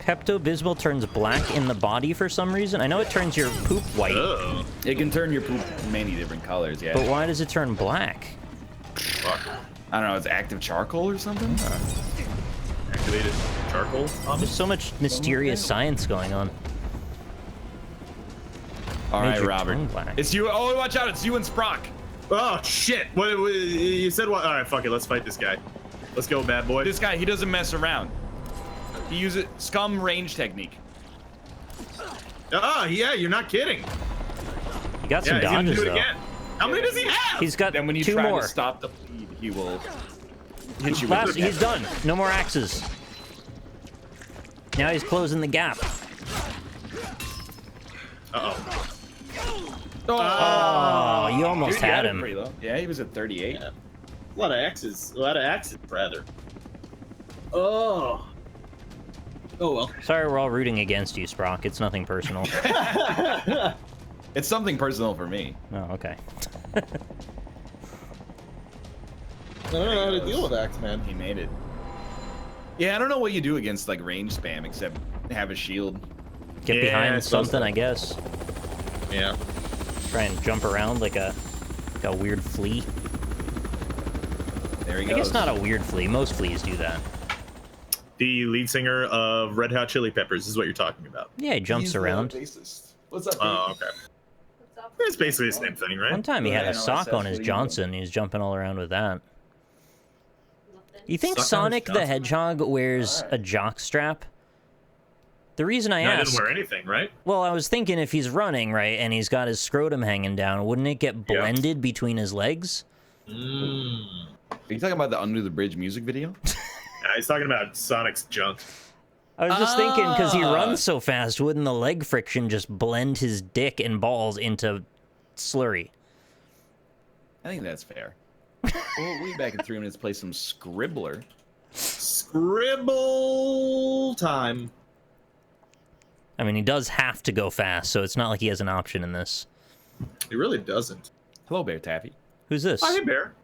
Pepto-Bismol turns black in the body for some reason. I know it turns your poop white, Oh. It can turn your poop many different colors, yeah. but why does it turn black? Fuck. I don't know, it's active charcoal or something? Activated charcoal. There's so much mysterious science going on. All Made right, your Robert. tongue black. It's you. Oh, watch out. It's you and Sprock. Oh shit! What you said? What? All right, fuck it. Let's fight this guy. Let's go, bad boy. This guy, he doesn't mess around. He uses scum range technique. Ah, yeah, you're not kidding. You got Yeah, some he's gonna dodges do it though. again. How many does he have? He's got Then when you two try more. to stop the bleed, he will hit you Last, with he's done. No more axes. Now he's closing the gap. Uh-oh. Oh, you almost Dude, you had it him. pretty low. Yeah, he was at 38. Yeah. A lot of axes. A lot of axes, rather. Oh. Oh well. Sorry, we're all rooting against you, Sprock. It's nothing personal. It's something personal for me. Oh, okay. I don't know how to deal with Axeman. He made it. Yeah, I don't know what you do against like range spam except have a shield. Get Yeah, behind I suppose something, so. I guess. Yeah. Try and jump around like a weird flea. There he I goes. guess not a weird flea. Most fleas do that. The lead singer of Red Hot Chili Peppers is what you're talking about. Yeah, he jumps around. What's up? Oh, okay. It's basically the same thing, right? One time he had Yeah, a no, sock that's on his what he Johnson. He was jumping all around with that. You think Sock on his Sonic the Johnson? Hedgehog wears a jock strap? The reason I No, I asked, didn't wear anything, right? well, I was thinking if he's running, right, and he's got his scrotum hanging down, wouldn't it get blended between his legs? Mm. Are you talking about the Under the Bridge music video? Yeah, he's talking about Sonic's junk. I was just thinking, because he Ah. runs so fast, wouldn't the leg friction just blend his dick and balls into slurry? I think that's fair. We'll be back in 3 minutes to play some Scribbler. Scribble time. I mean, he does have to go fast, so it's not like he has an option in this. He really doesn't. Hello, BaerTaffy. Who's this? Hi, Bear.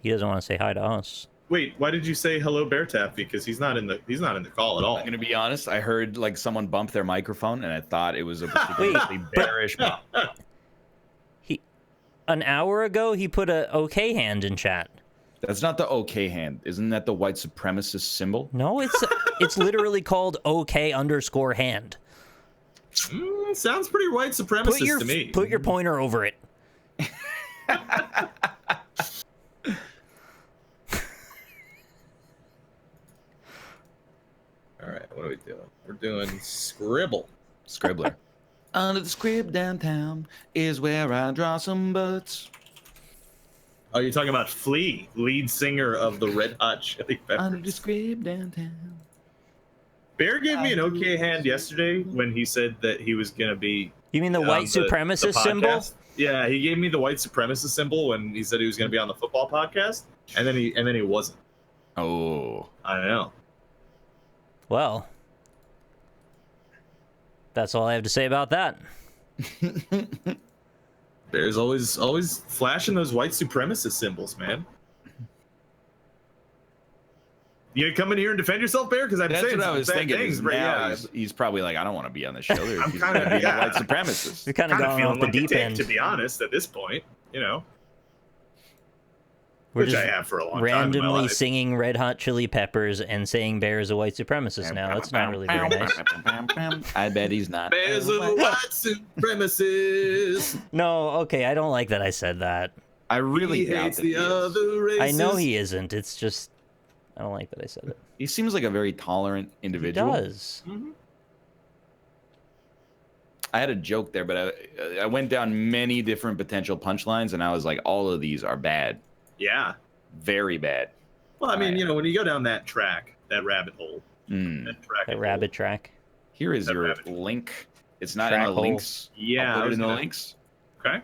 He doesn't want to say hi to us. Wait, why did you say hello, BaerTaffy? Because he's not in the call at all. I'm gonna be honest. I heard like someone bump their microphone, and I thought it was a particularly bearish bump. An hour ago, he put a okay hand in chat. That's not the OK hand. Isn't that the white supremacist symbol? No, it's literally called OK_hand. Sounds pretty white supremacist to me. Put your pointer over it. All right, what are we doing? We're doing Scribble. Scribbler. Under the scrib downtown is where I draw some butts. Oh, you're talking about Flea, lead singer of the Red Hot Chili Under the Peppers. scrib downtown. Bear gave me an okay hand yesterday when he said that he was gonna be. You mean the white supremacist symbol? podcast. Yeah, he gave me the white supremacist symbol when he said he was gonna be on the football podcast, and then he wasn't. Oh. I don't know. Well, that's all I have to say about that. Bear's always flashing those white supremacist symbols, man. You gonna come in here and defend yourself, Bear? Because I'm That's saying what I some was bad thinking. things, Is but now yeah, he's probably like, I don't want to be on the show. He's kinda- going to be yeah. a white supremacist. We've kind of kind of gone feeling off the like a deep dick, end. to be honest. At this point, you know, We're which just I have for a long time. in my randomly life. singing Red Hot Chili Peppers and saying Bear is a white supremacist now. That's not really very nice. I bet he's not. Bear's a white supremacist. No, okay, I don't like that I said that. I really He doubt hates that the he is. other races. I know he isn't. It's just, I don't like that I said it. He seems like a very tolerant He individual. does. I had a joke there, but I went down many different potential punchlines, and I was like, all of these are bad. Yeah. Very bad. Well, I mean, you know, when you go down that track, that rabbit hole, Mm. that track, That rabbit track. Here is That your rabbit. link It's not Track in the hole. links. Yeah, I'll I put it was in the gonna- links. Okay.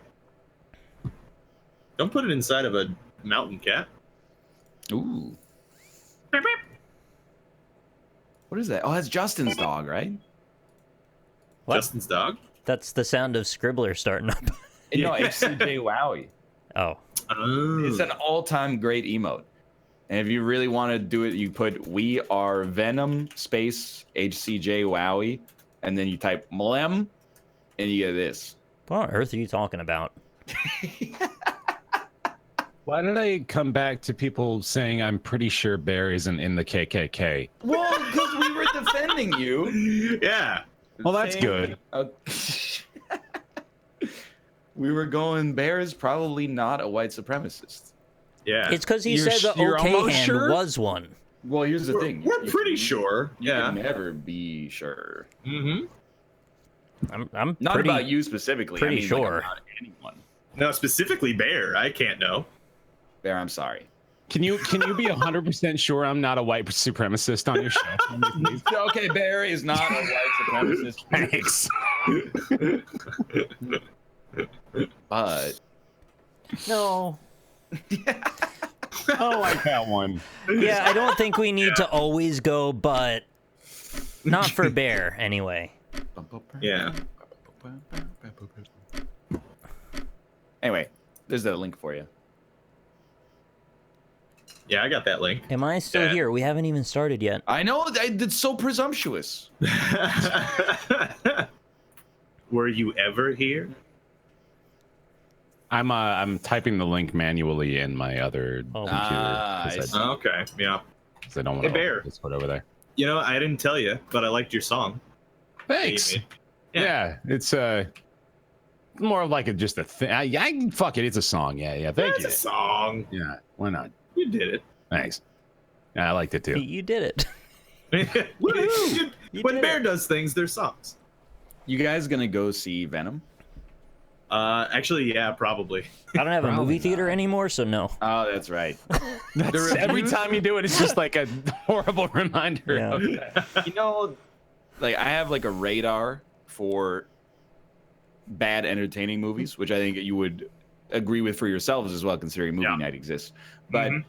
Don't put it inside of a mountain cat. Ooh. What is that? Oh, that's Justin's dog, right? What? Justin's dog. That's the sound of Scribbler starting up. No, HCJ Wowie. Oh. Oh. It's an all-time great emote. And if you really want to do it, you put "We are Venom" space HCJ Wowie, and then you type "Mlem," and you get this. What on earth are you talking about? Why did I come back to people saying I'm pretty sure Bear isn't in the KKK? Well, because we were defending you. Yeah. Well, that's good. We were going, Bear is probably not a white supremacist. Yeah. It's because he You're said the you're okay almost hand sure? was one. Well, here's the thing. We're pretty sure. You Yeah. can never be sure. Mm-hmm. I'm Not pretty, about you specifically. pretty I mean, sure. Like, about anyone. No, specifically Bear. I can't know. Bear, I'm sorry. Can you be 100% sure I'm not a white supremacist on your show? Please? Okay, Bear is not a white supremacist. Thanks. But No. I like that one. Yeah, I don't think we need to always go, but not for Bear anyway. Yeah. Anyway, there's the link for you. Yeah, I got that link. Am I still Yeah. here? We haven't even started yet. I know it's so presumptuous. Were you ever here? I'm typing the link manually in my other Oh. computer Ah, I because see. I, Okay. Yeah. 'cause I don't want Hey, to Bear. Discord over there. You know, I didn't tell you, but I liked your song. Thanks. Yeah. Yeah, it's more of like just a thing. Fuck it, it's a song. Yeah. Thank It's you. a song. Yeah, why not? You did Thanks. Yeah, I liked it too. You did it. it. Woohoo! You When did Bear it. does things, they're songs. You guys gonna go see Venom? Actually, yeah, probably. I don't have a Probably movie theater not. anymore, so no. Oh, that's right. Every time you do it, it's just like a horrible reminder. Yeah. Of that. You know, like I have like a radar for bad entertaining movies, which I think you would agree with for yourselves as well, considering movie Yeah. night exists. But Mhm.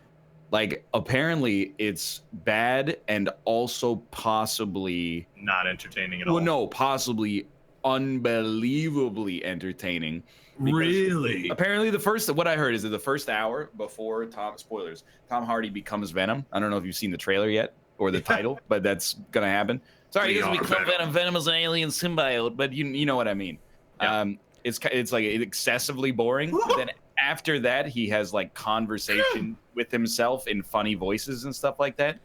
like apparently it's bad and also possibly Not entertaining at all. well, no, possibly unbelievably entertaining. because Really? Apparently, what I heard is that the first hour before Tom Hardy becomes Venom. I don't know if you've seen the trailer yet or the title, but that's gonna happen. Sorry, He he doesn't doesn't become become Venom. Venom is an alien symbiote, but you know what I mean. Yeah. It's like excessively boring. But then after that, he has like conversation with himself in funny voices and stuff like that.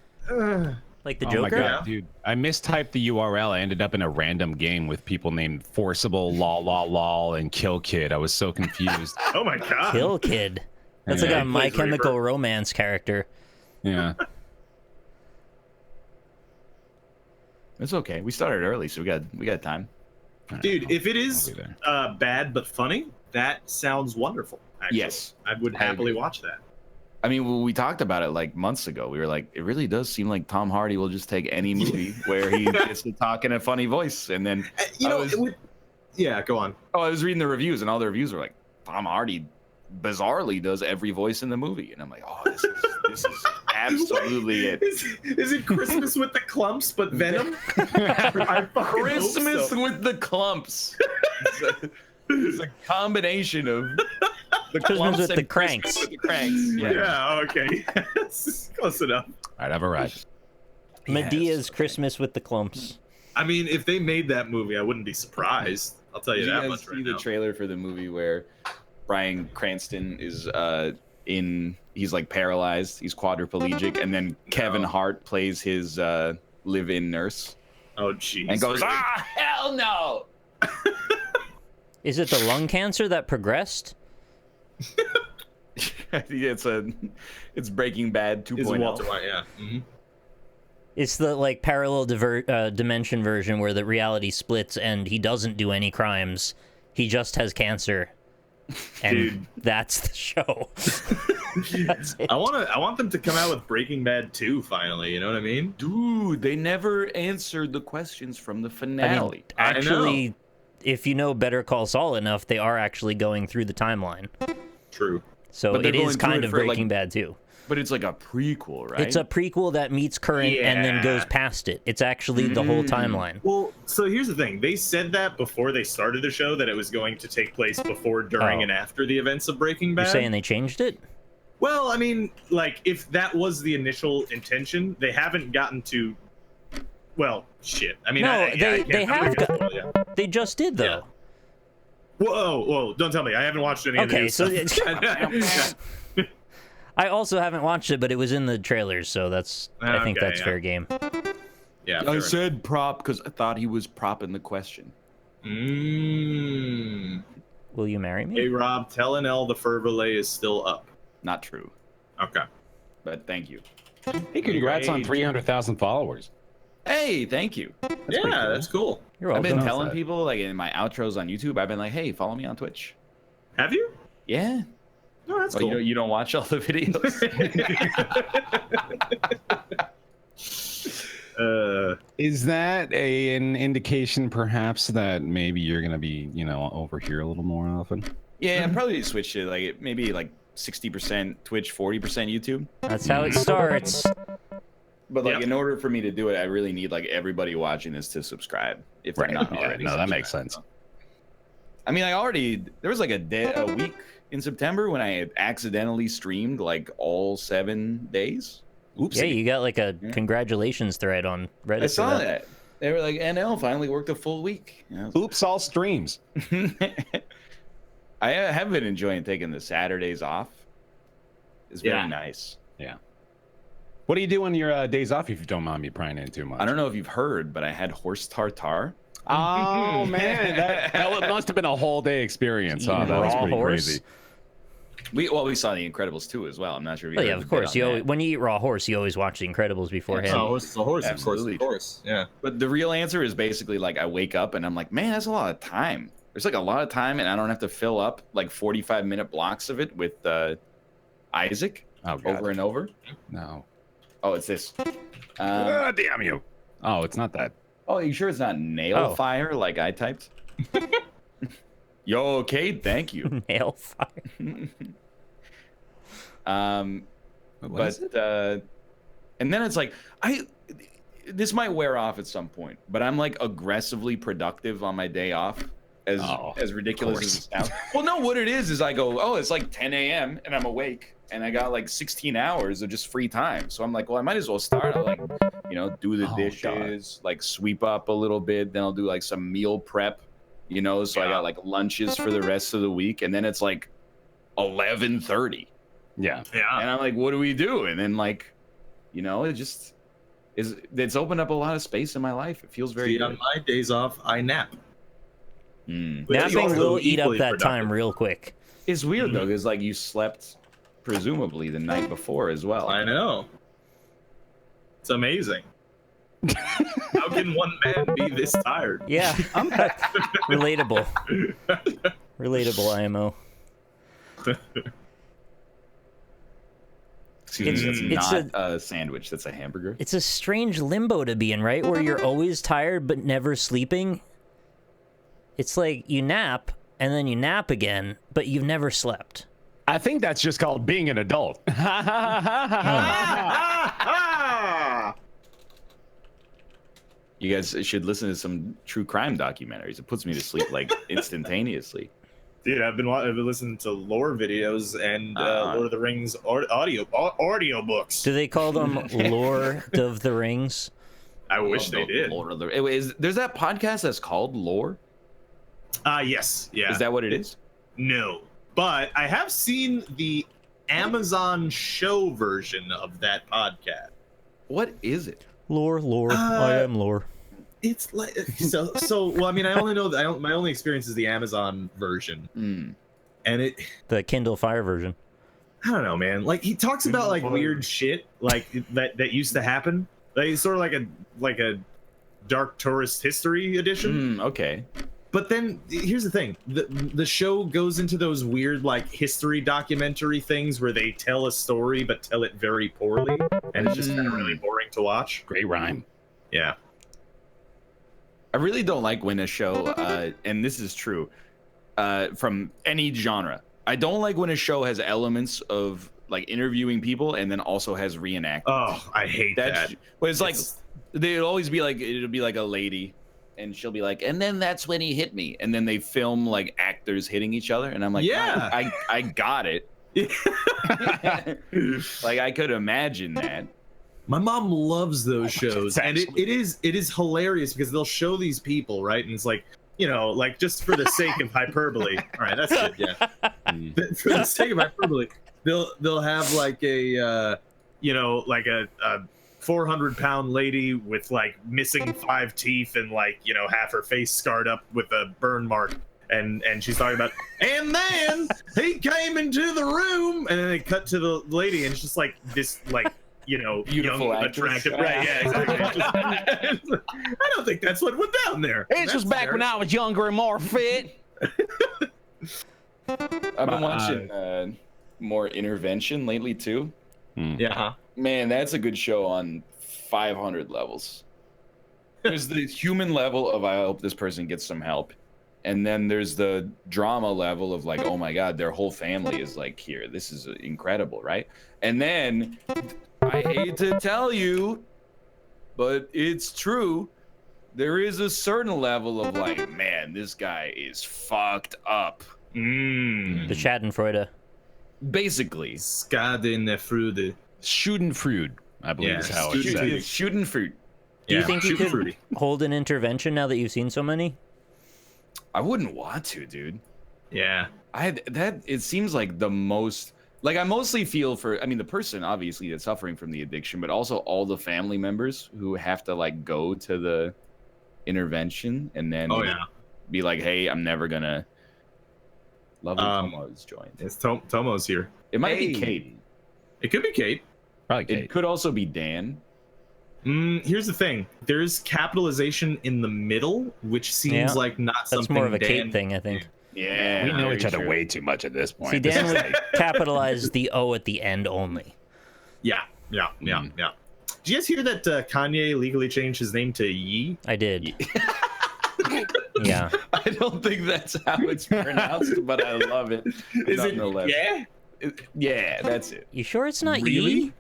Like the Oh my Joker? god, Yeah. dude! I mistyped the URL. I ended up in a random game with people named Forcible, Lol, and Kill Kid. I was so confused. Oh my god. Kill Kid. That's like Yeah. a My Plays Chemical Reaper. Romance character. Yeah. It's okay. We started early, so we got time. Dude, if it I'll is be there. bad but funny, that sounds wonderful. Actually. Yes. I would I happily agree. watch that. I mean, we talked about it like months ago. We were like, it really does seem like Tom Hardy will just take any movie where he gets to talk in a funny voice. And then, You I know, was- it would. Yeah, go on. I was reading the reviews, and all the reviews were like, Tom Hardy bizarrely does every voice in the movie. And I'm like, oh, this is absolutely it. Is it Christmas with the clumps but Venom? I fucking hope Christmas so. with the clumps. It's a combination of the Christmas clumps with and the cranks. Christmas with the cranks. Yeah, okay. Close enough. All right, I've arrived. Medea's Christmas with the Clumps. I mean, if they made that movie, I wouldn't be surprised. I'll tell you Did you that guys much see right the now. trailer for the movie where Bryan Cranston is he's like paralyzed, he's quadriplegic, and then Kevin Hart plays his live-in nurse Oh, jeez. and goes, really? ah, hell no. Is it the lung cancer that progressed? It's Breaking Bad 2.0. Is Walter White, yeah. Mhm. It's the like parallel dimension version where the reality splits and he doesn't do any crimes. He just has cancer. And Dude. that's the show. That's it. I want them to come out with Breaking Bad 2 finally, you know what I mean? Dude, they never answered the questions from the I mean, finale. actually, if you know Better Call Saul enough, they are actually going through the timeline. True. So But they're it is going through kind it of for, like- Breaking Bad too. But it's like a prequel, right? It's a prequel that meets current and then goes past it. It's actually the whole timeline. Well, so here's the thing. They said that before they started the show, that it was going to take place before, during, and after the events of Breaking Bad. You're saying they changed it? Well, I mean, like, if that was the initial intention, they haven't gotten to... Well, shit. I mean, No, they have got... Yeah. They just did though. Whoa, don't tell me. I haven't watched any of Okay, the so new stuff. I also haven't watched it, but it was in the trailers, so that's I think Okay, that's yeah. fair game. Yeah, I said prop because I thought he was propping the question. Will you marry me? Hey, Rob, tell NL the Furvalet is still up. Not true, Okay. but thank you. Hey, congrats on Great. 300,000 followers. Hey, thank you. That's cool. You're I've welcome. been telling people, like in my outros on YouTube, I've been like, hey, follow me on Twitch. Have you? Yeah. No, that's Oh, cool. you don't watch all the videos? Is that an indication, perhaps, that maybe you're gonna be, over here a little more often? Yeah, I probably switch to like maybe like 60% Twitch, 40% YouTube. That's how it starts. But like Yep. in order for me to do it, I really need like everybody watching this to subscribe if they're not Yeah, already. no, that subscribed. makes sense. I mean, there was like a week in September when I had accidentally streamed like all 7 days. Oops. Yeah, you got like a congratulations thread on Reddit. I saw that. They were like, NL finally worked a full week. You know? Oops, all streams. I have been enjoying taking the Saturdays off. It's very nice. Yeah. What do you do on your days off, if you don't mind me prying in too much? I don't know if you've heard, but I had horse tartare. Oh, man. That must have been a whole day experience. Huh? Eating That was raw pretty horse? crazy. We saw The Incredibles 2 as well. I'm not sure if you Oh heard yeah, the of bit course. on that. When you eat raw horse, you always watch The Incredibles beforehand. Oh, horse is a horse, Absolutely. of course. Yeah. But the real answer is basically like I wake up and I'm like, man, that's a lot of time. There's like a lot of time, and I don't have to fill up like 45-minute blocks of it with Isaac Oh, God. over and over. No. Oh, it's this. Damn you. Oh, it's not that. Oh, are you sure it's not nail Oh. fire like I typed? Yo, okay, thank you. Nail fire. What is it? And then it's like this might wear off at some point, but I'm like aggressively productive on my day off, as ridiculous as it sounds. Well, no, what it is I go, oh, it's like 10 a.m. and I'm awake and I got like 16 hours of just free time. So I'm like, well, I might as well start. I'll like, do the dishes, like sweep up a little bit. Then I'll do like some meal prep, so I got like lunches for the rest of the week. And then it's like 11:30. Yeah. Yeah. And I'm like, what do we do? And then like, it just it's opened up a lot of space in my life. It feels very See, good. on my days off, I nap. Mm. But it's Napping also will eat up equally that productive. time real quick. It's weird though, because like you slept presumably the night before as well. I know. It's amazing. How can one man be this tired? Yeah. Relatable. Relatable IMO. Excuse me, It's that's not a sandwich. That's a hamburger. It's a strange limbo to be in, right? Where you're always tired but never sleeping. It's like you nap and then you nap again, but you've never slept. I think that's just called being an adult. You guys should listen to some true crime documentaries. It puts me to sleep like instantaneously. Dude, I've been listening to lore videos and Lord of the Rings audio books. Do they call them Lord of the Rings? I wish they did. There's that podcast that's called Lore? Yes. Yeah. Is that what it is? No. But I have seen the Amazon show version of that podcast. What is it? Lore. I am lore. It's like so. Well, I mean, I only know that my only experience is the Amazon version, and The Kindle Fire version. I don't know, man. Like he talks about like weird shit like that used to happen. Like it's sort of like a dark tourist history edition. Okay. But then here's the thing: the show goes into those weird like history documentary things where they tell a story but tell it very poorly, and it's just kind of really boring to watch. Great rhyme. Yeah. I really don't like when a show, and this is true, from any genre. I don't like when a show has elements of like interviewing people and then also has reenactment. Oh, I hate that. Well, it's like they'll always be like, it'll be like a lady, and she'll be like, and then that's when he hit me, and then they film like actors hitting each other, and I'm like, yeah, I got it. Like I could imagine that. My mom loves those shows, and it is hilarious because they'll show these people, right? And it's like, you know, like just for the sake of hyperbole. All right, that's good. Yeah. For the sake of hyperbole, they'll have like a you know, like a 400-pound lady with like missing 5 teeth and like, you know, half her face scarred up with a burn mark. And she's talking about, and then he came into the room, and then they cut to the lady, and it's just like this, like, you know, beautiful, young, attractive, right? Yeah, exactly. I don't think that's what went down there. It's just back when I was younger and more fit. I've been watching more Intervention lately too. Yeah, man, that's a good show on 500 levels. There's the human level of I hope this person gets some help. And then there's the drama level of like, oh my God, their whole family is like here. This is incredible, right? And then I hate to tell you, but it's true. There is a certain level of like, man, this guy is fucked up. The Schadenfreude. Basically. Schadenfreude. Schadenfreude, I believe is how it's said. Shooting fruit. Do you think you could hold an intervention now that you've seen so many? I wouldn't want to, dude. Yeah. It seems like the most, like I mostly feel for, I mean, the person obviously that's suffering from the addiction, but also all the family members who have to like go to the intervention and then be like, hey, I'm never gonna. Lovely Tomo's joined. It's Tomo's here. It might be Kate. It could be Kate. Probably Kate. It could also be Dan. Here's the thing. There's capitalization in the middle, which seems like not something. That's more of a Dan Kate thing, I think. Yeah, we know each other way too much at this point. See, Dan would capitalize the O at the end only. Yeah. Did you guys hear that Kanye legally changed his name to Ye? I did. Yeah. I don't think that's how it's pronounced, but I love it. Is it? Yeah. Yeah, that's it. You sure it's not Really? Yee?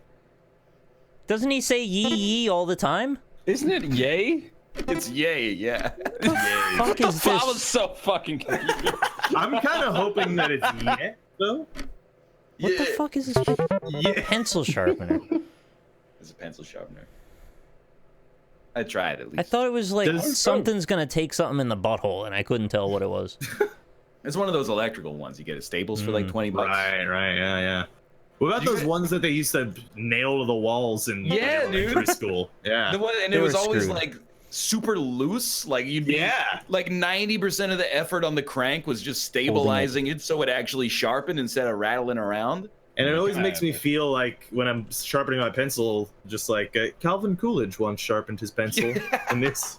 Doesn't he say yee all the time? Isn't it yay? It's yay, yeah. Fuck is I was this? so fucking confused. I'm kind of hoping that it's yeah, though. What the fuck is this pencil sharpener? It's a pencil sharpener. I tried at least. I thought it was like something's gonna take something in the butthole, and I couldn't tell what it was. It's one of those electrical ones you get at Staples for like $20. Right, yeah. What about those ones that they used to nail to the walls in elementary school? Yeah. The one, and it was always like super loose. Like you'd be like 90% of the effort on the crank was just stabilizing it so it actually sharpened instead of rattling around. And it always makes me feel like when I'm sharpening my pencil, just like Calvin Coolidge once sharpened his pencil in this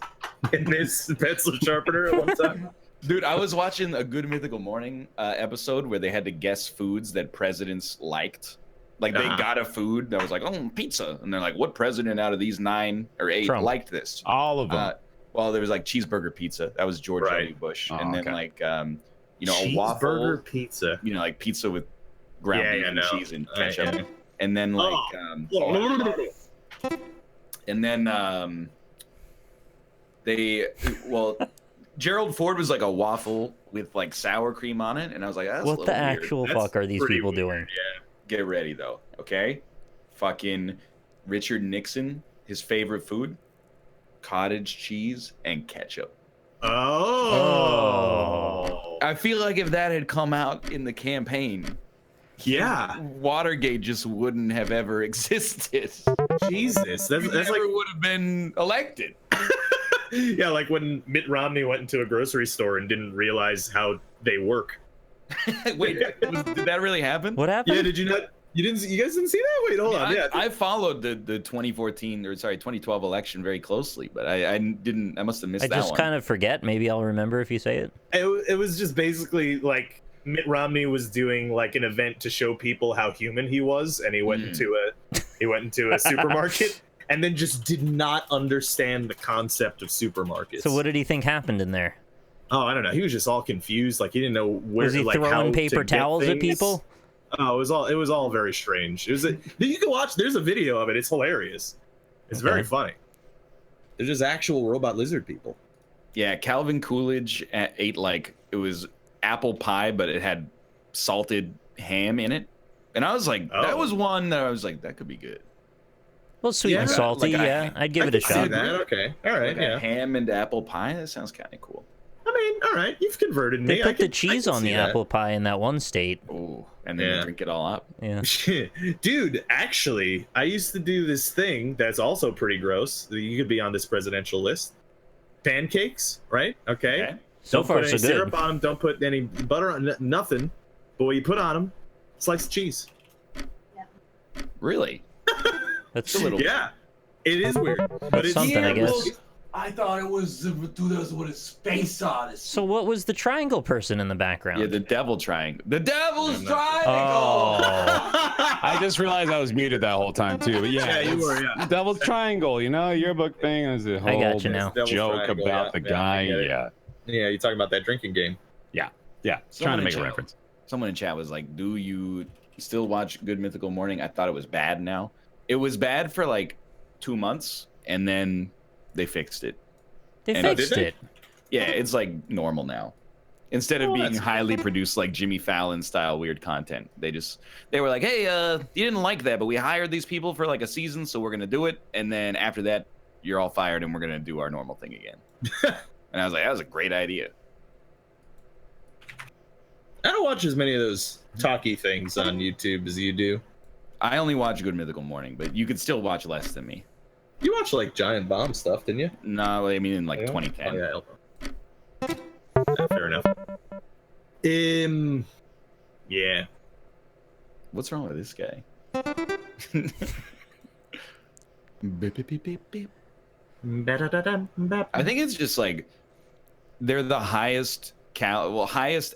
pencil sharpener at one time. Dude, I was watching a Good Mythical Morning episode where they had to guess foods that presidents liked. Like they got a food that was like, oh, pizza. And they're like, what president out of these 9 or 8 Trump. liked this? All of them. Well, there was like cheeseburger pizza. That was George W. Bush. And then like, you know, a waffle. Cheeseburger pizza. You know, like pizza with ground beef and cheese and ketchup. And then like, and then Gerald Ford was like a waffle with like sour cream on it, and I was like, that's What the actual fuck are these people doing? Yeah. Get ready though, okay? Fucking Richard Nixon, his favorite food, cottage cheese and ketchup. Oh. I feel like if that had come out in the campaign, Watergate just wouldn't have ever existed. Jesus, that's never like would have been elected. Yeah, like when Mitt Romney went into a grocery store and didn't realize how they work. Wait, did that really happen? What happened? Yeah, did you not? You guys didn't see that? Wait, hold on. I followed the 2012 election very closely, but I must have missed that one. I just kind of forget. Maybe I'll remember if you say it. It was just basically like Mitt Romney was doing like an event to show people how human he was, and he went into a supermarket. and then just did not understand the concept of supermarkets. So what did he think happened in there? Oh, I don't know. He was just all confused. Like he didn't know where. Was he like, how throwing to paper get towels at things. people? Oh, it was all very strange. It was you can watch. There's a video of it. It's hilarious. It's very funny. They're just actual robot lizard people. Yeah, Calvin Coolidge ate like it was apple pie, but it had salted ham in it, and I was like, that was one that I was like, that could be good. Well, sweet and Yeah, salty, like yeah. I'd give it a See shot. that? Okay. All right. Like a Yeah. ham and apple pie. That sounds kind of cool. I mean, all right. You've converted They me. put the cheese on the that. apple pie in that one state. Oh, and then you drink it all up. Yeah. Dude, actually, I used to do this thing that's also pretty gross. You could be on this presidential list. Pancakes, right? Okay. So Don't far, put any so syrup good. on them. Don't put any butter on nothing. But what you put on them, slice of cheese. Really? That's a little. Yeah, it is weird, but it's something, I guess. I thought it was dudes with a space odyssey. So what was the triangle person in the background? Yeah, the devil triangle. The devil's Triangle. Oh, I just realized I was muted that whole time too. But yeah, Yeah, you were, yeah. Devil's Triangle, you know, yearbook thing is a whole got you now. Devil's joke Triangle, about the yeah, guy. I get it. Yeah, Yeah, you're talking about that drinking game. yeah. Trying Someone to in make a chat- reference. Someone in chat was like, "Do you still watch Good Mythical Morning?" I thought it was bad. Now it was bad for like 2 months, and then they fixed it. they And- fixed did they? it. Yeah, it's like normal now. Instead of being that's highly produced like Jimmy Fallon style weird content, they were like, "Hey, you didn't like that, but we hired these people for like a season, so we're gonna do it, and then after that, you're all fired, and we're gonna do our normal thing again." And I was like, "That was a great idea." I don't watch as many of those talky things on YouTube as you do. I only watch Good Mythical Morning, but you could still watch less than me. You watch like giant bomb stuff, didn't you? No, I mean in like Yeah. 2010. Oh, yeah. Fair enough. Yeah. What's wrong with this guy? Beep, beep, beep, beep, beep. I think it's just like they're the highest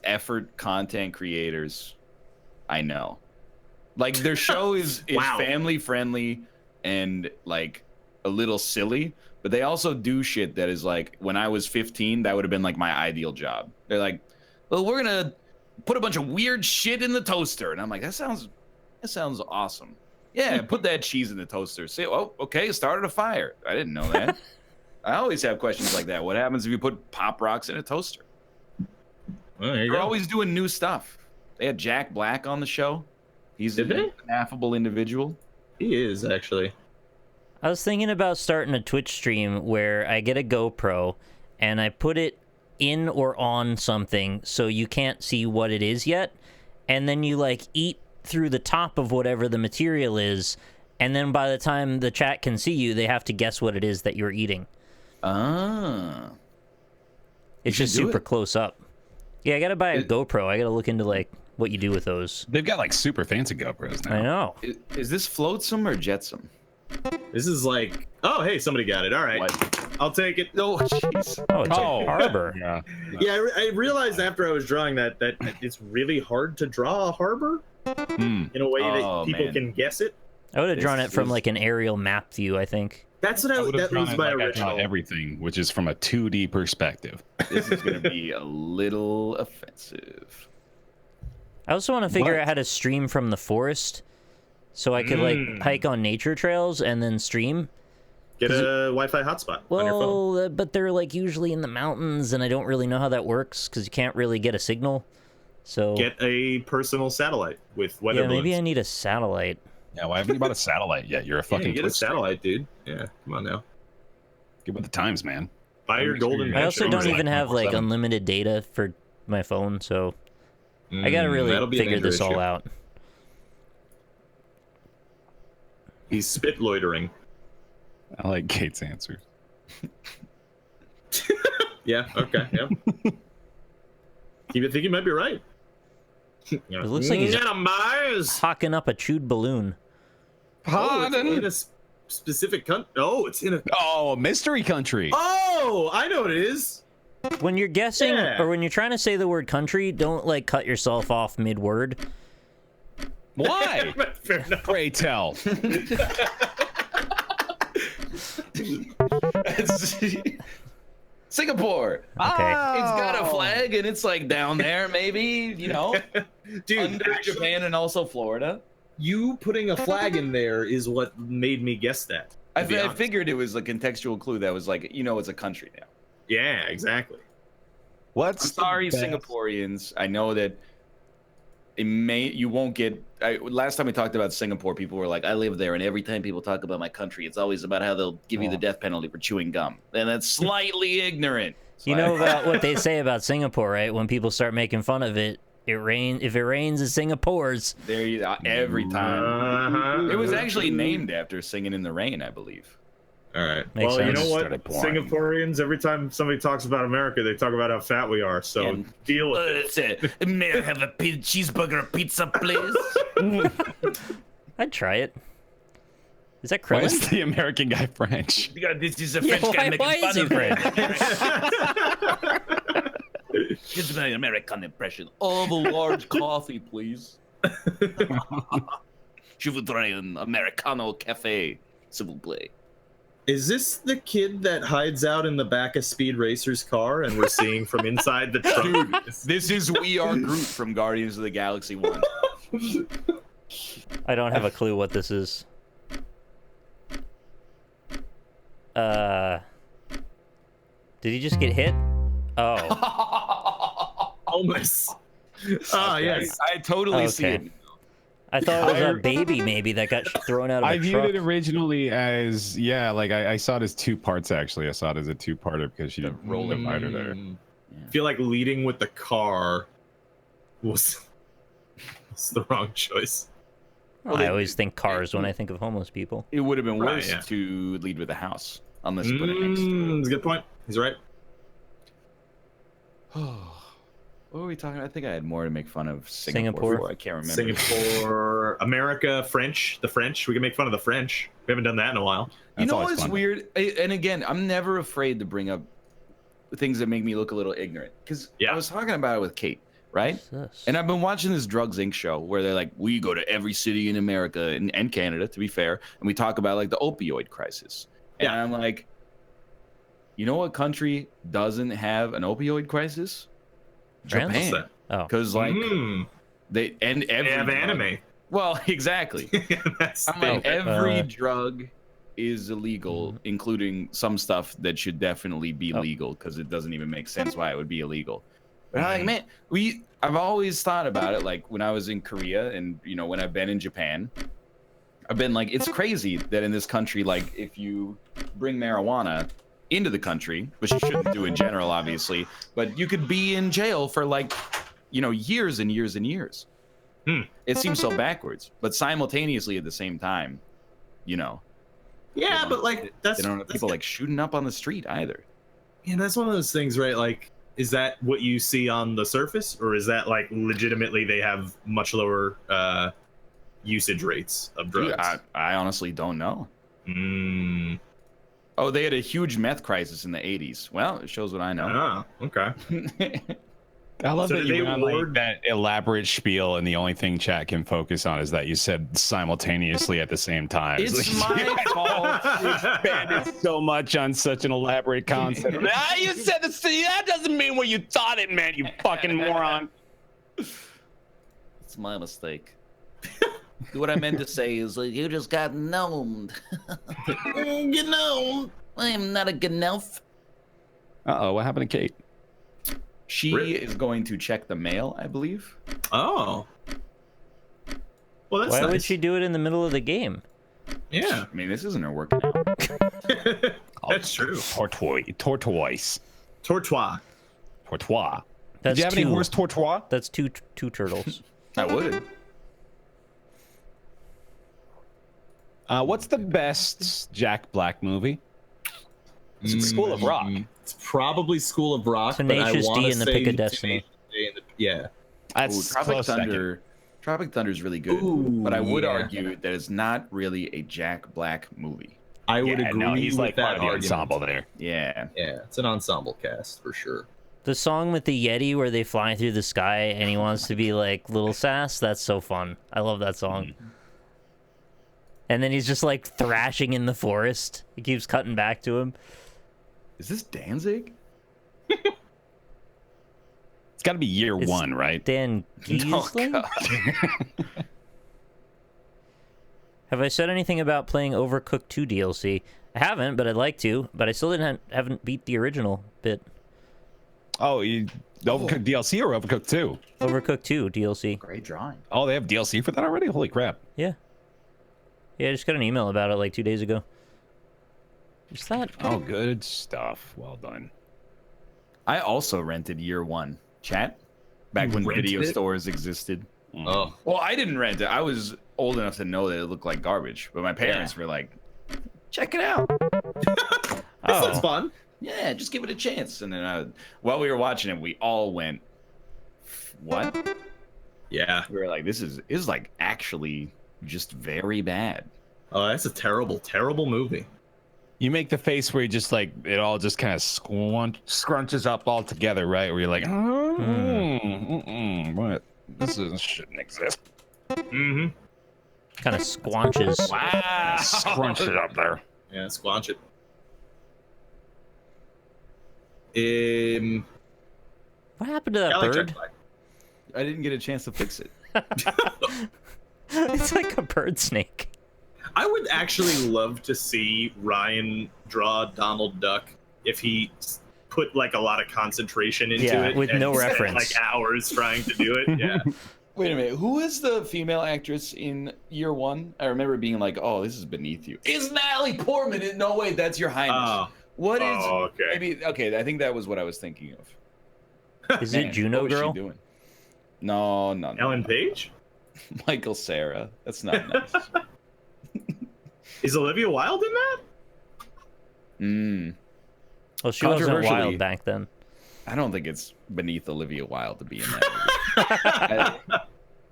effort content creators I know. Like their show is Wow. family friendly and like a little silly, but they also do shit that is like when I was 15, that would have been like my ideal job. They're like, "Well, we're gonna put a bunch of weird shit in the toaster," and I'm like, that sounds awesome. Yeah, put that cheese in the toaster. Say, oh, okay, started a fire. I didn't know that. I always have questions like that. What happens if you put Pop Rocks in a toaster? Well, there you They're go. always doing new stuff. They had Jack Black on the show. He's Did they? an affable individual. He is actually. I was thinking about starting a Twitch stream where I get a GoPro and I put it in or on something so you can't see what it is yet, and then you like eat through the top of whatever the material is, and then by the time the chat can see you, they have to guess what it is that you're eating. Ah. It's should just do super it. close up. Yeah, I gotta buy a GoPro. I gotta look into like what you do with those. They've got like super fancy GoPros now. I know. Is this floatsome or jetsam? This is like, oh, hey, somebody got it. All right. What? I'll take it. Oh, jeez. Oh, it's a harbor. Yeah. Yeah, I realized after I was drawing that it's really hard to draw a harbor Hmm. in a way Oh, that people man. can guess it. I would have drawn This it from is- like an aerial map view, I think. That's what I would have that drawn was it my like I original. draw everything, which is from a 2D perspective. This is going to be a little offensive. I also want to figure What? out how to stream from the forest so I could like hike on nature trails and then stream. Get a Wi-Fi hotspot on your phone. Well, but they're like usually in the mountains and I don't really know how that works because you can't really get a signal. So Get a personal satellite with weather yeah, maybe I balloons. need a satellite. Yeah, why haven't you bought a satellite yet? You're a Yeah, fucking get a Twitch streamer. satellite, dude. Yeah, come on now. Get with the times, man. Buy your Make sure golden. you're- I also Metro, don't right? even have like 24/7. unlimited data for my phone, so I gotta really that'll be an figure anger this all issue. out. He's spit loitering. I like Kate's answer. Yeah. Okay. Yeah. You think you might be right. It looks like he's Get a Mars. hawking up a chewed balloon. Oh, it's in a specific country. Oh, it's in a. Oh, mystery country. Oh, I know what it is. When you're guessing Yeah. or when you're trying to say the word country, don't like cut yourself off mid-word. Why? Fair enough. Pray tell. Singapore. Okay. It's got a flag and it's like down there, maybe, you know, Dude, under actually, Japan and also Florida. you putting a flag in there is what made me guess that. I be honest. figured it was a contextual clue that was like, you know, it's a country now. Yeah, exactly. What's I'm sorry, the best- Singaporeans. I know that you won't get. Last time we talked about Singapore, people were like, I live there, and every time people talk about my country, it's always about how they'll give you the death penalty for chewing gum. And that's slightly ignorant. So You know about what they say about Singapore, right? When people start making fun of it, if it rains in Singapore's. there you every time. Uh-huh. It was actually named after Singing in the Rain, I believe. All right. Makes Well, you sense. know what? Started pouring. Singaporeans, every time somebody talks about America, they talk about how fat we are. So And- deal with it. May I have a cheeseburger or pizza, please? I'd try it. Is that Why is Krillin? the American guy French? Because this is a Yeah, French guy why making is he fun of me. This is my American impression. Oh, the large coffee, please. Je voudrais un Americano cafe, s'il vous plaît. Is this the kid that hides out in the back of Speed Racer's car and we're seeing from inside the trunk? This is We Are Groot from Guardians of the Galaxy 1. I don't have a clue what this is. Did he just get hit? Oh. Almost. Ah, yes. I totally see Okay. it. I thought it was a baby maybe that got thrown out of a I viewed truck. it originally as like I saw it as two parts actually. I saw it as a two-parter because she rolled the fighter there. I feel like leading with the car was the wrong choice. Well, I always think cars when I think of homeless people. It would have been Right, worse yeah. to lead with a house, unless you put it next to That's a good point. He's right. it. What were we talking about? I think I had more to make fun of Singapore. Singapore. I can't remember. Singapore, America, French, the French. We can make fun of the French. We haven't done that in a while. You That's know always what's fun. weird? And again, I'm never afraid to bring up things that make me look a little ignorant. Because Yeah. I was talking about it with Kate, right? What's this? And I've been watching this Drugs Inc. show where they're like, we go to every city in America and Canada, to be fair, and we talk about like the opioid crisis. And Yeah. I'm like, you know what country doesn't have an opioid crisis? France? What's Japan. that? Oh. Because like Mm, they and every they have drug- anime. Well, exactly. That's I'm like, the- every Uh, drug is illegal, including some stuff that should definitely be Oh. legal because it doesn't even make sense why it would be illegal. But I'm like, man, I've always thought about it like when I was in Korea and you know when I've been in Japan, I've been like, it's crazy that in this country, like if you bring marijuana into the country, which you shouldn't do in general, obviously, but you could be in jail for like, you know, years and years and years. It seems so backwards, but simultaneously at the same time, you know, yeah, but like that's they don't have people like shooting up on the street either. yeah, that's one of those things, right? Like, is that what you see on the surface, or is that like legitimately they have much lower usage rates of drugs? Dude, I honestly don't know. Mm, Oh, they had a huge meth crisis in the 80s. Well, it shows what I know. oh, okay. I love So that did you they went on like award- that elaborate spiel, and the only thing chat can focus on is that you said simultaneously at the same time. It's my fault. You expanded so much on such an elaborate concept. You said this. That doesn't mean what you thought it meant. You fucking moron. It's my mistake. What I meant to say is like, you just got gnomed. You know. I am not a gnelf. Oh, what happened to Kate? She is going to check the mail, I believe. Oh. Well, that's Why nice. would she do it in the middle of the game? Yeah, I mean, this isn't her working out. that's true. Tortoise. Tortois. Tortois. That's Did you have two. any horse tortois? That's two turtles. I would. What's the best Jack Black movie? School of Rock. It's probably School of Rock. Tenacious but I D wanna and the say Pick of Destiny. Tenacious D and the- yeah. That's Ooh, Tropic close second. Thunder. Tropic Thunder is really good, Ooh, but I would yeah. argue that it's not really a Jack Black movie. I would Yeah, agree no, he's with like that part of the argument. ensemble there. Yeah. Yeah, it's an ensemble cast for sure. The song with the Yeti where they fly through the sky and he wants to be like Little Sass, that's so fun. I love that song. And then he's just like thrashing in the forest. He keeps cutting back to him. Is this Danzig? It's got to be year It's one, right? Dan Giesling? Have I said anything about playing Overcooked 2 DLC? I haven't, but I'd like to. But I still haven't beat the original bit. Oh, you Overcooked DLC or Overcooked 2? Overcooked 2 DLC. Great drawing. Oh, they have DLC for that already? Holy crap. Yeah. Yeah, I just got an email about it like 2 days ago. Is that? Oh, good stuff. Well done. I also rented year one. Chat? Back when Rented video it? stores existed. Oh. Well, I didn't rent it. I was old enough to know that it looked like garbage. But my parents were like, check it out. That sounds fun. Yeah, just give it a chance. And then while we were watching it, we all went, what? Yeah. We were like, this is like actually just very bad. Oh, that's a terrible, terrible movie. You make the face where you just like, it all just kind of scrunches up all together, right? Where you're like, what? Shouldn't exist. Mm-hmm. Kind of squanches. Wow. Scrunch it up there. Yeah, squanch it. What happened to that I like bird? Jack Black. I didn't get a chance to fix it. It's like a bird snake. I would actually love to see Ryan draw Donald Duck if he put like a lot of concentration into it. with and no spent, reference. like hours trying to do it. Yeah. Wait a minute. Who is the female actress in year one? I remember being like, oh, this is beneath you. It's Natalie Portman. No, wait, that's your highness. Oh. What is... Oh, okay. Maybe, okay, I think that was what I was thinking of. Is Man, it Juno what was Girl? she doing? No. Ellen Page? Michael Cera. That's not nice. Is Olivia Wilde in that? Well, she wasn't Controversially- wild back then. I don't think it's beneath Olivia Wilde to be in that movie.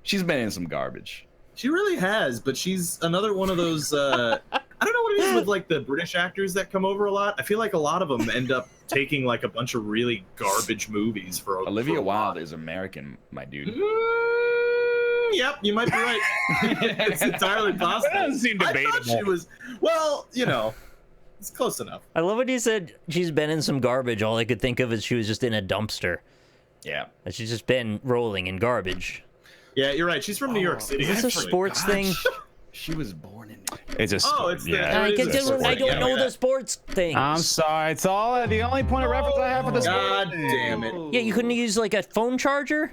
She's been in some garbage. She really has, but she's another one of those. I don't know what it is with like the British actors that come over a lot. I feel like a lot of them end up taking like a bunch of really garbage movies for Olivia for a while. Wilde is American, my dude. Yep, you might be right. It's entirely possible. That doesn't seem I thought she debatable. was. Well, you know, it's close enough. I love when he said she's been in some garbage. All I could think of is she was just in a dumpster. Yeah. That she's just been rolling in garbage. Yeah, you're right. She's from New York City. Is this a actually. sports thing? She was born in... It's a Oh, it's the- yeah. I It is a sport. don't Yeah, know yeah. the sports thing. I'm sorry. It's all the only point of reference I have for this. God damn it. Yeah, you couldn't use like a phone charger?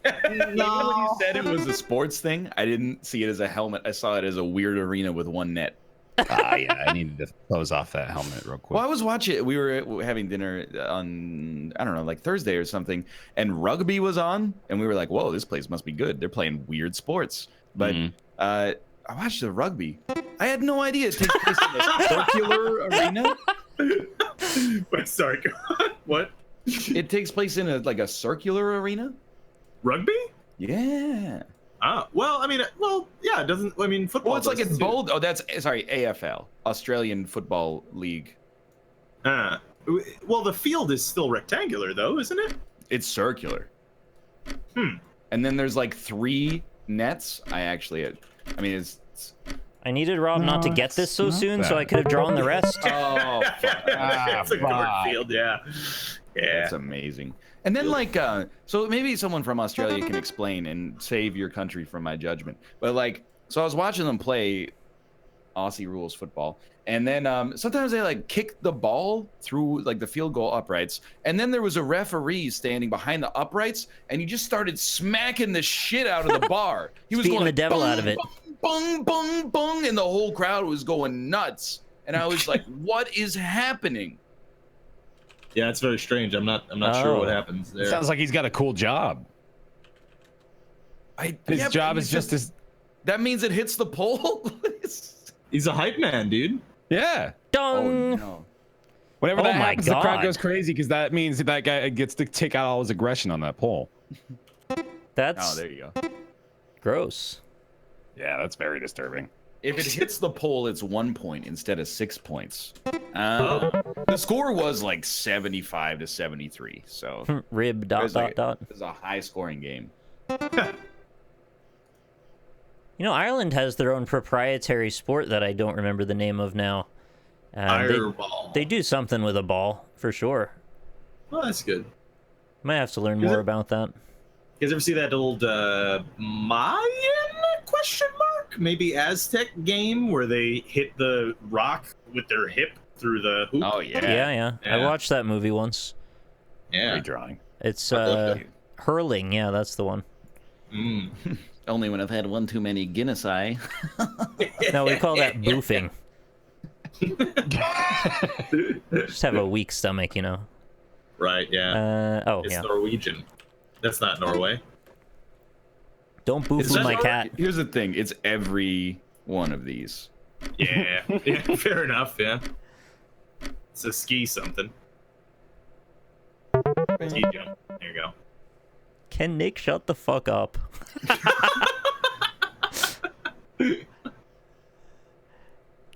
Even when you said it was a sports thing, I didn't see it as a helmet. I saw it as a weird arena with one net. Yeah, I needed to close off that helmet real quick. Well, I was watching. We were having dinner on, I don't know, like Thursday or something, and rugby was on, and we were like, "Whoa, this place must be good." They're playing weird sports. But I watched the rugby. I had no idea it takes place in a circular arena. Wait, sorry. go on. What? It takes place in a circular arena. Rugby? Yeah. Well, I mean, yeah, it doesn't. I mean, football. Well, it's like does it's too. bold. Oh, that's sorry, AFL, Australian Football League. Well, the field is still rectangular, though, isn't it? It's circular. And then there's like 3 nets. I mean, it's I needed Rob not to get this so not soon, so bad. I could have drawn the rest. oh, fuck. It's a cornfield, yeah. Yeah. That's amazing. And then so maybe someone from Australia can explain and save your country from my judgment. But like, so I was watching them play Aussie rules football, and then sometimes they like kick the ball through like the field goal uprights, and then there was a referee standing behind the uprights, and he just started smacking the shit out of the bar. He was Beating going the devil bung, out of it. bung, bung, bung, and the whole crowd was going nuts. And I was like, "What is happening?" Yeah, it's very strange. I'm not sure what Oh. happens there. Sounds like he's got a cool job. His Yeah, job but is just as That means it hits the pole. He's a hype man, dude. yeah. Oh Dung! no. Whenever Oh that my happens, the crowd God. goes crazy because that means that guy gets to take out all his aggression on that pole. That's Oh, there you go. gross. Yeah, that's very disturbing. If it hits the pole, it's 1 point instead of 6 points. The score was like 75 to 73, so Rib it dot was like- dot. it was a high-scoring game. You know, Ireland has their own proprietary sport that I don't remember the name of now. Fireball. They do something with a ball, for sure. Well, that's good. Might have to learn more about that. You guys ever see that old Mayan question mark? Maybe Aztec game where they hit the rock with their hip through the hoop? Oh yeah. Yeah. I watched that movie once. Yeah. Great drawing. It's hurling. Yeah, that's the one. Mm. Only when I've had one too many Guinness eye. No, we call that boofing. Just have a weak stomach, you know. Right, yeah. It's yeah. Norwegian. That's not Norway. Don't boo-foo that my Norway? cat. Here's the thing. It's every one of these. Yeah. Yeah, fair enough, yeah. It's a ski something. Ski jump. There you go. Can Nick shut the fuck up?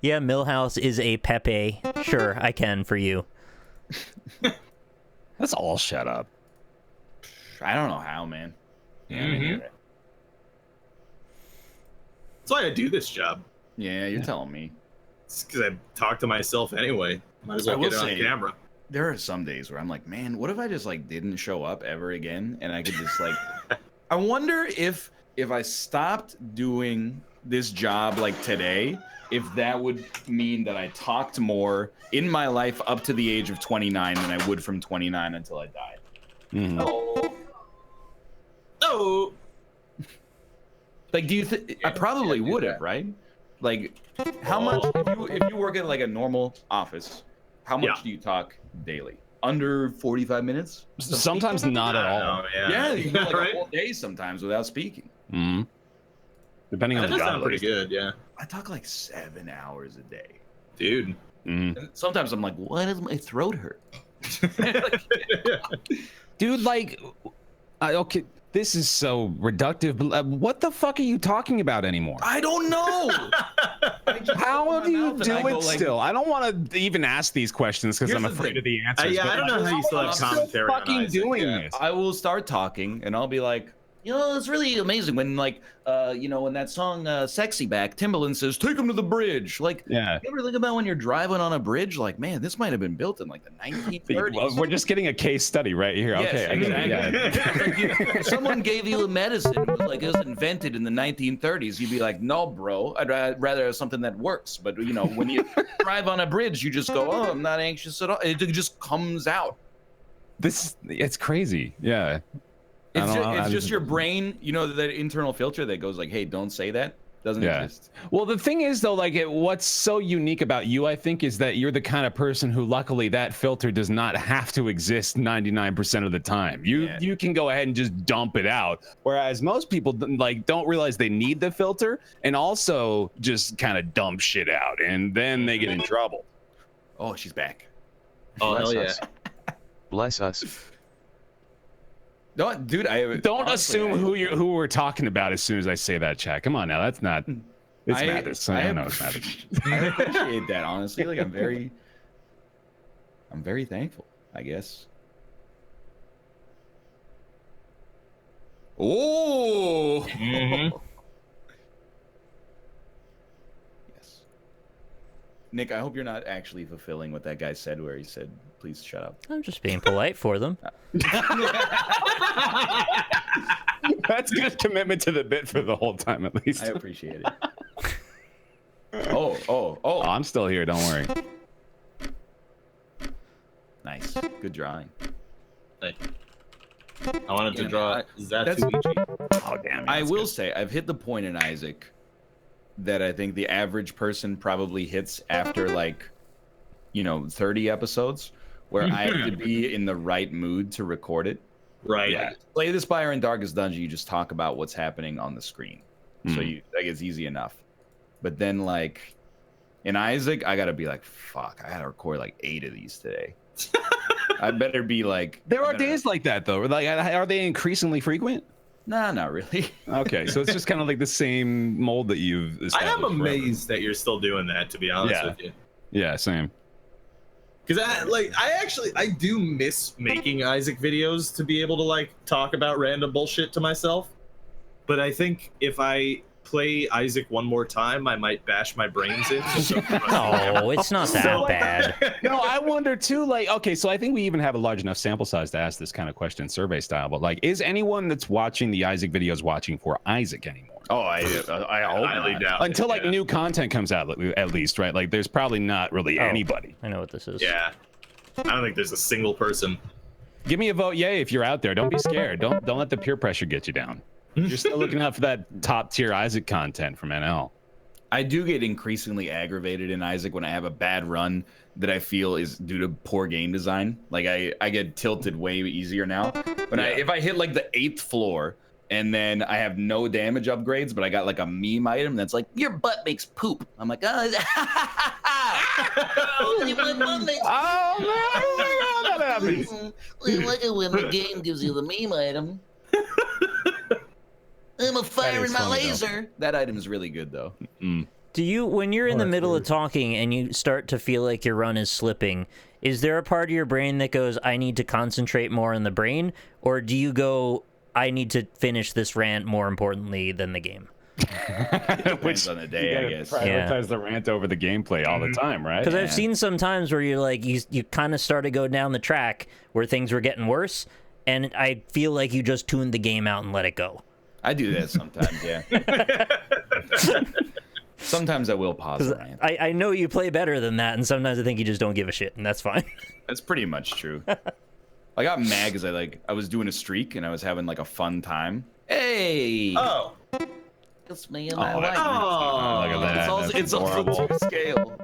Yeah, Millhouse is a Pepe. Sure, I can for you. Let's all shut up. I don't know how, man. Mhm. That's why I do this job. Yeah, you're telling me. It's because I talk to myself anyway. Might as well I will get it on say- camera. There are some days where I'm like, man, what if I just like didn't show up ever again, and I could just like, I wonder if I stopped doing this job like today, if that would mean that I talked more in my life up to the age of 29 than I would from 29 until I died. Mhm. Oh. Like, do you think I probably yeah, do would that. have, right? Like, how much if you work at like a normal office, how much Yeah. do you talk daily? Under 45 minutes? Sometimes not at all. Oh, yeah. Yeah, you can go like right? a whole day sometimes without speaking. Mhm. Depending on That the does job. sound pretty good, yeah. I talk like 7 hours a day. Dude. Mhm. And sometimes I'm like, why does my throat hurt? Dude, like, okay, this is so reductive. But what the fuck are you talking about anymore? I don't know. How do you do it like, still? I don't want to even ask these questions because Here's I'm the afraid thing. of the answers. Yeah, but I don't know how you still have I'm still commentary on fucking Isaac, doing yeah. this. I will start talking and I'll be like, you know, it's really amazing when like, you know, when that song Sexy Back, Timbaland says, take him to the bridge. Like, Yeah. you ever think about when you're driving on a bridge? Like, man, this might have been built in like the 1930s. Well, we're just getting a case study right here. Yes, Okay, I get it. exactly. Yeah. If someone gave you a medicine it was like it was invented in the 1930s, you'd be like, no, bro, I'd rather have something that works. But you know, when you drive on a bridge, you just go, oh, I'm not anxious at all. It just comes out. It's crazy. Yeah. It's just your brain, you know, that internal filter that goes like, hey, don't say that. Doesn't exist. Well, the thing is, though, like, what's so unique about you, I think, is that you're the kind of person who, luckily, that filter does not have to exist 99% of the time. You can go ahead and just dump it out. Whereas most people, like, don't realize they need the filter and also just kind of dump shit out, and then they get in trouble. Oh, she's back. Oh, hell Bless yeah. us. Bless us. No, dude, Don't honestly, assume who we're talking about as soon as I say that, chat. Come on now, that's not. It's madness. I know it's madness. I appreciate that, honestly. Like, I'm very thankful, I guess. Oh. Mhm. Yes. Nick, I hope you're not actually fulfilling what that guy said, where he said, "Please shut up." I'm just being polite for them. That's good commitment to the bit for the whole time, at least. I appreciate it. Oh! I'm still here. Don't worry. Nice, good drawing. Hey. I wanted to Yeah, draw that's- Zatuichi. Oh damn. I will say, I've hit the point in Isaac that I think the average person probably hits after like, 30 episodes, where I have to be in the right mood to record it. Right. Like, Slay the Spire in Darkest Dungeon, you just talk about what's happening on the screen. So it's easy enough. But then like in Isaac, I gotta be like, fuck, I gotta record like 8 of these today. I better be like. There are days like that though. Like, are they increasingly frequent? Nah, not really. Okay, so it's just kind of like the same mold that you've I established. am forever. amazed that you're still doing that, to be honest with you. Yeah, same. Because I do miss making Isaac videos to be able to like talk about random bullshit to myself. But I think if I play Isaac one more time, I might bash my brains in. No, it's not that bad. No, I wonder too. Like, okay, so I think we even have a large enough sample size to ask this kind of question, survey style. But like, is anyone that's watching the Isaac videos watching for Isaac anymore? Oh, I highly doubt Until like yeah. new content comes out, at least, right? Like, there's probably not really anybody. I know what this is. Yeah, I don't think there's a single person. Give me a vote, yay, if you're out there. Don't be scared. Don't let the peer pressure get you down. You're still looking out for that top tier Isaac content from NL. I do get increasingly aggravated in Isaac when I have a bad run that I feel is due to poor game design. Like I get tilted way easier now. But if I hit like the 8th floor and then I have no damage upgrades, but I got like a meme item that's like, your butt makes poop. I'm like, oh, your butt makes poop. Look at when the game gives you the meme item. I'm a fire in my laser. That item is really good though. Do you, when you're in the middle of talking and you start to feel like your run is slipping, is there a part of your brain that goes, I need to concentrate more on the brain? Or do you go, I need to finish this rant more importantly than the game? Depends on the day, I guess. Prioritize the rant over the gameplay all the time, right? Because I've seen some times where you're like, you kind of start to go down the track where things were getting worse, and I feel like you just tuned the game out and let it go. I do that sometimes, yeah. Sometimes I will pause the rant. I know you play better than that, and sometimes I think you just don't give a shit, and that's fine. That's pretty much true. I got mad because I was doing a streak and I was having like a fun time. Hey! Oh. It's me and my wife. Oh, look at that. It's also to scale.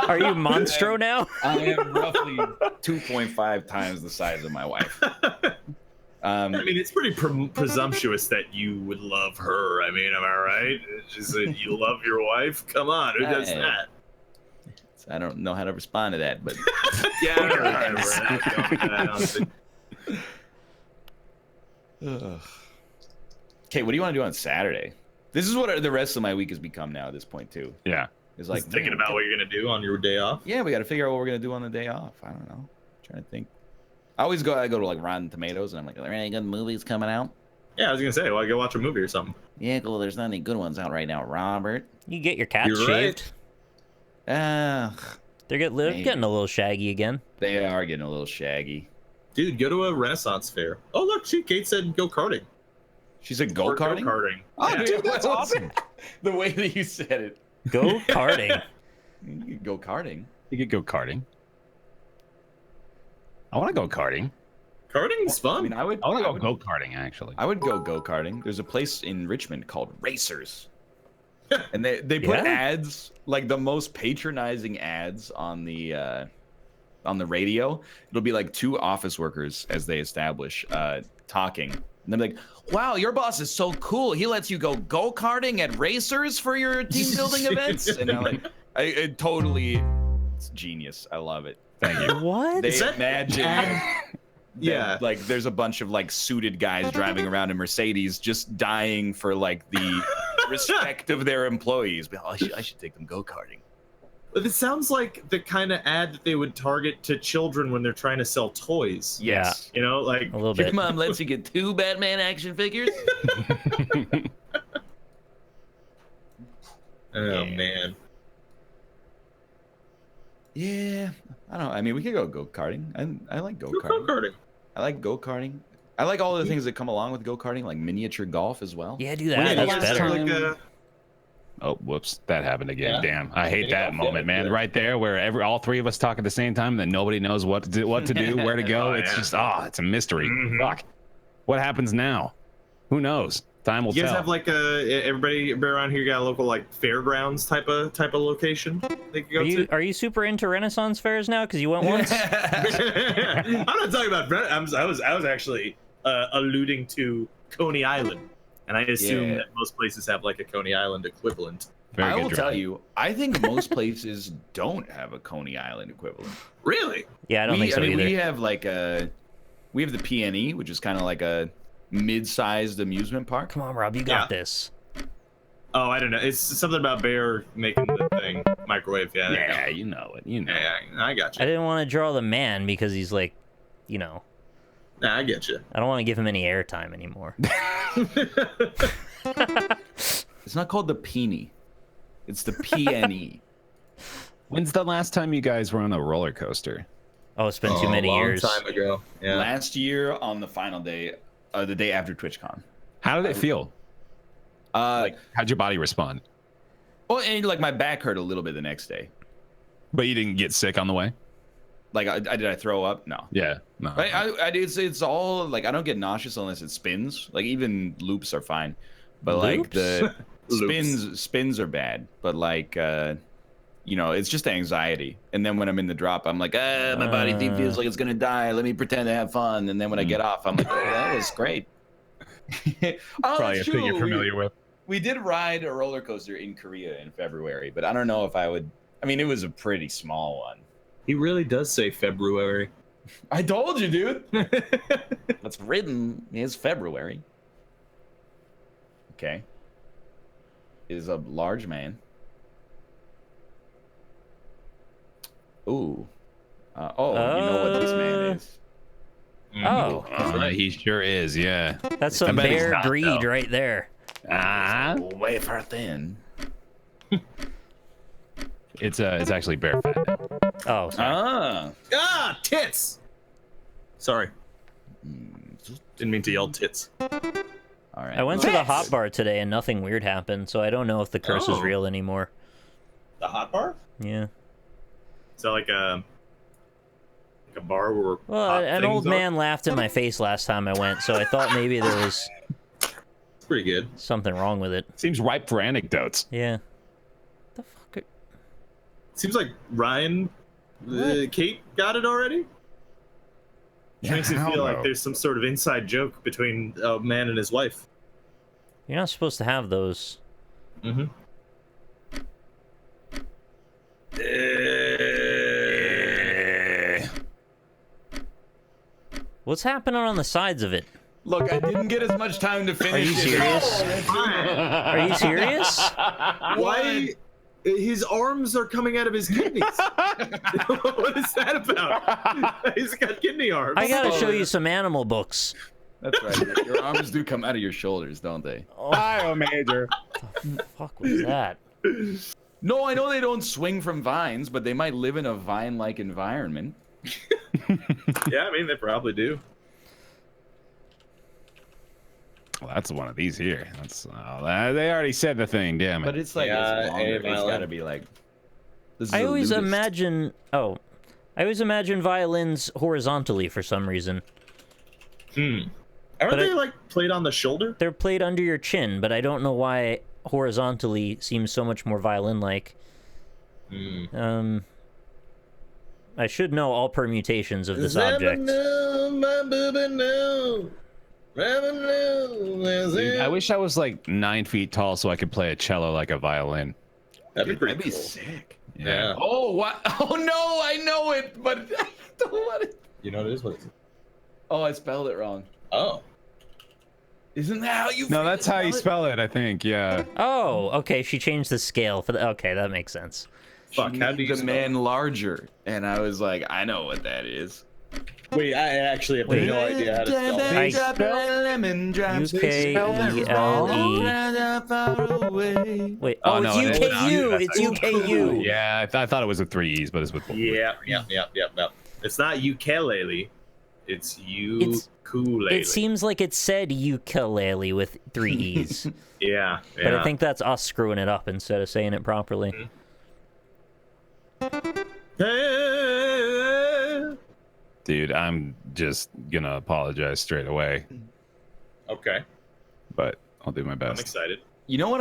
Are you Monstro now? I am roughly 2.5 times the size of my wife. I mean, it's pretty presumptuous that you would love her. I mean, am I right? She said you love your wife? Come on, who does that? I don't know how to respond to that, but Yeah, I don't know. okay, what do you want to do on Saturday? This is what the rest of my week has become now at this point too. Yeah. It's like Just thinking about what you're gonna do on your day off. Yeah, we got to figure out what we're gonna do on the day off. I don't know. Trying to think. I go to like Rotten Tomatoes and I'm like, are there any good movies coming out? Yeah, I was gonna say, well, go watch a movie or something. Yeah, cool. There's not any good ones out right now, Robert. You get your cats You're shaved. Right. They're getting a little shaggy again. They are getting a little shaggy. Dude, go to a Renaissance fair. Oh, look, Kate said go karting. She said go karting? Go-karting. Oh, Yeah. dude, that's awesome. The way that you said it. Go karting. You could go karting. You could go karting. I want to go karting. Karting's fun. I mean, I want to go karting, actually. I would go karting. There's a place in Richmond called Racers. And they put ads, like the most patronizing ads on the radio. It'll be like two office workers as they establish talking. And they're like, wow, your boss is so cool. He lets you go go-karting at Racers for your team building events. And I'm like, it's genius. I love it. Thank you. What? They imagine Yeah. like there's a bunch of like suited guys driving around in Mercedes just dying for like the respect of their employees. But I should take them go-karting. But it sounds like the kind of ad that they would target to children when they're trying to sell toys. Yes. You know, like A little Your bit. mom lets you get 2 Batman action figures? oh man. Yeah. I don't know. I mean, we could go go-karting. I like Go go-karting. karting. I like go-karting. I like all the things that come along with go-karting, like miniature golf as well. Yeah, do When that. did That's you last better. do, like, Oh, whoops. That happened again. Yeah. Damn. I hate that moment, man. Yeah. Right there where all three of us talk at the same time, then nobody knows what to do, where to go. Oh, It's yeah. just, it's a mystery. Mhm. Fuck. What happens now? Who knows? Time will You guys tell. have like everybody around here got a local like fairgrounds type of location they could go to? Are you super into Renaissance fairs now? Because you went once. I'm not talking about I was actually alluding to Coney Island, and I assume that most places have like a Coney Island equivalent. Very I good will drive. tell you, I think most places don't have a Coney Island equivalent. Really? Yeah, I don't think so either. We have like we have the PNE, which is kind of like a mid-sized amusement park. Come on, Rob, you got this. Oh, I don't know. It's something about Bear making the thing microwave. Yeah. there you Yeah, go. you know it. You know. Yeah, I got I you. didn't want to draw the man because he's like, Nah, I get you. I don't want to give him any airtime anymore. It's not called the peony. It's the PNE. When's the last time you guys were on a roller coaster? Oh, it's been too many years. A long time ago. Yeah. Last year on the final day, the day after TwitchCon. How did it feel? Like, How'd your body respond? well, and like my back hurt a little bit the next day. But you didn't get sick on the way? Like, did I throw up? No. Yeah. No. It's all like I don't get nauseous unless it spins. Like even loops are fine, but like the spins are bad. But like you know, it's just anxiety. And then when I'm in the drop, I'm like, my body feels like it's gonna die. Let me pretend to have fun. And then when I get off, I'm like, oh, that was great. Probably a thing you're familiar with. We did ride a roller coaster in Korea in February, but I don't know if I would. I mean, it was a pretty small one. He really does say February. I told you, dude. That's written is February. Okay. Is a large man. Ooh. You know what this man is. Oh, He sure is, yeah. that's some bet he's bear not, greed though. right there. Way far thin. It's actually bear fat. Oh, sorry. Tits! Sorry. Didn't mean to yell tits. All right. I went to the hot bar today and nothing weird happened, so I don't know if the curse is real anymore. The hot bar? Yeah. Is that like a bar where Well, hot an things old are? man laughed in my face last time I went, so I thought maybe there was It's pretty good. something wrong with it. Seems ripe for anecdotes. Yeah. The fuck? Seems like Ryan, Kate got it already. Which makes me feel like there's some sort of inside joke between a man and his wife. You're not supposed to have those. Mm-hmm. What's happening on the sides of it? Look, I didn't get as much time to finish. Are you serious? Are you serious? Why? His arms are coming out of his kidneys. What is that about? He's got kidney arms. I gotta show you some animal books. That's right. Your arms do come out of your shoulders, don't they? Bio major. The fuck was that? No, I know they don't swing from vines, but they might live in a vine-like environment. Yeah, I mean, they probably do. Well, that's one of these here. That's they already said the thing. Damn it. But it's like Yeah, it's longer. It's violin. got to be like. This is I the always lutest. imagine. Oh, I always imagine violins horizontally for some reason. Aren't But they like played on the shoulder? They're played under your chin, but I don't know why horizontally seems so much more violin-like. I should know all permutations of this object. Dude, I wish I was like 9 feet tall so I could play a cello like a violin. That'd be pretty That'd be cool. sick. Yeah. Oh what? Oh no, I know it, but I don't want it. You know what it is? What is it? Oh, I spelled it wrong. Oh. Isn't that how you? No, that's how you it? spell it, I think. Yeah. Oh, okay. She changed the scale for the. Okay, that makes sense. Fuck, how do you the spell man larger? And I was like, I know what that is. Wait, I actually have Wait. no idea how to spell that. I UKELE. Wait. Oh, no, it's it is. UKU. It's UKU. Yeah, I thought it was with 3 E's, but it's with 4. Yeah. It's not ukulele. It's ukulele. It seems like it said ukulele with 3 E's. Yeah. But I think that's us screwing it up instead of saying it properly. Dude, I'm just gonna apologize straight away, Okay. but I'll do my I'm best. excited. You know what?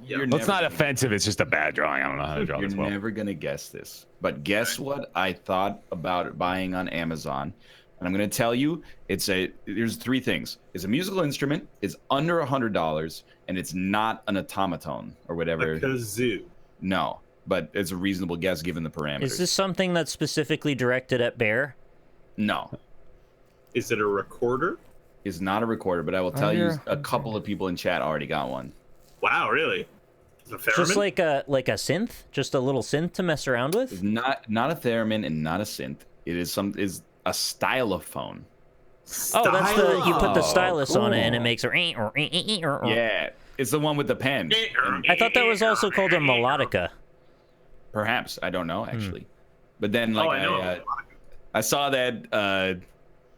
You're Well, it's not offensive. It's just a bad drawing. I don't know how to draw You're this well. never gonna guess this, but guess what I thought about buying on Amazon, and I'm gonna tell you, there's 3 things. It's a musical instrument, it's under $100, and it's not an automaton or whatever. A kazoo. No, but it's a reasonable guess given the parameters. Is this something that's specifically directed at Bear? No, Is it a recorder? it's not a recorder, but I will tell you, Under a couple of people in chat already got one. Wow, really? Is it a theremin? Just like a synth, just a little synth to mess around with. It's not a theremin and not a synth. It is a stylophone. Oh, that's the you put the Oh, stylus on it and it cool. makes a. Yeah, it's the one with the pen. I thought that was also called a melodica. Perhaps, I don't know actually. But then like I know. I saw that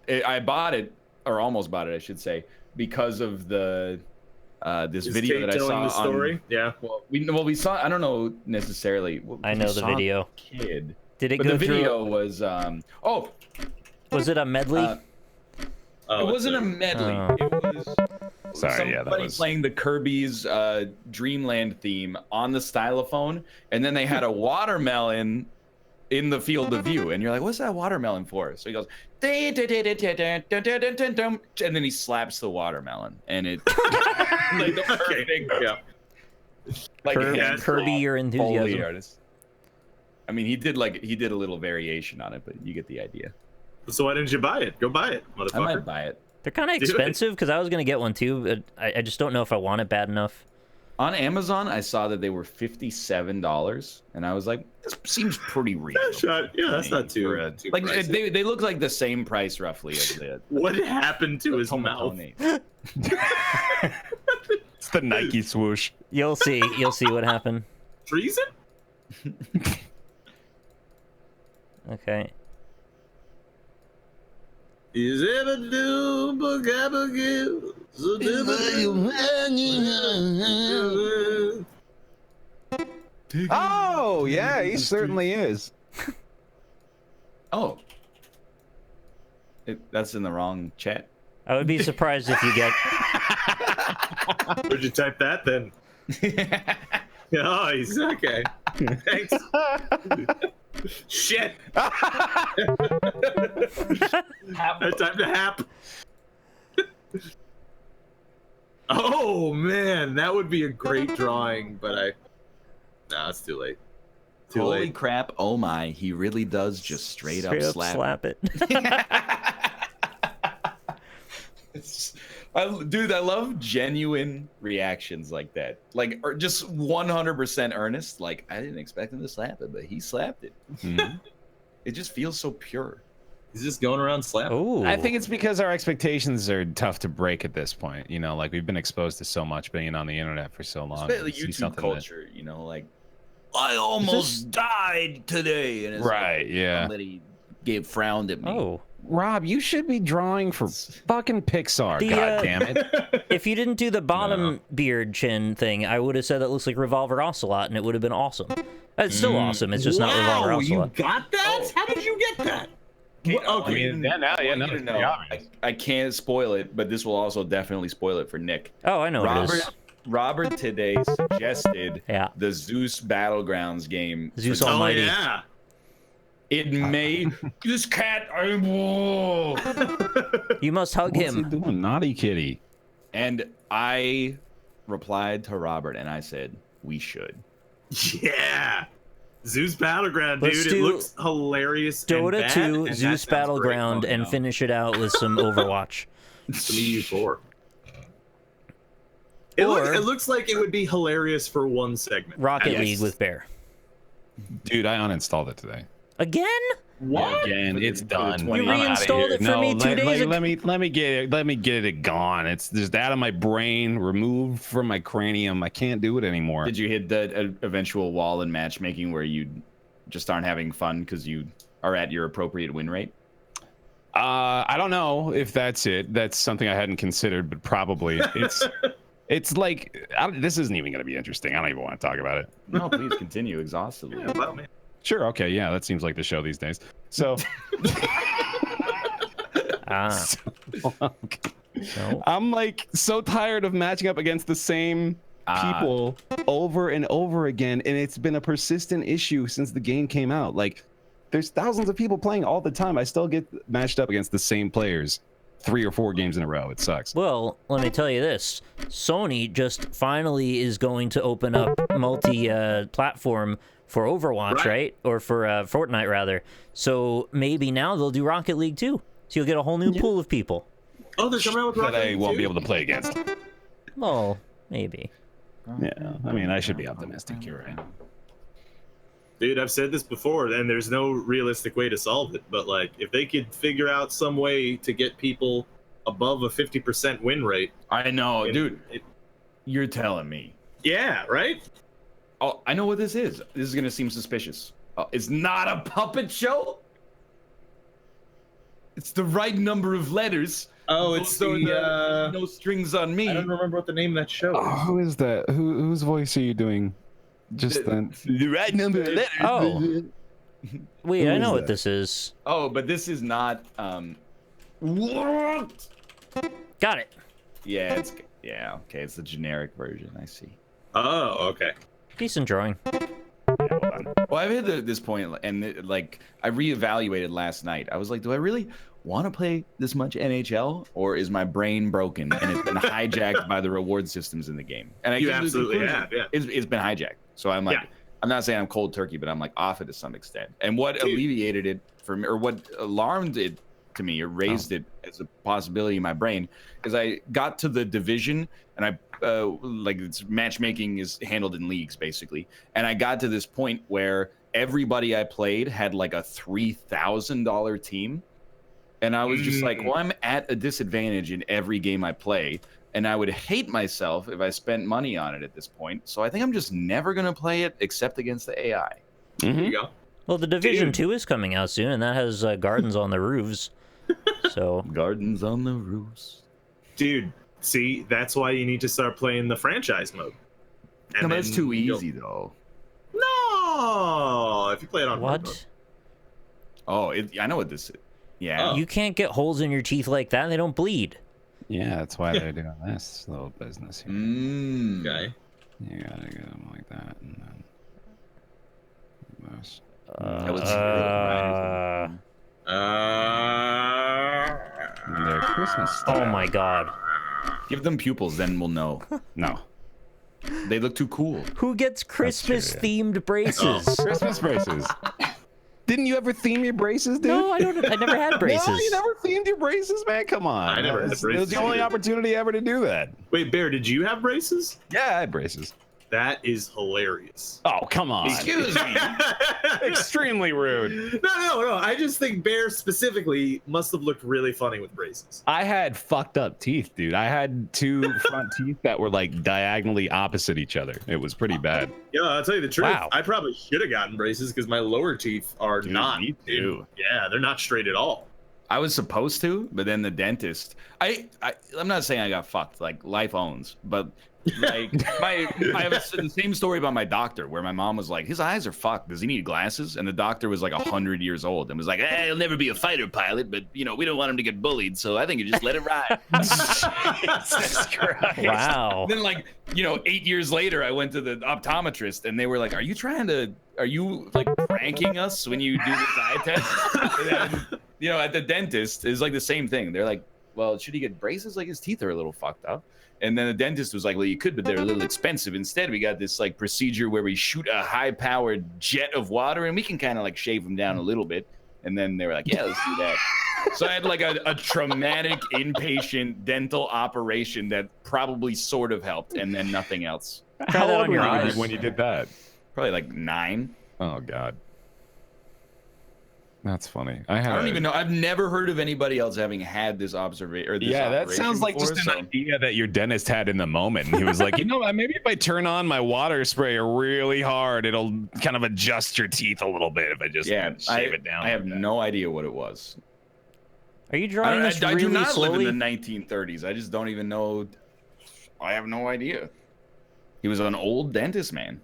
I bought it, or almost bought it, I should say, because of the this Is video Kate that I telling saw the story? on. Yeah. We saw. I don't know necessarily. I know the video. Kid. Did it But go the through? video was Was it a medley? it wasn't a medley. Oh. It was Sorry, yeah, that somebody was- playing the Kirby's Dreamland theme on the stylophone, and then they had a watermelon in the field of view, and you're like, "What's that watermelon for?" So he goes, and then he slaps the watermelon, and it like the perfect, Yeah. like hand Kirby, your Foley enthusiasm. artist. I mean, he did a little variation on it, but you get the idea. So why didn't you buy it? Go buy it, I might motherfucker. buy it. They're kind of Do it. expensive because I was gonna get one too, but I just don't know if I want it bad enough. On Amazon, I saw that they were $57, and I was like, "This seems pretty reasonable." Yeah, that's not too too like pricey. they look like the same price roughly as the. What happened to his mouth? Tomatone. It's the Nike swoosh. You'll see. You'll see what happened. Treason? Okay. Is ever do bugaboo? Oh, yeah, he certainly is. Oh, that's in the wrong chat. I would be surprised if you get. Where'd you type that then? Oh, he's okay. Thanks. Shit. I typed a hap. Oh man, that would be a great drawing, but nah, it's too late. Too Holy late. crap! Oh my, he really does just straight up slap. it. Dude, I love genuine reactions like that. Like, or just 100% earnest. Like, I didn't expect him to slap it, but he slapped it. Mhm. It just feels so pure. He's just going around slapping. Ooh. I think it's because our expectations are tough to break at this point. You know, like we've been exposed to so much being on the internet for so long. Especially to see YouTube something culture, you know, like, I almost died today. And it's Right, like, yeah. Somebody frowned at me. Oh. Rob, you should be drawing for fucking Pixar. The, God damn it! If you didn't do the bottom beard chin thing, I would have said that looks like Revolver Ocelot, and it would have been awesome. It's still awesome. It's just not Revolver Wow, you Ocelot. got that? How did you get that? Okay. I mean, yeah, now, yeah, no, I want you it's to pretty know, obvious. I can't spoil it, but this will also definitely spoil it for Nick. Oh, I know what it is. Robert today suggested Yeah. the Zeus Battlegrounds game. Zeus for- Almighty. Oh yeah. It made this cat. You must hug What's he him. doing, naughty kitty? And I replied to Robert and I said, we should. Yeah. Zeus Battleground, dude. Let's It do looks hilarious. Dota and 2, bad, and that Zeus sounds Battleground, great. and finish it out with some Overwatch. Some EU4. Or- It looks like it would be hilarious for one segment. Rocket Yes. League with Bear. Dude, I uninstalled it today. Again? What? Again, it's done. You I'm outta reinstalled here. it for me 2 days ago. Let me get it gone. It's just out of my brain, removed from my cranium. I can't do it anymore. Did you hit the eventual wall in matchmaking where you just aren't having fun because you are at your appropriate win rate? I don't know if that's it. That's something I hadn't considered, but probably it's like this isn't even going to be interesting. I don't even want to talk about it. No, please continue exhaustively. Yeah, well, man. Sure, okay, yeah, that seems like the show these days. So, No. I'm like so tired of matching up against the same people over and over again, and it's been a persistent issue since the game came out. Like, there's thousands of people playing all the time. I still get matched up against the same players 3 or 4 games in a row. It sucks. Well, let me tell you this. Sony just finally is going to open up multi-platform for Overwatch, right? Or for Fortnite, rather. So maybe now they'll do Rocket League too. So you'll get a whole new pool of people. Oh, they're coming out with That Rocket I League won't too? be able to play against. Well, maybe. Yeah, I mean, I should be optimistic. You're right. Dude, I've said this before, and there's no realistic way to solve it. But like, if they could figure out some way to get people above a 50% win rate, I know, dude. You're telling me. Yeah, right? Oh, I know what this is. This is gonna seem suspicious. It's not a puppet show. It's the right number of letters. Oh, it's the no strings on me. I don't remember what the name of that show is. Who is that? Whose voice are you doing? Just the right number of letters. Oh. Wait, I know what this is. Oh, but this is not. What? Got it. Yeah, okay. It's the generic version. I see. Oh, okay. Decent drawing. Well, I've hit this point, and I reevaluated last night. I was like, do I really want to play this much NHL, or is my brain broken and it's been hijacked by the reward systems in the game? And You absolutely have, yeah. It's been hijacked. So I'm like, Yeah. I'm not saying I'm cold turkey, but I'm like off it to some extent. And what alleviated it for me, or what alarmed it to me, or raised it as a possibility in my brain, is I got to the division, and I it's matchmaking is handled in leagues basically, and I got to this point where everybody I played had like a $3,000 team, and I was just like, well, I'm at a disadvantage in every game I play, and I would hate myself if I spent money on it at this point. So I think I'm just never gonna play it except against the AI. There you go. Well, the Division 2 is coming out soon, and that has gardens on the roofs. So Gardens on the roofs. Dude, see, that's why you need to start playing the franchise mode. No, that's then too you'll- easy though. No, if you play it on hard mode. what? Oh, I know what this is. Yeah. Oh. You can't get holes in your teeth like that. They don't bleed. Yeah, that's why they're doing this little business here. Okay. You gotta get them like that, and then this. That was And they're Christmas stuff. Oh my god. Give them pupils, then we'll know. No. They look too cool. Who gets Christmas themed braces? Christmas braces. Didn't you ever theme your braces, dude? No, I don't. I never had braces. No, you never themed your braces, man. Come on. I never had It was braces the only either. opportunity ever to do that. Wait, Bear, did you have braces? Yeah, I had braces. That is hilarious. Oh, come on. Excuse me. Extremely rude. No. I just think Bear specifically must have looked really funny with braces. I had fucked up teeth, dude. I had two front teeth that were like diagonally opposite each other. It was pretty bad. Yeah, I'll tell you the truth. Wow. I probably should have gotten braces because my lower teeth are not. me too. Yeah, they're not straight at all. I was supposed to, but then the dentist. I'm not saying I got fucked. Like life owns, but like I have the same story about my doctor, where my mom was like, his eyes are fucked. Does he need glasses? And the doctor was like 100 years old and was like, he'll never be a fighter pilot, but we don't want him to get bullied, so I think you just let it ride. Jesus Christ. Wow. Then 8 years later, I went to the optometrist, and they were like, are you like pranking us when you do this eye test? And then, at the dentist, it's like the same thing. They're like, well, should he get braces? Like his teeth are a little fucked up. And then the dentist was like, well, you could, but they're a little expensive. Instead, we got this like procedure where we shoot a high-powered jet of water, and we can kind of like shave them down a little bit. And then they were like, yeah, let's do that. So I had like a traumatic inpatient dental operation that probably sort of helped, and then nothing else. Try that on your were you eyes. when you did that? Probably like 9. Oh God. That's funny. I don't even know. I've never heard of anybody else having had this observation. Or this Yeah, that operation sounds like before, just an so- idea that your dentist had in the moment. And he was like, maybe if I turn on my water sprayer really hard, it'll kind of adjust your teeth a little bit if I just shave it down. I have no idea what it was. Are you drawing this I really do not slowly? live in the 1930s. I just don't even know. I have no idea. He was an old dentist, man.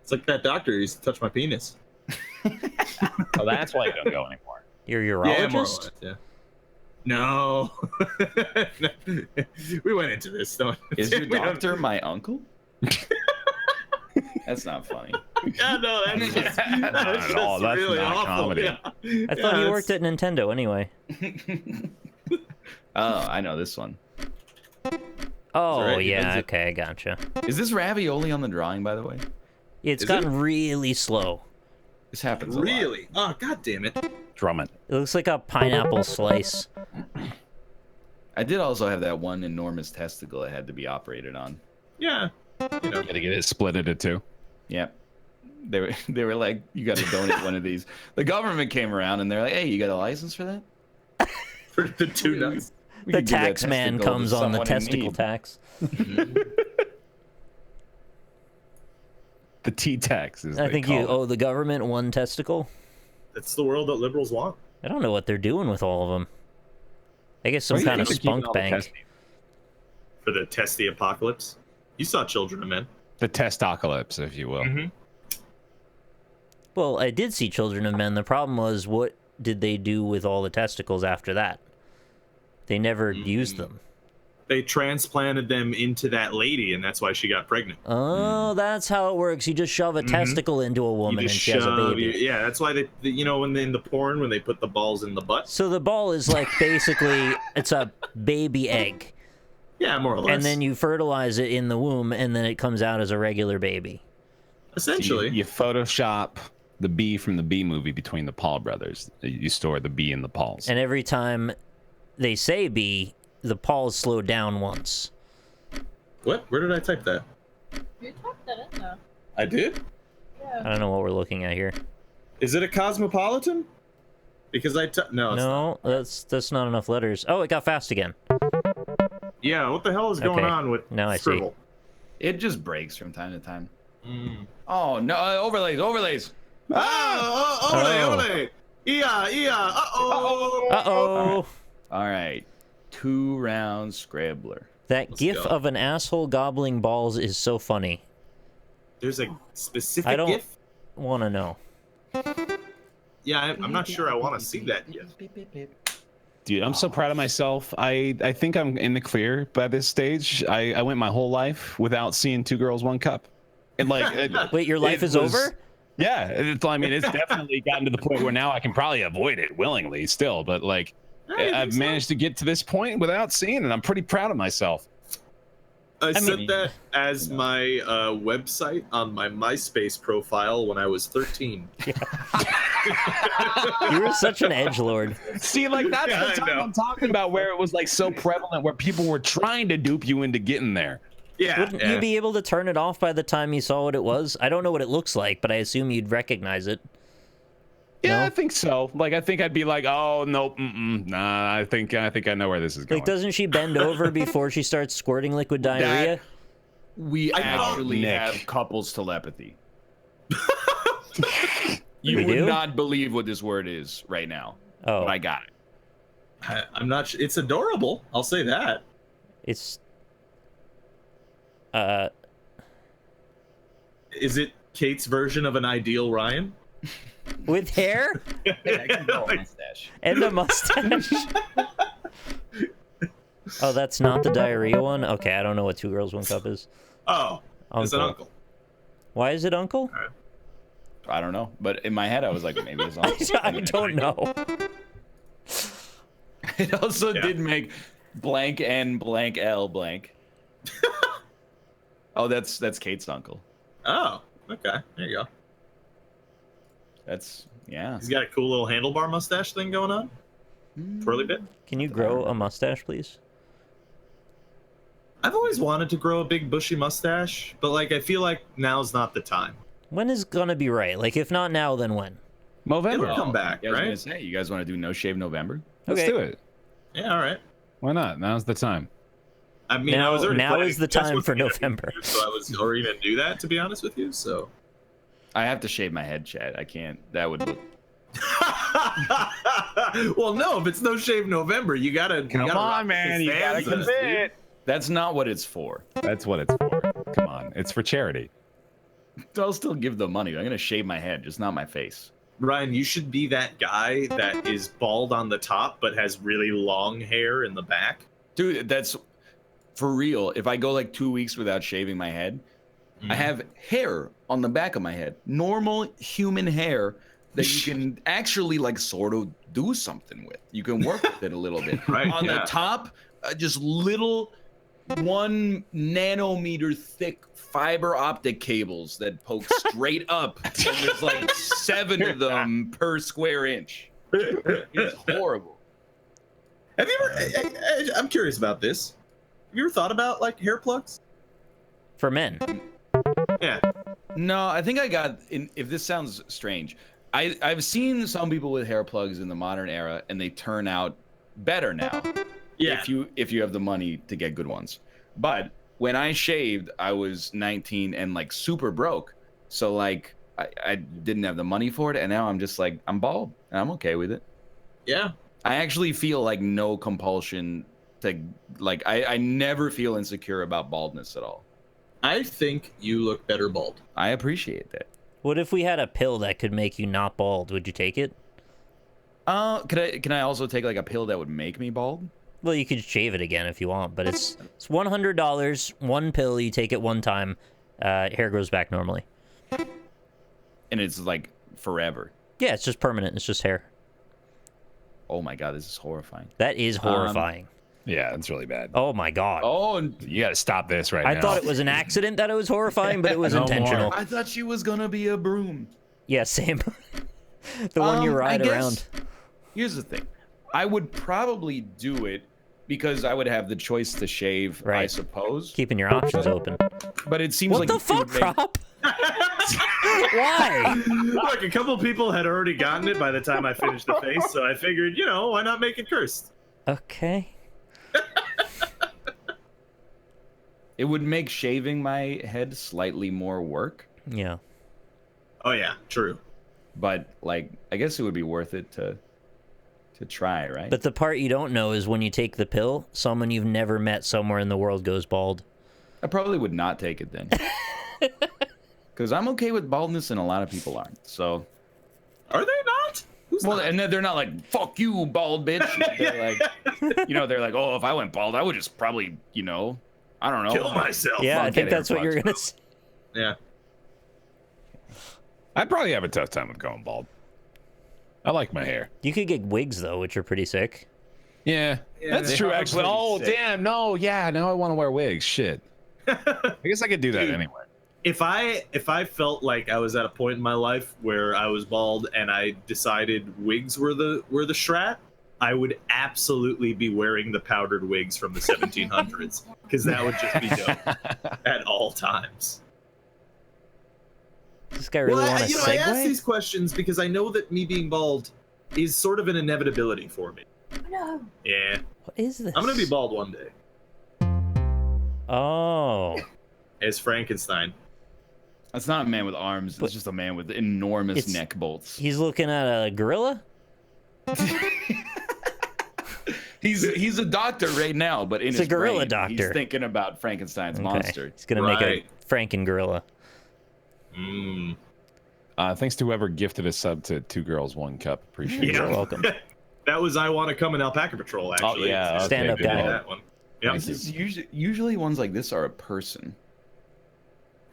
It's like that doctor who used to touch my penis. Oh, that's why you don't go anymore. You're a Yeah, more or urologist? less, yeah. No. We went into this. Don't. Is your we don't- doctor my uncle? That's not funny. Yeah, no, that's just, Not at all. That's really not awful. comedy. Yeah. I thought you worked at Nintendo anyway. Oh, I know this one. Oh, right, yeah, is it- okay, I gotcha. Is this ravioli on the drawing, by the way? It's Is gotten really slow. This happens a lot. Really? Oh, god damn it. Drummond. It looks like a pineapple slice. I did also have that one enormous testicle that had to be operated on. Yeah. You gotta get it split into two. Yep. they were like, you got to donate one of these. The government came around and they're like, hey, you got a license for that? For the 2 nuts. We The could give that tax man testicle to comes on the someone in testicle need. tax. The T-tax is. I think you owe the government 1 testicle. That's the world that liberals want. I don't know what they're doing with all of them. I guess some kind of spunk bank. For the testy apocalypse. You saw Children of Men. The testocalypse, if you will. Mm-hmm. Well, I did see Children of Men. The problem was, what did they do with all the testicles after that? They never used them. They transplanted them into that lady, and that's why she got pregnant. Oh, that's how it works. You just shove a testicle into a woman and she has a baby. Yeah, that's why they, you know, when in the porn, when they put the balls in the butt. So the ball is like basically, it's a baby egg. Yeah, more or less. And then you fertilize it in the womb, and then it comes out as a regular baby. Essentially. You Photoshop the bee from the Bee movie between the Paul brothers. You store the bee in the Pauls. And every time they say bee, the Pauls slow down once. What? Where did I type that? You typed that in there. I did? Yeah. I don't know what we're looking at here. Is it a cosmopolitan? Because no, it's No, that's not enough letters. Oh, it got fast again. Yeah, what the hell is going Okay, on with now I see. Scribble? It just breaks from time to time. Mm. Oh, no, overlays. Ole. Uh-oh. Uh-oh. All right. 2-round Scrabbler. That Let's gif go. of an asshole gobbling balls is so funny. There's a specific I don't GIF? want to know. Yeah, I'm not sure I want to see that GIF. Dude, I'm so proud of myself. I think I'm in the clear by this stage. I went my whole life without seeing 2 girls, 1 cup. And like, Wait, your life is over? Yeah, I mean, it's definitely gotten to the point where now I can probably avoid it willingly still, but like, I've managed to get to this point without seeing it. I'm pretty proud of myself. I set mean- that as my website on my MySpace profile when I was 13. You were such an edgelord. See, like that's Yeah, I the time know. I'm talking about, where it was like so prevalent, where people were trying to dupe you into getting there. Yeah. Wouldn't you be able to turn it off by the time you saw what it was? I don't know what it looks like, but I assume you'd recognize it. Yeah, No? I think so. Like, I think I'd be like, oh nope, nah. I think I know where this is going. Like, doesn't she bend over before she starts squirting liquid diarrhea? We I thought- actually Nick. have couples telepathy. You We would do? not believe what this word is right now, Oh, but I got it. I'm not sure. It's adorable. I'll say that. it's... Is it Kate's version of an ideal Ryan? with hair Mustache. and a mustache. Oh, that's not the diarrhea one? Okay, I don't know what 2 girls, 1 cup is. Oh, it's an uncle. Why is it uncle? I don't know, but in my head I was like, maybe it's uncle. I don't know. It also Yeah. did make blank N blank L blank. Oh, that's Kate's uncle. Oh, okay. There you go. That's yeah. He's got a cool little handlebar mustache thing going on. Twirly bit. Can you grow a mustache, please? I've always wanted to grow a big bushy mustache, but like I feel like now's not the time. When is gonna be right? Like, if not now, then when? Movember. It'll come back, You guys right? gonna say you guys want to do no shave November? Let's Okay. do it. Yeah, all right. Why not? Now's the time. I mean, I was already Now planning is the to guess time what for we're gonna November. do, so I was already gonna do that, to be honest with you. So. I have to shave my head, Chad. I can't. That would look. Well, no. If it's no shave November, you gotta. Come on, man. You gotta commit. That's not what it's for. That's what it's for. Come on. It's for charity. I'll still give the money. I'm gonna shave my head, just not my face. Ryan, you should be that guy that is bald on the top but has really long hair in the back. Dude, that's for real. If I go like 2 weeks without shaving my head, I have hair on the back of my head. Normal human hair that you can actually like sort of do something with. You can work with it a little bit. Right, On the yeah. top, just little 1 nanometer thick fiber optic cables that poke straight up. And there's like 7 of them per square inch. It's horrible. Have you ever? I'm curious about this. Have you ever thought about like hair plugs? For men. Yeah. No, I think I got. If this sounds strange, I've seen some people with hair plugs in the modern era, and they turn out better now. Yeah. If you have the money to get good ones. But when I shaved, I was 19 and like super broke. So like I didn't have the money for it, and now I'm just like I'm bald, and I'm okay with it. Yeah. I actually feel like no compulsion to like. I never feel insecure about baldness at all. I think you look better bald. I appreciate that. What if we had a pill that could make you not bald? Would you take it? Can I also take like a pill that would make me bald? Well, you could shave it again if you want, but it's $100, one pill, you take it one time, hair grows back normally. And it's like forever. Yeah, it's just permanent, it's just hair. Oh my god, this is horrifying. That is horrifying. Yeah, it's really bad. Oh my god. Oh, and You got to stop this right now. I thought it was an accident that it was horrifying, but it was No intentional. I thought she was gonna be a broom. Yeah, same. The one you ride I guess, around. Here's the thing. I would probably do it because I would have the choice to shave, I Right. suppose. Keeping your options open. But it seems What like the it would fuck, make- Rob? Why? Look, a couple people had already gotten it by the time I finished the face, so I figured, why not make it cursed? Okay. It would make shaving my head slightly more work, Yeah. Oh yeah, true. but like I guess it would be worth it to try, right? But the part you don't know is when you take the pill, someone you've never met somewhere in the world goes bald. I probably would not take it then. Because I'm okay with baldness and a lot of people aren't. So, Are they not? Who's well, not? and then they're not like, fuck you, bald bitch. They're like, they're like, oh, if I went bald, I would just probably, I don't know. Kill myself. Yeah, I Fuck think it, that's what you're Airpods. gonna say. Yeah. I'd probably have a tough time with going bald. I like my hair. You could get wigs though, which are pretty sick. Yeah, that's they true, are actually. pretty Oh, sick. damn. No, yeah, now I want to wear wigs. Shit. I guess I could do that Dude. anyway. If I felt like I was at a point in my life where I was bald and I decided wigs were the strat, I would absolutely be wearing the powdered wigs from the 1700s because that would just be dope at all times. Does this guy really want to I ask segue? these questions because I know that me being bald is sort of an inevitability for me. No. Yeah, What is this? I'm gonna be bald one day Oh. as Frankenstein. That's not a man with arms. But- It's just a man with enormous It's- neck bolts. He's looking at a gorilla? He's a doctor right now, but in It's his a gorilla brain, doctor. he's thinking about Frankenstein's monster. He's gonna make a Right. Franken gorilla. Mm. Thanks to whoever gifted a sub to 2 Girls 1 Cup. Appreciate it. You're welcome. That was I Want to Come in Alpaca Patrol, actually. yeah, It's Stand-up good guy. one. that one. Yep. This is usually ones like this are a person.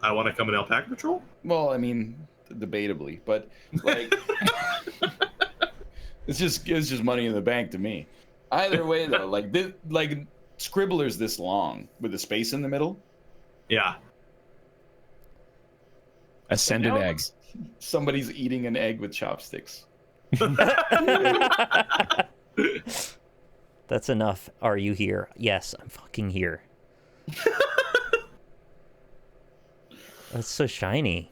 I Want to Come in Alpaca Patrol? Well, I mean, debatably, but like, it's just money in the bank to me. Either way, though, like Scribbler's this long with a space in the middle. Yeah. Ascended egg. Somebody's eating an egg with chopsticks. That's enough. Are you here? Yes, I'm fucking here. That's so shiny.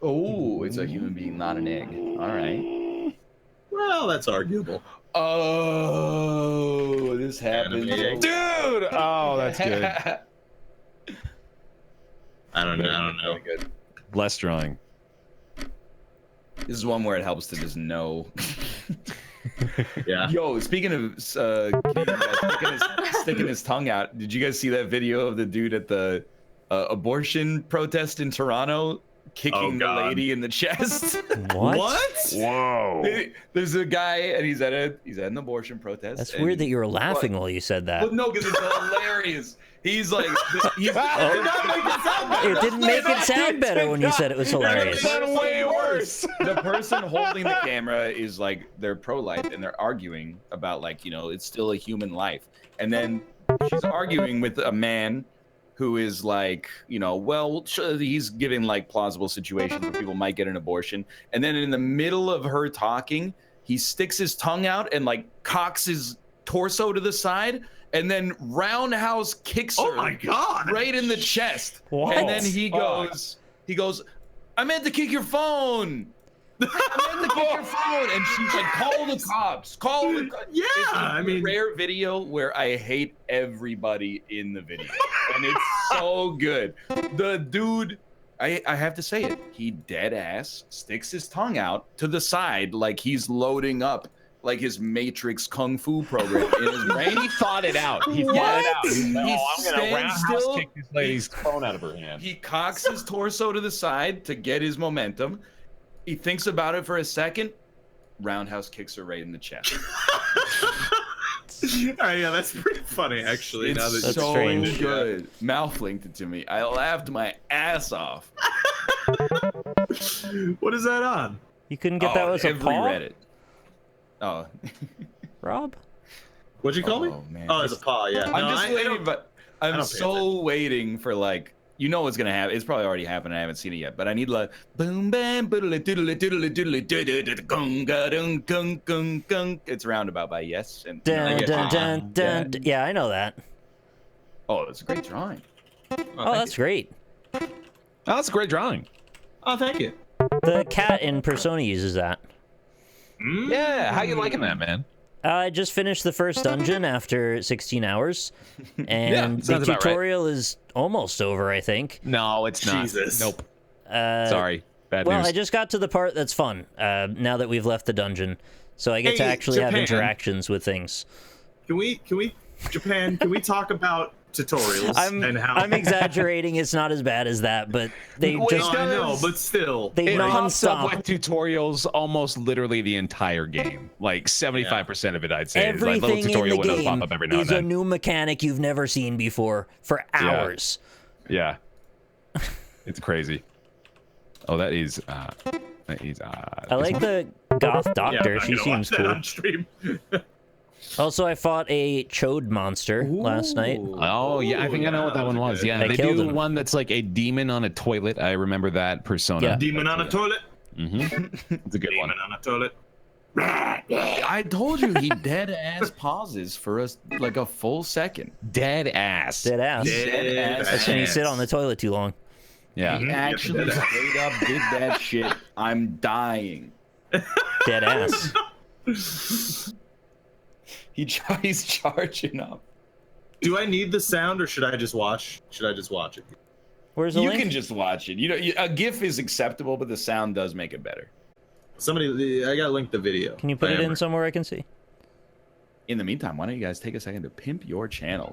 Oh, it's a human being, not an egg. All right. Well, that's arguable. Oh, this happens. Anime. Dude! Oh, that's good. I don't know. Good. Less drawing. This is one where it helps to just know. Yeah. Yo, speaking of sticking his tongue out, did you guys see that video of the dude at the abortion protest in Toronto kicking the God. lady in the chest? What? Whoa. There's a guy and he's at an abortion protest. That's and weird that you were laughing while you said that. Well, no, because it's hilarious. He's like, It didn't make it sound better when you said it was hilarious. Sounded way worse. The person holding the camera is like, they're pro-life and they're arguing about like, it's still a human life. And then she's arguing with a man who is like, well, he's giving like plausible situations where people might get an abortion. And then in the middle of her talking, he sticks his tongue out and like cocks his torso to the side and then roundhouse kicks her. Oh my god! Right in the chest. What? And then he goes, I meant to kick your phone. I meant to kick your phone. And she's like, call the cops. Call the cops. Yeah, It's I mean, rare video where I hate everybody in the video. And it's so good. The dude, I have to say it, he dead ass sticks his tongue out to the side like he's loading up like his Matrix Kung Fu program in his brain. He thought it out. He thought it out. He's like, He oh, I'm gonna stands roundhouse still. kick this lady's phone out of her hand. He cocks his torso to the side to get his momentum. He thinks about it for a second. Roundhouse kicks her right in the chest. all right, yeah, that's pretty funny actually. It's now that That's so strange. good. Mouth linked it to me. I laughed my ass off. what is that on? You couldn't get that as a every paw, Reddit. Oh. Rob? What'd you call me? Man. Oh, as a paw, yeah. I'm No, just I waiting, don't- but I I'm don't pay so waiting for like, you know what's gonna happen. It's probably already happened. I haven't seen it yet, but I need like boom bam boodly doodly doodly doodly doodly gunga dung gung gung gung. It's Roundabout by Yes. And Dun, yeah. dun, dun, dun, dun. Yeah, I know that. Oh, it's a great drawing. Oh, that's great. Oh, that's a great drawing. Oh, thank you. The cat in Persona uses that. Yeah, how you liking that, man? I just finished the first dungeon after 16 hours, and the sounds about right. tutorial is almost over, I think. No, it's not. Jesus. Nope. Sorry. Bad Well, news. I just got to the part that's fun, now that we've left the dungeon, so I get to Hey, actually have Japan. interactions with things. Can we, Japan? Can we talk about tutorials and how? I'm exaggerating, it's not as bad as that, but they Wait, just... No, I know, but still. They It pops up non-stop. with tutorials almost literally the entire game. Like 75% of it, I'd say. Is like little Everything in tutorial the windows pop game up every now and is a then. new mechanic you've never seen before for hours. Yeah. It's crazy. Oh, that is. I this like one? the goth Yeah, doctor. I'm She gonna watch seems that cool. on stream. Also, I fought a chode monster last night. Oh yeah, I think I know what that one was. good. Yeah, I they killed do him. one that's like a demon on a toilet. I remember that persona. Yeah. Demon on a toilet. Mm-hmm. It's a good one. Demon on a toilet. I told you he dead ass pauses for us like a full second. Dead ass. Dead ass. Dead That's when you sit ass. on the toilet too long. Yeah. He actually dead ass. straight up did that shit. I'm dying. Dead ass. He's charging up. Do I need the sound or should I just watch? Should I just watch it? Where's the You link? can just watch it. You know, a GIF is acceptable, but the sound does make it better. Somebody, I gotta link the video. Can you put it in somewhere I can see? In the meantime, why don't you guys take a second to pimp your channels?